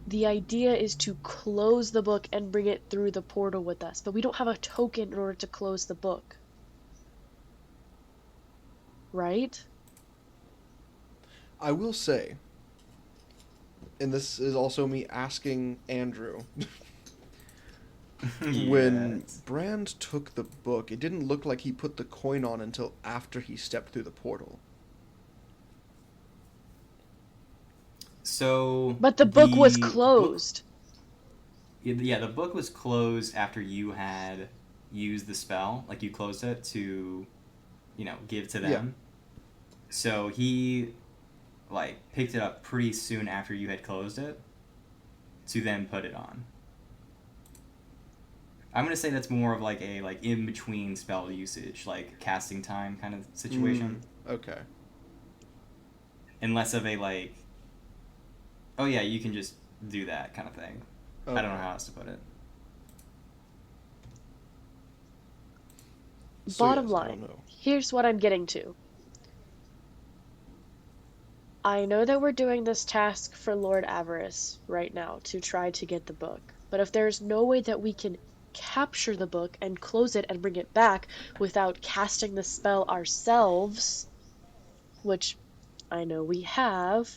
[SPEAKER 2] the idea is to close the book and bring it through the portal with us. But we don't have a token in order to close the book. Right?
[SPEAKER 3] I will say, and this is also me asking Andrew, when
[SPEAKER 1] Yes.
[SPEAKER 3] Brand took the book, it didn't look like he put the coin on until after he stepped through the portal.
[SPEAKER 1] So.
[SPEAKER 2] But the book was
[SPEAKER 1] book-
[SPEAKER 2] closed.
[SPEAKER 1] Yeah, the book was closed after you had used the spell. Like, you closed it to, give to them.
[SPEAKER 3] Yeah.
[SPEAKER 1] So he, picked it up pretty soon after you had closed it to then put it on. I'm going to say that's more of, a, in-between spell usage, casting time kind of situation.
[SPEAKER 3] Okay.
[SPEAKER 1] And less of a, oh yeah, you can just do that kind of thing. I don't know how else to put it.
[SPEAKER 2] Bottom
[SPEAKER 3] yes, I don't
[SPEAKER 2] line,
[SPEAKER 3] know.
[SPEAKER 2] here's what I'm getting to. I know that we're doing this task for Lord Avarice right now to try to get the book, but if there's no way that we can capture the book and close it and bring it back without casting the spell ourselves, which I know we have,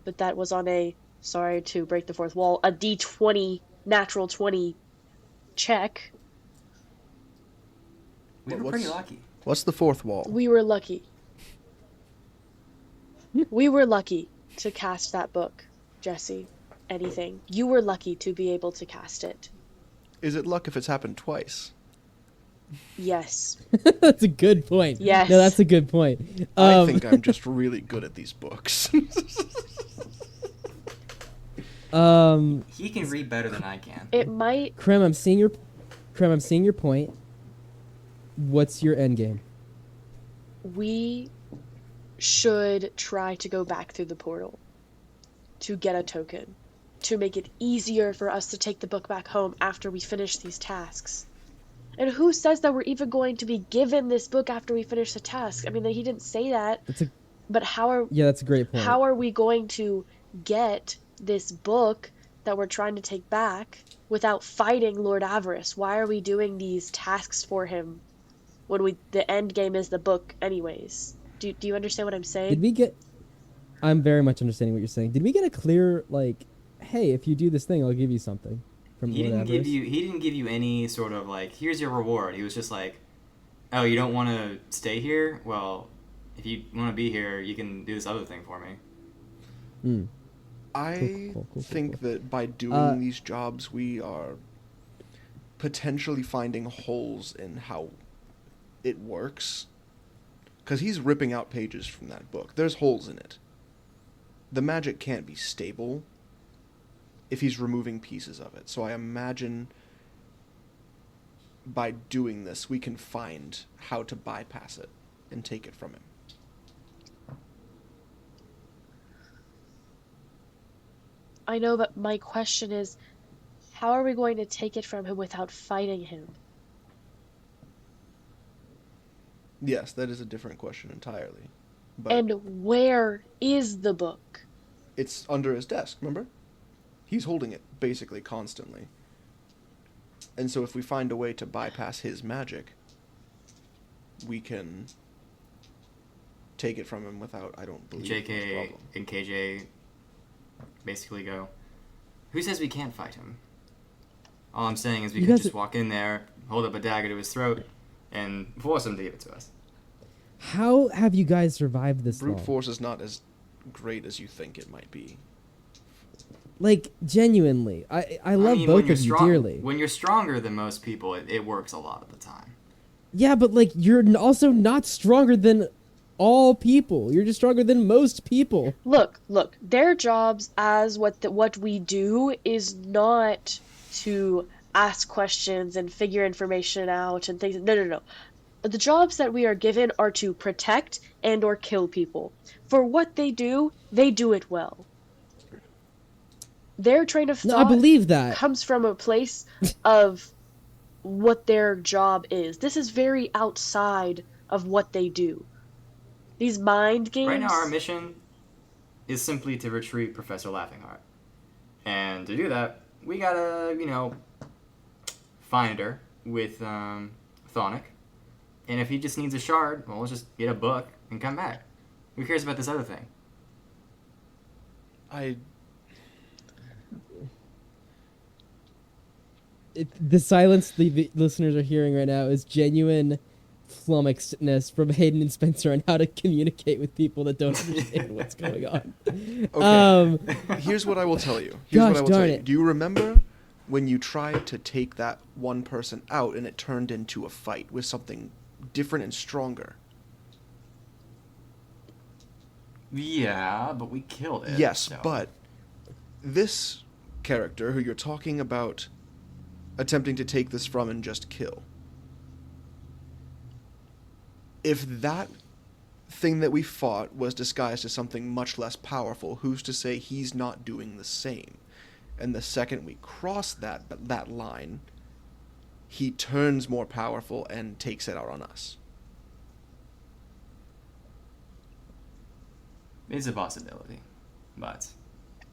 [SPEAKER 2] but that was on a, sorry to break the fourth wall, a D20, natural 20 check.
[SPEAKER 1] We were
[SPEAKER 3] What's-
[SPEAKER 1] pretty lucky.
[SPEAKER 3] What's the fourth wall?
[SPEAKER 2] We were lucky. We were lucky to cast that book, Jesse. Anything. You were lucky to be able to cast it.
[SPEAKER 3] Is it luck if it's happened twice?
[SPEAKER 2] Yes.
[SPEAKER 4] That's a good point.
[SPEAKER 2] Yes.
[SPEAKER 4] No, that's a good point.
[SPEAKER 3] I think I'm just really good at these books.
[SPEAKER 1] He can read better than I can.
[SPEAKER 2] It might.
[SPEAKER 4] Krem, I'm seeing your point. What's your end game?
[SPEAKER 2] We should try to go back through the portal to get a token, to make it easier for us to take the book back home after we finish these tasks. And who says that we're even going to be given this book after we finish the task? I mean, he didn't say that. But
[SPEAKER 4] that's a great point.
[SPEAKER 2] how are we going to get this book that we're trying to take back without fighting Lord Avarice? Why are we doing these tasks for him when the end game is the book anyways? Do you understand what I'm saying?
[SPEAKER 4] I'm very much understanding what you're saying. Did we get a clear, like, hey, if you do this thing, I'll give you something from
[SPEAKER 1] He
[SPEAKER 4] Lord
[SPEAKER 1] didn't
[SPEAKER 4] Avarice?
[SPEAKER 1] he didn't give you any sort of like, here's your reward. He was just like, oh, you don't want to stay here? Well, if you want to be here, you can do this other thing for me.
[SPEAKER 3] I
[SPEAKER 4] Cool.
[SPEAKER 3] think that by doing these jobs, we are potentially finding holes in how it works. Because he's ripping out pages from that book. There's holes in it. The magic can't be stable if he's removing pieces of it. So I imagine by doing this, we can find how to bypass it and take it from him.
[SPEAKER 2] I know, but my question is, how are we going to take it from him without fighting him?
[SPEAKER 3] Yes, that is a different question entirely. But
[SPEAKER 2] And where is the book?
[SPEAKER 3] it's under his desk, remember? He's holding it basically constantly. And so if we find a way to bypass his magic, we can take it from him without, I don't believe, much
[SPEAKER 1] JK
[SPEAKER 3] problem.
[SPEAKER 1] and KJ basically go, who says we can't fight him? All I'm saying is we
[SPEAKER 4] You
[SPEAKER 1] could
[SPEAKER 4] guys
[SPEAKER 1] just
[SPEAKER 4] are-
[SPEAKER 1] walk in there, hold up a dagger to his throat, and force him to give it to us.
[SPEAKER 4] How have you guys survived this
[SPEAKER 3] Brute
[SPEAKER 4] long?
[SPEAKER 3] force is not as great as you think it might be.
[SPEAKER 4] Like, genuinely. I love
[SPEAKER 1] mean,
[SPEAKER 4] both
[SPEAKER 1] when you're
[SPEAKER 4] of you
[SPEAKER 1] strong,
[SPEAKER 4] dearly.
[SPEAKER 1] When you're stronger than most people, it works a lot of the time.
[SPEAKER 4] Yeah, but, like, you're also not stronger than all people. You're just stronger than most people.
[SPEAKER 2] Look, their jobs as what we do is not to ask questions and figure information out and things. No. The jobs that we are given are to protect and or kill people. For what they do it well. Their train of
[SPEAKER 4] No,
[SPEAKER 2] thought
[SPEAKER 4] I believe that.
[SPEAKER 2] comes from a place of what their job is. This is very outside of what they do. These mind games.
[SPEAKER 1] Right now, our mission is simply to retrieve Professor Laughingheart. And to do that, we gotta, find her with Thonic. And if he just needs a shard, well, let's just get a book and come back. Who cares about this other thing?
[SPEAKER 4] The silence the listeners are hearing right now is genuine flummoxedness from Hayden and Spencer on how to communicate with people that don't understand what's going on.
[SPEAKER 3] Okay. Here's what I will tell you.
[SPEAKER 4] Gosh, darn it.
[SPEAKER 3] Do you remember when you tried to take that one person out and it turned into a fight with something different and stronger?
[SPEAKER 1] Yeah, but we killed it.
[SPEAKER 3] Yes,
[SPEAKER 1] so.
[SPEAKER 3] but this character who you're talking about attempting to take this from and just kill, if that thing that we fought was disguised as something much less powerful, who's to say he's not doing the same? And the second we cross that line, he turns more powerful and takes it out on us.
[SPEAKER 1] It's a possibility, but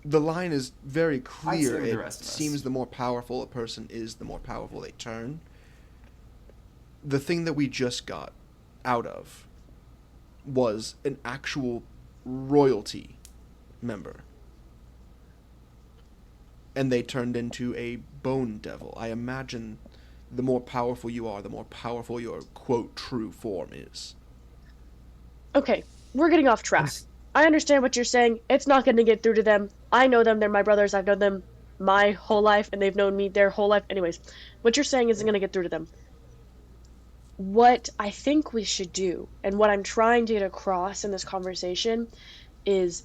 [SPEAKER 3] The line is very
[SPEAKER 1] I'd
[SPEAKER 3] clear.
[SPEAKER 1] say with the
[SPEAKER 3] It
[SPEAKER 1] rest of us.
[SPEAKER 3] seems the more powerful a person is, the more powerful they turn. The thing that we just got out of was an actual royalty member. And they turned into a bone devil. I imagine the more powerful you are, the more powerful your, quote, true form is.
[SPEAKER 2] Okay, we're getting off track. I understand what you're saying. It's not going to get through to them. I know them. They're my brothers. I've known them my whole life, and they've known me their whole life. Anyways, what you're saying isn't going to get through to them. What I think we should do, and what I'm trying to get across in this conversation, is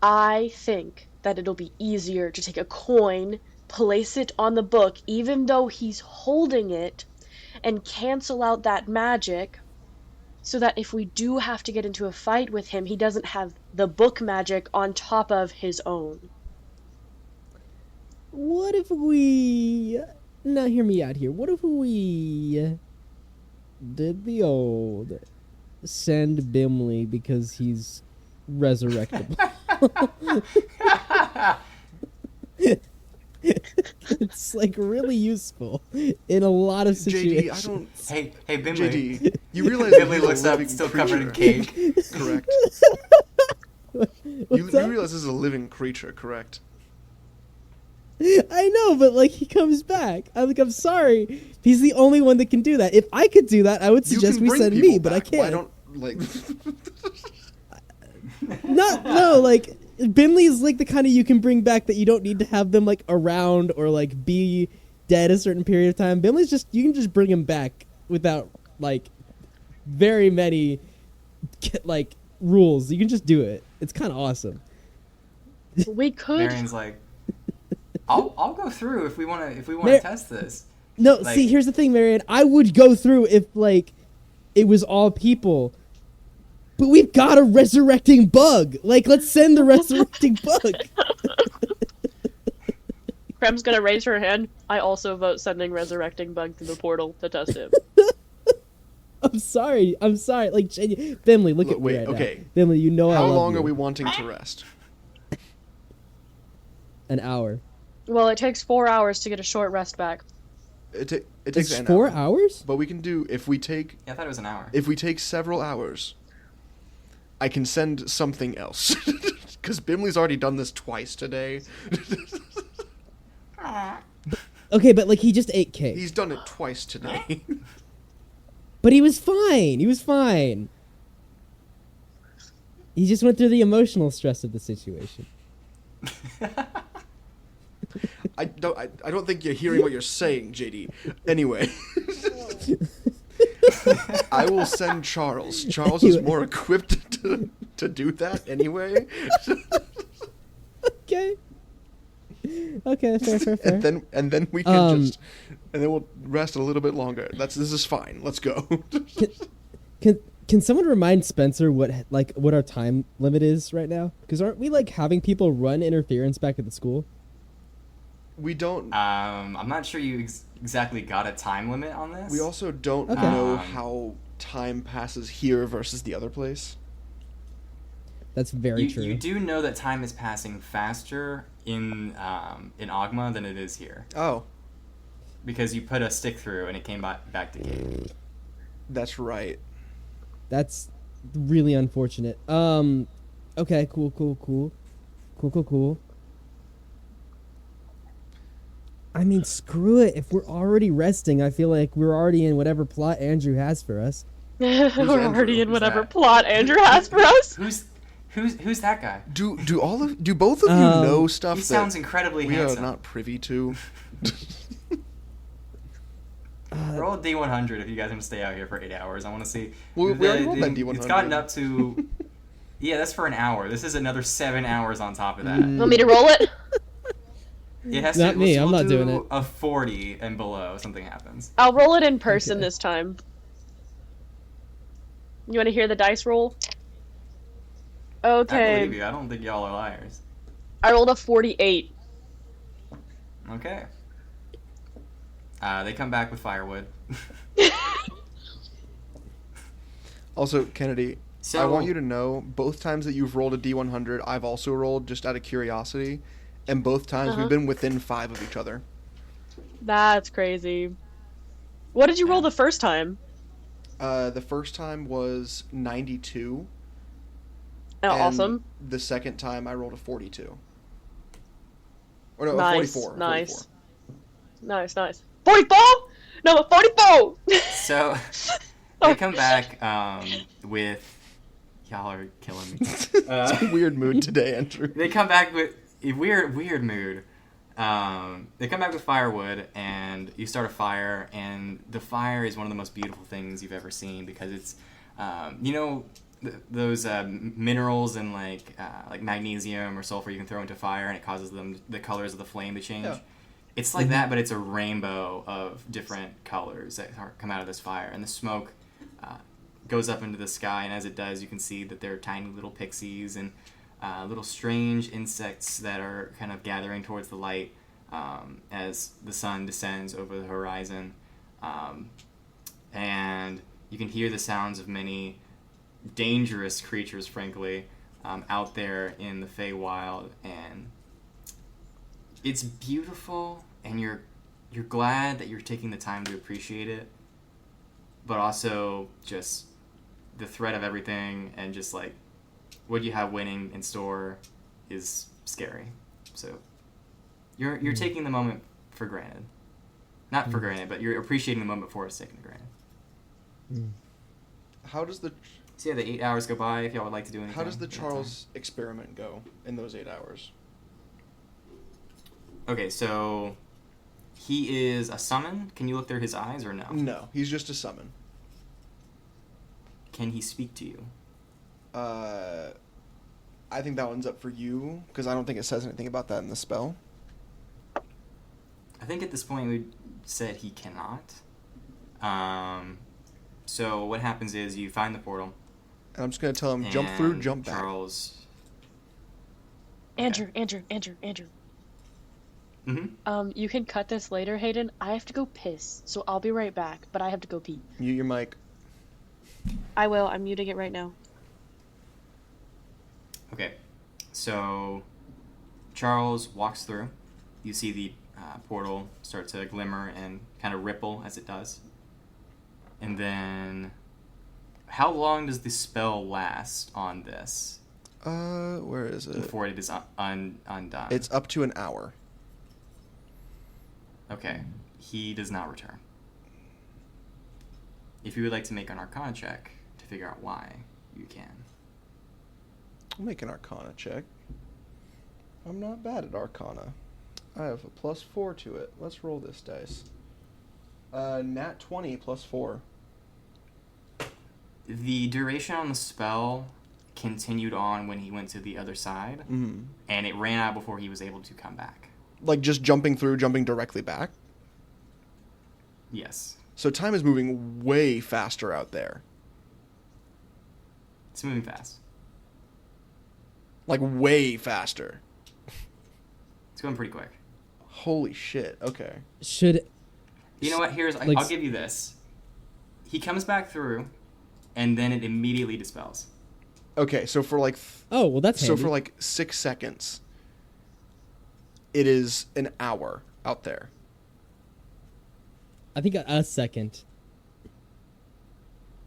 [SPEAKER 2] I think that it'll be easier to take a coin, place it on the book, even though he's holding it, and cancel out that magic, so that if we do have to get into a fight with him, he doesn't have the book magic on top of his own.
[SPEAKER 4] What if we Now hear me out here. What if we did the old send Bimley because he's resurrectable? It's like really useful in a lot of situations.
[SPEAKER 3] JD, I don't.
[SPEAKER 1] Hey, Bimley.
[SPEAKER 3] JD, you realize
[SPEAKER 1] Bimley
[SPEAKER 3] this is
[SPEAKER 1] looks
[SPEAKER 3] a
[SPEAKER 1] up,
[SPEAKER 3] living
[SPEAKER 1] still covered in
[SPEAKER 3] creature,
[SPEAKER 1] cake.
[SPEAKER 3] Correct. You
[SPEAKER 4] What's up?
[SPEAKER 3] realize this is a living creature, correct?
[SPEAKER 4] I know, but like he comes back. I'm sorry. He's the only one that can do that. If I could do that, I would
[SPEAKER 3] You
[SPEAKER 4] suggest
[SPEAKER 3] can
[SPEAKER 4] we
[SPEAKER 3] bring
[SPEAKER 4] send
[SPEAKER 3] people
[SPEAKER 4] me, but I
[SPEAKER 3] back.
[SPEAKER 4] can't.
[SPEAKER 3] Why don't like?
[SPEAKER 4] No, like Binley's like the kind of you can bring back that you don't need to have them like around or like be dead a certain period of time. Binley's just you can just bring him back without like very many like rules. You can just do it. It's kind of awesome.
[SPEAKER 2] We could.
[SPEAKER 1] Marion's like, I'll go through if we want to
[SPEAKER 4] Mar-
[SPEAKER 1] test this.
[SPEAKER 4] No,
[SPEAKER 1] Like-
[SPEAKER 4] see, here's the thing, Marion. I would go through if like it was all people. But we've got a resurrecting bug. Like, let's send the resurrecting bug.
[SPEAKER 2] Krem's gonna raise her hand. I also vote sending resurrecting bug through the portal to test him.
[SPEAKER 4] I'm sorry. Like, Finley, look
[SPEAKER 3] Look,
[SPEAKER 4] at me
[SPEAKER 3] wait,
[SPEAKER 4] right
[SPEAKER 3] okay.
[SPEAKER 4] now. Finley, you know I
[SPEAKER 3] How
[SPEAKER 4] love
[SPEAKER 3] long
[SPEAKER 4] you.
[SPEAKER 3] are we wanting to rest?
[SPEAKER 4] An hour.
[SPEAKER 2] Well, it takes 4 hours to get a short rest back.
[SPEAKER 3] It takes
[SPEAKER 4] It's
[SPEAKER 3] an
[SPEAKER 4] 4
[SPEAKER 3] hour.
[SPEAKER 4] hours?
[SPEAKER 3] But we can do if we take
[SPEAKER 1] Yeah, I thought it was an hour.
[SPEAKER 3] several hours. I can send something else because Bimley's already done this twice today.
[SPEAKER 4] Okay, but like he just ate cake.
[SPEAKER 3] He's done it twice today.
[SPEAKER 4] But he was fine. He was fine. He just went through the emotional stress of the situation.
[SPEAKER 3] I don't think you're hearing what you're saying, JD. Anyway, I will send Charles. Charles is more equipped to do that anyway.
[SPEAKER 4] Okay. Okay, fair.
[SPEAKER 3] And then we can and then we'll rest a little bit longer. This is fine. Let's go.
[SPEAKER 4] Can someone remind Spencer what our time limit is right now? Because aren't we like having people run interference back at the school?
[SPEAKER 3] We don't.
[SPEAKER 1] I'm not sure you exactly got a time limit on this.
[SPEAKER 3] We also don't
[SPEAKER 4] Okay.
[SPEAKER 3] know how time passes here versus the other place.
[SPEAKER 4] That's very true.
[SPEAKER 1] You do know that time is passing faster in Ogma than it is here,
[SPEAKER 3] Oh,
[SPEAKER 1] because you put a stick through and it came back to Cape.
[SPEAKER 3] that's right.
[SPEAKER 4] That's really unfortunate. Okay, cool. I mean, screw it. If we're already resting, I feel like we're already in whatever plot Andrew has for us.
[SPEAKER 2] We're
[SPEAKER 3] Andrew?
[SPEAKER 2] already in
[SPEAKER 1] Who's
[SPEAKER 2] whatever
[SPEAKER 1] that?
[SPEAKER 2] plot Andrew has for us.
[SPEAKER 1] Who's that guy?
[SPEAKER 3] Do both of you know stuff
[SPEAKER 1] He
[SPEAKER 3] that
[SPEAKER 1] sounds incredibly
[SPEAKER 3] we
[SPEAKER 1] handsome.
[SPEAKER 3] are not privy to?
[SPEAKER 1] Roll a D100 if you guys want to stay out here for 8 hours. I want to see.
[SPEAKER 3] We already rolled that D100.
[SPEAKER 1] It's gotten up to. Yeah, that's for an hour. This is another 7 hours on top of that.
[SPEAKER 2] Want me to roll it?
[SPEAKER 1] It has
[SPEAKER 4] Not
[SPEAKER 1] to,
[SPEAKER 4] me,
[SPEAKER 1] we'll
[SPEAKER 4] I'm not
[SPEAKER 1] do
[SPEAKER 4] doing it.
[SPEAKER 1] A 40 and below, something happens.
[SPEAKER 2] I'll roll it in person
[SPEAKER 4] Okay.
[SPEAKER 2] this time. You want to hear the dice roll?
[SPEAKER 1] I
[SPEAKER 2] Okay.
[SPEAKER 1] believe you. I don't think y'all are liars.
[SPEAKER 2] I rolled a 48.
[SPEAKER 1] Okay. They come back with firewood.
[SPEAKER 3] Also, Kennedy,
[SPEAKER 1] So
[SPEAKER 3] I want you to know both times that you've rolled a D100, I've also rolled just out of curiosity, and both times we've been within 5 of each other.
[SPEAKER 2] That's crazy. What did you roll the first time?
[SPEAKER 3] The first time was 92.
[SPEAKER 2] Oh,
[SPEAKER 3] and
[SPEAKER 2] awesome.
[SPEAKER 3] The second time I rolled a 42. Or no,
[SPEAKER 2] Nice.
[SPEAKER 3] a 44.
[SPEAKER 2] Nice. Nice. 44? No, 44!
[SPEAKER 1] So they come back with. Y'all are killing me.
[SPEAKER 3] It's a weird mood today, Andrew.
[SPEAKER 1] They come back with a weird mood. They come back with firewood, and you start a fire, and the fire is one of the most beautiful things you've ever seen because it's, those minerals and like magnesium or sulfur you can throw into fire, and it causes the colors of the flame to change.
[SPEAKER 3] Yeah.
[SPEAKER 1] It's like that, but it's a rainbow of different colors that come out of this fire, and the smoke goes up into the sky, and as it does, you can see that there are tiny little pixies and little strange insects that are kind of gathering towards the light. as the sun descends over the horizon. And you can hear the sounds of many dangerous creatures, frankly, out there in the Feywild, and it's beautiful, and you're glad that you're taking the time to appreciate it, but also just the threat of everything and just like what you have waiting in store is scary. So you're taking the moment for granted. Not for granted, but you're appreciating the moment before it's taken for granted.
[SPEAKER 3] How does the
[SPEAKER 1] So yeah, the 8 hours go by if y'all would like to do anything.
[SPEAKER 3] how does the
[SPEAKER 1] in that
[SPEAKER 3] Charles experiment go in those 8 hours?
[SPEAKER 1] time. Okay, so he is a summon. Can you look through his eyes or no?
[SPEAKER 3] No, he's just a summon.
[SPEAKER 1] Can he speak to you?
[SPEAKER 3] I think that one's up for you because I don't think it says anything about that in the spell.
[SPEAKER 1] I think at this point we said he cannot. So what happens is you find the portal.
[SPEAKER 3] And I'm just gonna tell him jump through,
[SPEAKER 1] and
[SPEAKER 3] jump back.
[SPEAKER 1] Charles.
[SPEAKER 2] Andrew.
[SPEAKER 1] Mm-hmm.
[SPEAKER 2] You can cut this later, Hayden. I have to go piss, so I'll be right back, but I have to go pee.
[SPEAKER 3] Mute your mic.
[SPEAKER 2] I will. I'm muting it right now.
[SPEAKER 1] Okay, so Charles walks through. You see the portal start to glimmer and kind of ripple as it does. And then, how long does the spell last on this
[SPEAKER 3] Where is it?
[SPEAKER 1] before it is undone?
[SPEAKER 3] It's up to an hour.
[SPEAKER 1] Okay, he does not return. If you would like to make an Arcana check to figure out why, you can.
[SPEAKER 3] I'll make an Arcana check. I'm not bad at Arcana. I have a +4 to it. Let's roll this dice. Nat 20 +4.
[SPEAKER 1] The duration on the spell continued on when he went to the other side,
[SPEAKER 3] Mm-hmm.
[SPEAKER 1] and it ran out before he was able to come back.
[SPEAKER 3] Like just jumping through, jumping directly back.
[SPEAKER 1] Yes.
[SPEAKER 3] So time is moving way faster out there.
[SPEAKER 1] It's moving fast.
[SPEAKER 3] Like way faster.
[SPEAKER 1] It's going pretty quick.
[SPEAKER 3] Holy shit. Okay.
[SPEAKER 4] Should
[SPEAKER 1] You know what?
[SPEAKER 4] Like-
[SPEAKER 1] I'll give you this. He comes back through, and then it immediately dispels.
[SPEAKER 3] Okay, so for like
[SPEAKER 4] oh well that's
[SPEAKER 3] so
[SPEAKER 4] handy.
[SPEAKER 3] for like 6 seconds it is an hour out there.
[SPEAKER 4] I think a second.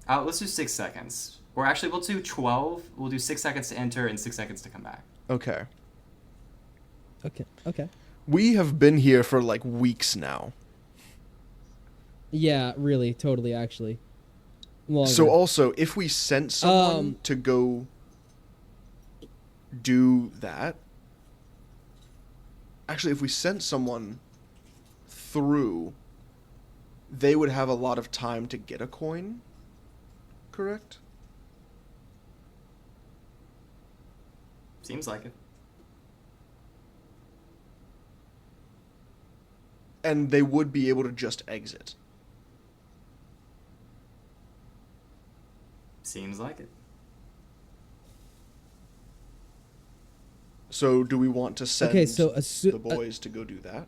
[SPEAKER 1] Let's do 6 seconds. Or actually, we'll do 12. We'll do 6 seconds to enter and 6 seconds to come back.
[SPEAKER 3] Okay.
[SPEAKER 4] Okay.
[SPEAKER 3] We have been here for like weeks now.
[SPEAKER 4] Yeah, really, totally, actually. Longer.
[SPEAKER 3] So also, if we sent someone to go do that, actually, if we sent someone through, they would have a lot of time to get a coin, correct?
[SPEAKER 1] Seems like it.
[SPEAKER 3] And they would be able to just exit.
[SPEAKER 1] Seems like it.
[SPEAKER 3] So do we want to send
[SPEAKER 4] Okay, so
[SPEAKER 3] the boys to go do that?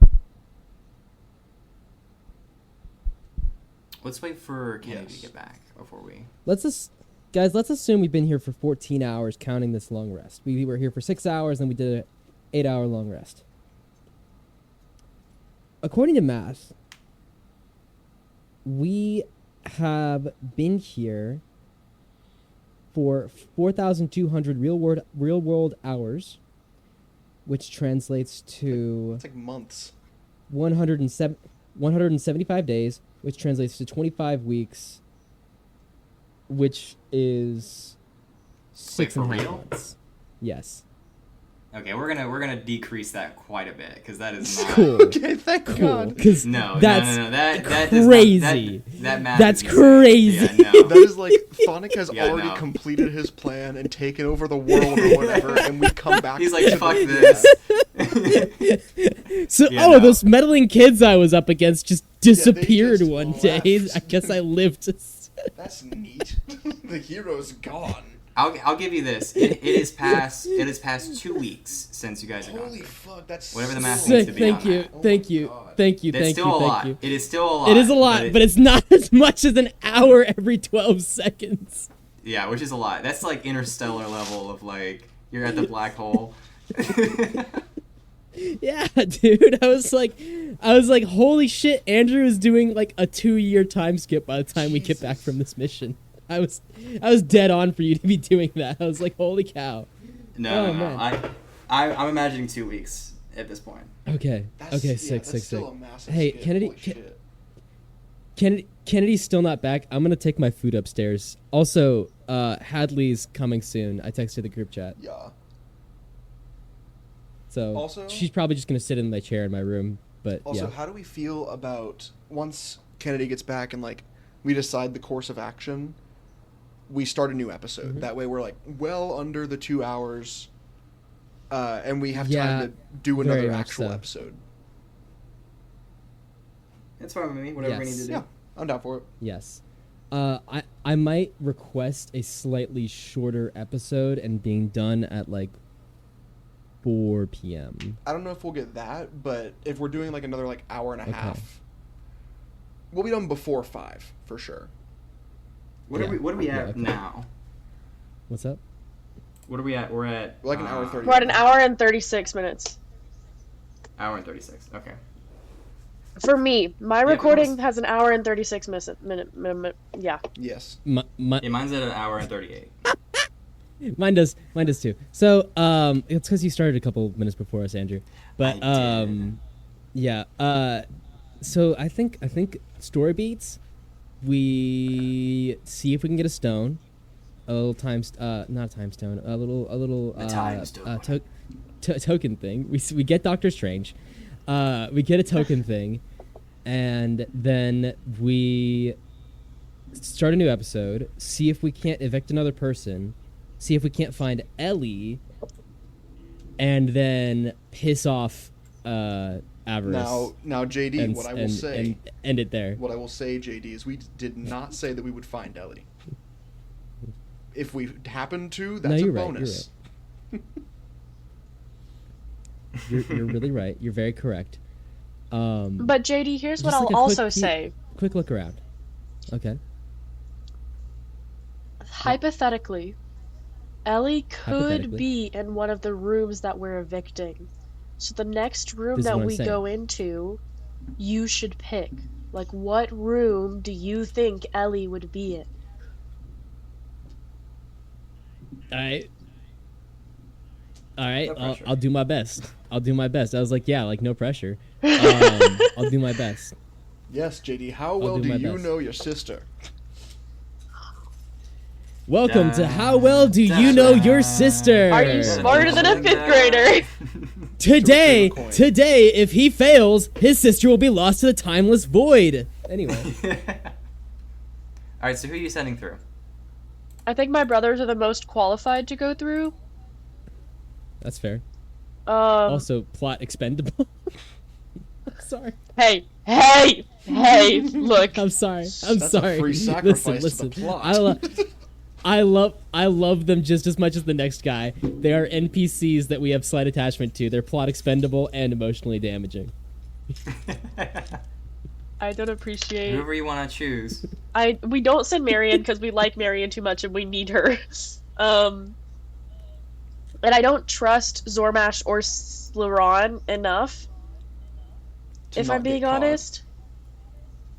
[SPEAKER 1] Let's wait for Kennedy
[SPEAKER 3] Yes.
[SPEAKER 1] to get back before we...
[SPEAKER 4] let's assume we've been here for 14 hours, counting this long rest. We were here for 6 hours, then we did an 8-hour long rest. According to math, we have been here for 4,200 real world hours, which translates to
[SPEAKER 3] It's like months.
[SPEAKER 4] 175 days, which translates to 25 weeks, which is
[SPEAKER 1] Wait, for
[SPEAKER 4] 6.5
[SPEAKER 1] real?
[SPEAKER 4] months. Yes.
[SPEAKER 1] Okay, we're gonna decrease that quite a bit, because that is not...
[SPEAKER 4] Cool.
[SPEAKER 3] Okay, thank
[SPEAKER 4] Cool.
[SPEAKER 3] God.
[SPEAKER 4] Because
[SPEAKER 1] No,
[SPEAKER 4] that's
[SPEAKER 1] no. That does
[SPEAKER 4] crazy.
[SPEAKER 1] Not, that math
[SPEAKER 4] That's
[SPEAKER 1] is insane.
[SPEAKER 4] crazy.
[SPEAKER 1] Yeah, no.
[SPEAKER 3] That is like Thonic has
[SPEAKER 1] Yeah,
[SPEAKER 3] already
[SPEAKER 1] no.
[SPEAKER 3] completed his plan and taken over the world or whatever, and we come back.
[SPEAKER 1] He's like,
[SPEAKER 3] to
[SPEAKER 1] fuck
[SPEAKER 3] the-
[SPEAKER 1] this.
[SPEAKER 4] So,
[SPEAKER 1] Yeah, no.
[SPEAKER 4] those meddling kids I was up against just disappeared one day.
[SPEAKER 3] left.
[SPEAKER 4] I guess I lived to...
[SPEAKER 3] That's neat. The hero's gone.
[SPEAKER 1] I'll give you this. It is past 2 weeks since you guys have gone
[SPEAKER 3] Holy
[SPEAKER 1] through.
[SPEAKER 3] fuck, that's
[SPEAKER 1] Whatever the math
[SPEAKER 3] still-
[SPEAKER 1] needs
[SPEAKER 4] Sick.
[SPEAKER 1] to be on
[SPEAKER 4] Thank you.
[SPEAKER 1] that.
[SPEAKER 3] Oh
[SPEAKER 4] Thank
[SPEAKER 3] my
[SPEAKER 4] you.
[SPEAKER 3] God.
[SPEAKER 4] Thank you.
[SPEAKER 1] That's
[SPEAKER 4] Thank
[SPEAKER 1] still
[SPEAKER 4] you.
[SPEAKER 1] a
[SPEAKER 4] Thank
[SPEAKER 1] lot.
[SPEAKER 4] you.
[SPEAKER 1] It is still a lot.
[SPEAKER 4] It is a lot, but it's not as much as an hour every 12 seconds.
[SPEAKER 1] yeah, which is a lot. That's like interstellar level of like you're at the black hole.
[SPEAKER 4] Yeah, dude. I was like, holy shit! Andrew is doing like a 2-year time skip by the time we get back from this mission. I was dead on for you to be doing that. I was like, holy cow.
[SPEAKER 1] No.
[SPEAKER 4] Man.
[SPEAKER 1] I'm imagining 2 weeks at this point.
[SPEAKER 4] Okay.
[SPEAKER 3] That's,
[SPEAKER 4] Okay.
[SPEAKER 3] yeah,
[SPEAKER 4] Sick.
[SPEAKER 3] that's
[SPEAKER 4] Sick.
[SPEAKER 3] still
[SPEAKER 4] Sick.
[SPEAKER 3] a massive
[SPEAKER 4] Hey,
[SPEAKER 3] skip.
[SPEAKER 4] Kennedy.
[SPEAKER 3] Holy shit.
[SPEAKER 4] Kennedy's still not back. I'm gonna take my food upstairs. Also, Hadley's coming soon. I texted the group chat.
[SPEAKER 3] Yeah.
[SPEAKER 4] So
[SPEAKER 3] Also-
[SPEAKER 4] she's probably just gonna sit in my chair in my room. But
[SPEAKER 3] Also,
[SPEAKER 4] yeah.
[SPEAKER 3] how do we feel about once Kennedy gets back and like we decide the course of action? We start a new episode.
[SPEAKER 4] Mhm.
[SPEAKER 3] That way, we're like well under the 2 hours, and we have
[SPEAKER 4] Yeah,
[SPEAKER 3] time to do
[SPEAKER 4] very
[SPEAKER 3] another
[SPEAKER 4] much
[SPEAKER 3] actual
[SPEAKER 4] so.
[SPEAKER 3] episode.
[SPEAKER 1] It's fine with me. Whatever we need
[SPEAKER 4] Yes.
[SPEAKER 1] to do.
[SPEAKER 3] Yeah, I'm down for it.
[SPEAKER 4] Yes. I might request a slightly shorter episode and being done at like 4 p.m.
[SPEAKER 3] I don't know if we'll get that, but if we're doing like another like hour and a
[SPEAKER 4] Okay.
[SPEAKER 3] half, we'll be done before 5 for sure.
[SPEAKER 1] What are we
[SPEAKER 4] Yeah,
[SPEAKER 1] at
[SPEAKER 4] okay.
[SPEAKER 1] now?
[SPEAKER 4] What's up?
[SPEAKER 1] What are we at? We're at
[SPEAKER 3] We're like an hour 30.
[SPEAKER 2] We're at an hour and 36 minutes.
[SPEAKER 1] Hour and 36. Okay.
[SPEAKER 2] For me, my
[SPEAKER 1] Yeah,
[SPEAKER 2] recording
[SPEAKER 1] almost.
[SPEAKER 2] has an hour and 36 minute. Yeah.
[SPEAKER 3] Yes.
[SPEAKER 4] My,
[SPEAKER 1] Yeah, mine's at an hour and 38.
[SPEAKER 4] mine does too. So it's because you started a couple minutes before us, Andrew. But
[SPEAKER 1] I did.
[SPEAKER 4] yeah. So I think story beats. We see if we can get a stone, a little not a time stone, a little
[SPEAKER 1] A time stone.
[SPEAKER 4] token thing. We get Doctor Strange. We get a token thing, and then we start a new episode. See if we can't evict another person. See if we can't find Ellie, and then piss off Avarice.
[SPEAKER 3] Now, JD,
[SPEAKER 4] and,
[SPEAKER 3] what I will
[SPEAKER 4] and-
[SPEAKER 3] say,
[SPEAKER 4] and end it there.
[SPEAKER 3] what I will say, JD, is we did not say that we would find Ellie. If we happen to, that's a
[SPEAKER 4] you're right, you're
[SPEAKER 3] bonus.
[SPEAKER 4] You're really right. You're very correct.
[SPEAKER 2] But JD, here's what
[SPEAKER 4] Just
[SPEAKER 2] I'll
[SPEAKER 4] like a
[SPEAKER 2] also
[SPEAKER 4] quick peek.
[SPEAKER 2] say.
[SPEAKER 4] Quick look around. Okay.
[SPEAKER 2] Hypothetically, Ellie could
[SPEAKER 4] Hypothetically.
[SPEAKER 2] be in one of the rooms that we're evicting. So the next room
[SPEAKER 4] This is
[SPEAKER 2] that
[SPEAKER 4] what I'm
[SPEAKER 2] we
[SPEAKER 4] saying.
[SPEAKER 2] go into, you should pick. Like, what room do you think Ellie would be in?
[SPEAKER 4] All right.
[SPEAKER 1] No pressure.
[SPEAKER 4] I'll do my best. I was like, yeah, like no pressure. I'll do my best.
[SPEAKER 3] Yes, JD, how well
[SPEAKER 4] do
[SPEAKER 3] do
[SPEAKER 4] my
[SPEAKER 3] you
[SPEAKER 4] best.
[SPEAKER 3] know your sister?
[SPEAKER 4] Welcome to
[SPEAKER 1] Da,
[SPEAKER 4] How Well Do You
[SPEAKER 1] da,
[SPEAKER 4] Know
[SPEAKER 1] da.
[SPEAKER 4] Your Sister?
[SPEAKER 2] Are you smarter than a fifth grader?
[SPEAKER 4] Today,
[SPEAKER 3] To a certain point.
[SPEAKER 4] today, if he fails, his sister will be lost to the timeless void. Anyway,
[SPEAKER 1] All right, so who are you sending through?
[SPEAKER 2] I think my brothers are the most qualified to go through.
[SPEAKER 4] that's fair.
[SPEAKER 2] Also,
[SPEAKER 4] Also, plot expendable. Sorry.
[SPEAKER 2] hey, look.
[SPEAKER 4] I'm sorry. I'm
[SPEAKER 3] That's
[SPEAKER 4] sorry.
[SPEAKER 3] a free sacrifice
[SPEAKER 4] Listen.
[SPEAKER 3] to the plot.
[SPEAKER 4] I love them just as much as the next guy. They are NPCs that we have slight attachment to. They're plot expendable and emotionally damaging.
[SPEAKER 2] I don't appreciate.
[SPEAKER 1] Whoever you want to choose.
[SPEAKER 2] We don't send Marion because we like Marion too much and we need her. And I don't trust Zormash or Slaron enough.
[SPEAKER 3] To
[SPEAKER 2] If
[SPEAKER 3] not
[SPEAKER 2] I'm being
[SPEAKER 3] get caught.
[SPEAKER 2] honest.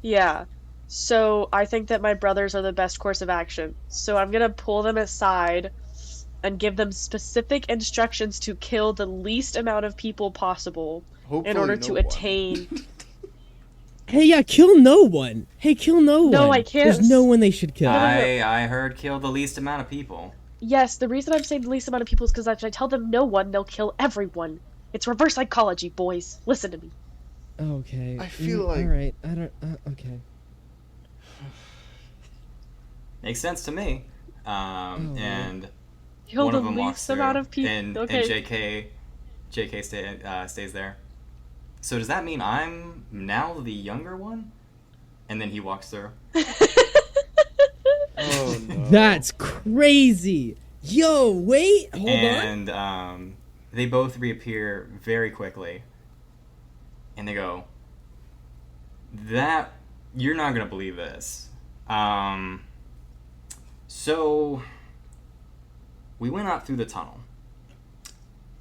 [SPEAKER 2] Yeah. So I think that my brothers are the best course of action. So I'm gonna pull them aside and give them specific instructions to kill the least amount of people possible
[SPEAKER 3] Hopefully
[SPEAKER 2] in order
[SPEAKER 3] no
[SPEAKER 2] to
[SPEAKER 3] one.
[SPEAKER 2] attain.
[SPEAKER 4] Hey, yeah, kill no one. Hey, kill no one.
[SPEAKER 2] No, I can't.
[SPEAKER 4] There's no one they should kill.
[SPEAKER 1] I heard kill the least amount of people.
[SPEAKER 2] Yes, the reason I'm saying the least amount of people is because if I tell them no one, they'll kill everyone. It's reverse psychology, boys. Listen to me.
[SPEAKER 4] Okay.
[SPEAKER 3] I feel like-
[SPEAKER 4] All right. I don't. Okay.
[SPEAKER 1] Makes sense to me. And
[SPEAKER 2] Kill
[SPEAKER 1] one
[SPEAKER 2] the
[SPEAKER 1] of them walks
[SPEAKER 2] least
[SPEAKER 1] through,
[SPEAKER 2] amount of people.
[SPEAKER 1] and
[SPEAKER 2] Okay.
[SPEAKER 1] JK stays there. So does that mean I'm now the younger one? And then he walks through.
[SPEAKER 3] Oh no.
[SPEAKER 4] That's crazy. Yo, wait, hold on.
[SPEAKER 1] And they both reappear very quickly. And they go, "That, you're not going to believe this. So, we went out through the tunnel.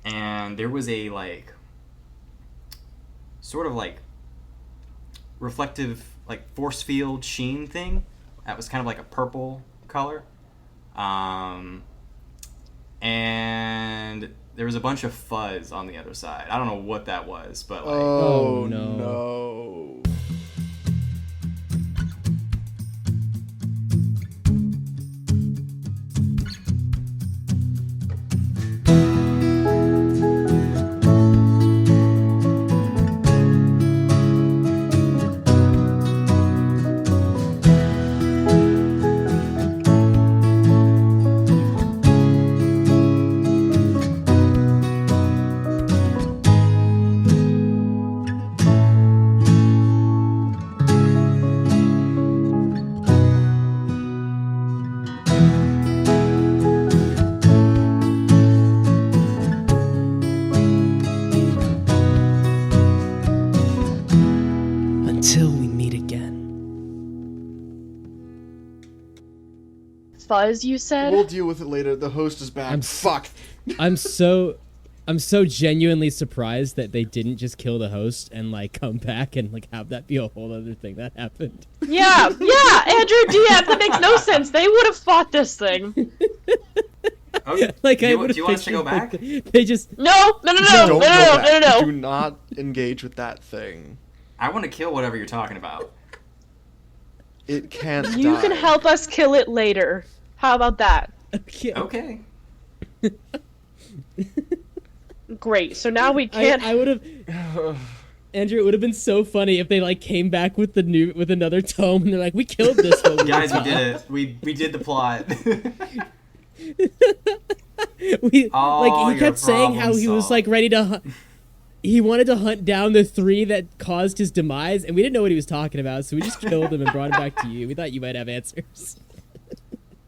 [SPEAKER 1] And there was a, like, sort of, like, reflective, like, force field sheen thing. That was kind of like a purple color. And there was a bunch of fuzz on the other side. I don't know what that was, but like...
[SPEAKER 3] Oh,
[SPEAKER 4] no.
[SPEAKER 3] no.
[SPEAKER 5] Until we meet again.
[SPEAKER 2] Fuzz, you said?
[SPEAKER 3] We'll deal with it later. The host is back. Fuck.
[SPEAKER 4] I'm so genuinely surprised that they didn't just kill the host and like come back and like have that be a whole other thing that happened.
[SPEAKER 2] Yeah, Andrew DM, that makes no sense. They would have fought this thing.
[SPEAKER 1] Okay.
[SPEAKER 4] Like,
[SPEAKER 1] do you want us to go back?
[SPEAKER 4] They just
[SPEAKER 2] No.
[SPEAKER 3] Don't go back. Do
[SPEAKER 2] No.
[SPEAKER 3] not engage with that thing.
[SPEAKER 1] I want to kill whatever you're talking about.
[SPEAKER 3] It can't
[SPEAKER 2] You
[SPEAKER 3] die.
[SPEAKER 2] can help us kill it later. How about that?
[SPEAKER 4] okay.
[SPEAKER 1] Okay.
[SPEAKER 2] Great. So now we can't.
[SPEAKER 4] I would have Andrew, it would have been so funny if they like came back with another tome and they're like, we killed this one.
[SPEAKER 1] Guys, we did it. We did the plot.
[SPEAKER 4] He kept saying how he was like ready to hunt. He wanted to hunt down the 3 that caused his demise, and we didn't know what he was talking about, so we just killed him and brought him back to you. We thought you might have answers.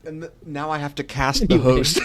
[SPEAKER 3] And now I have to cast the host.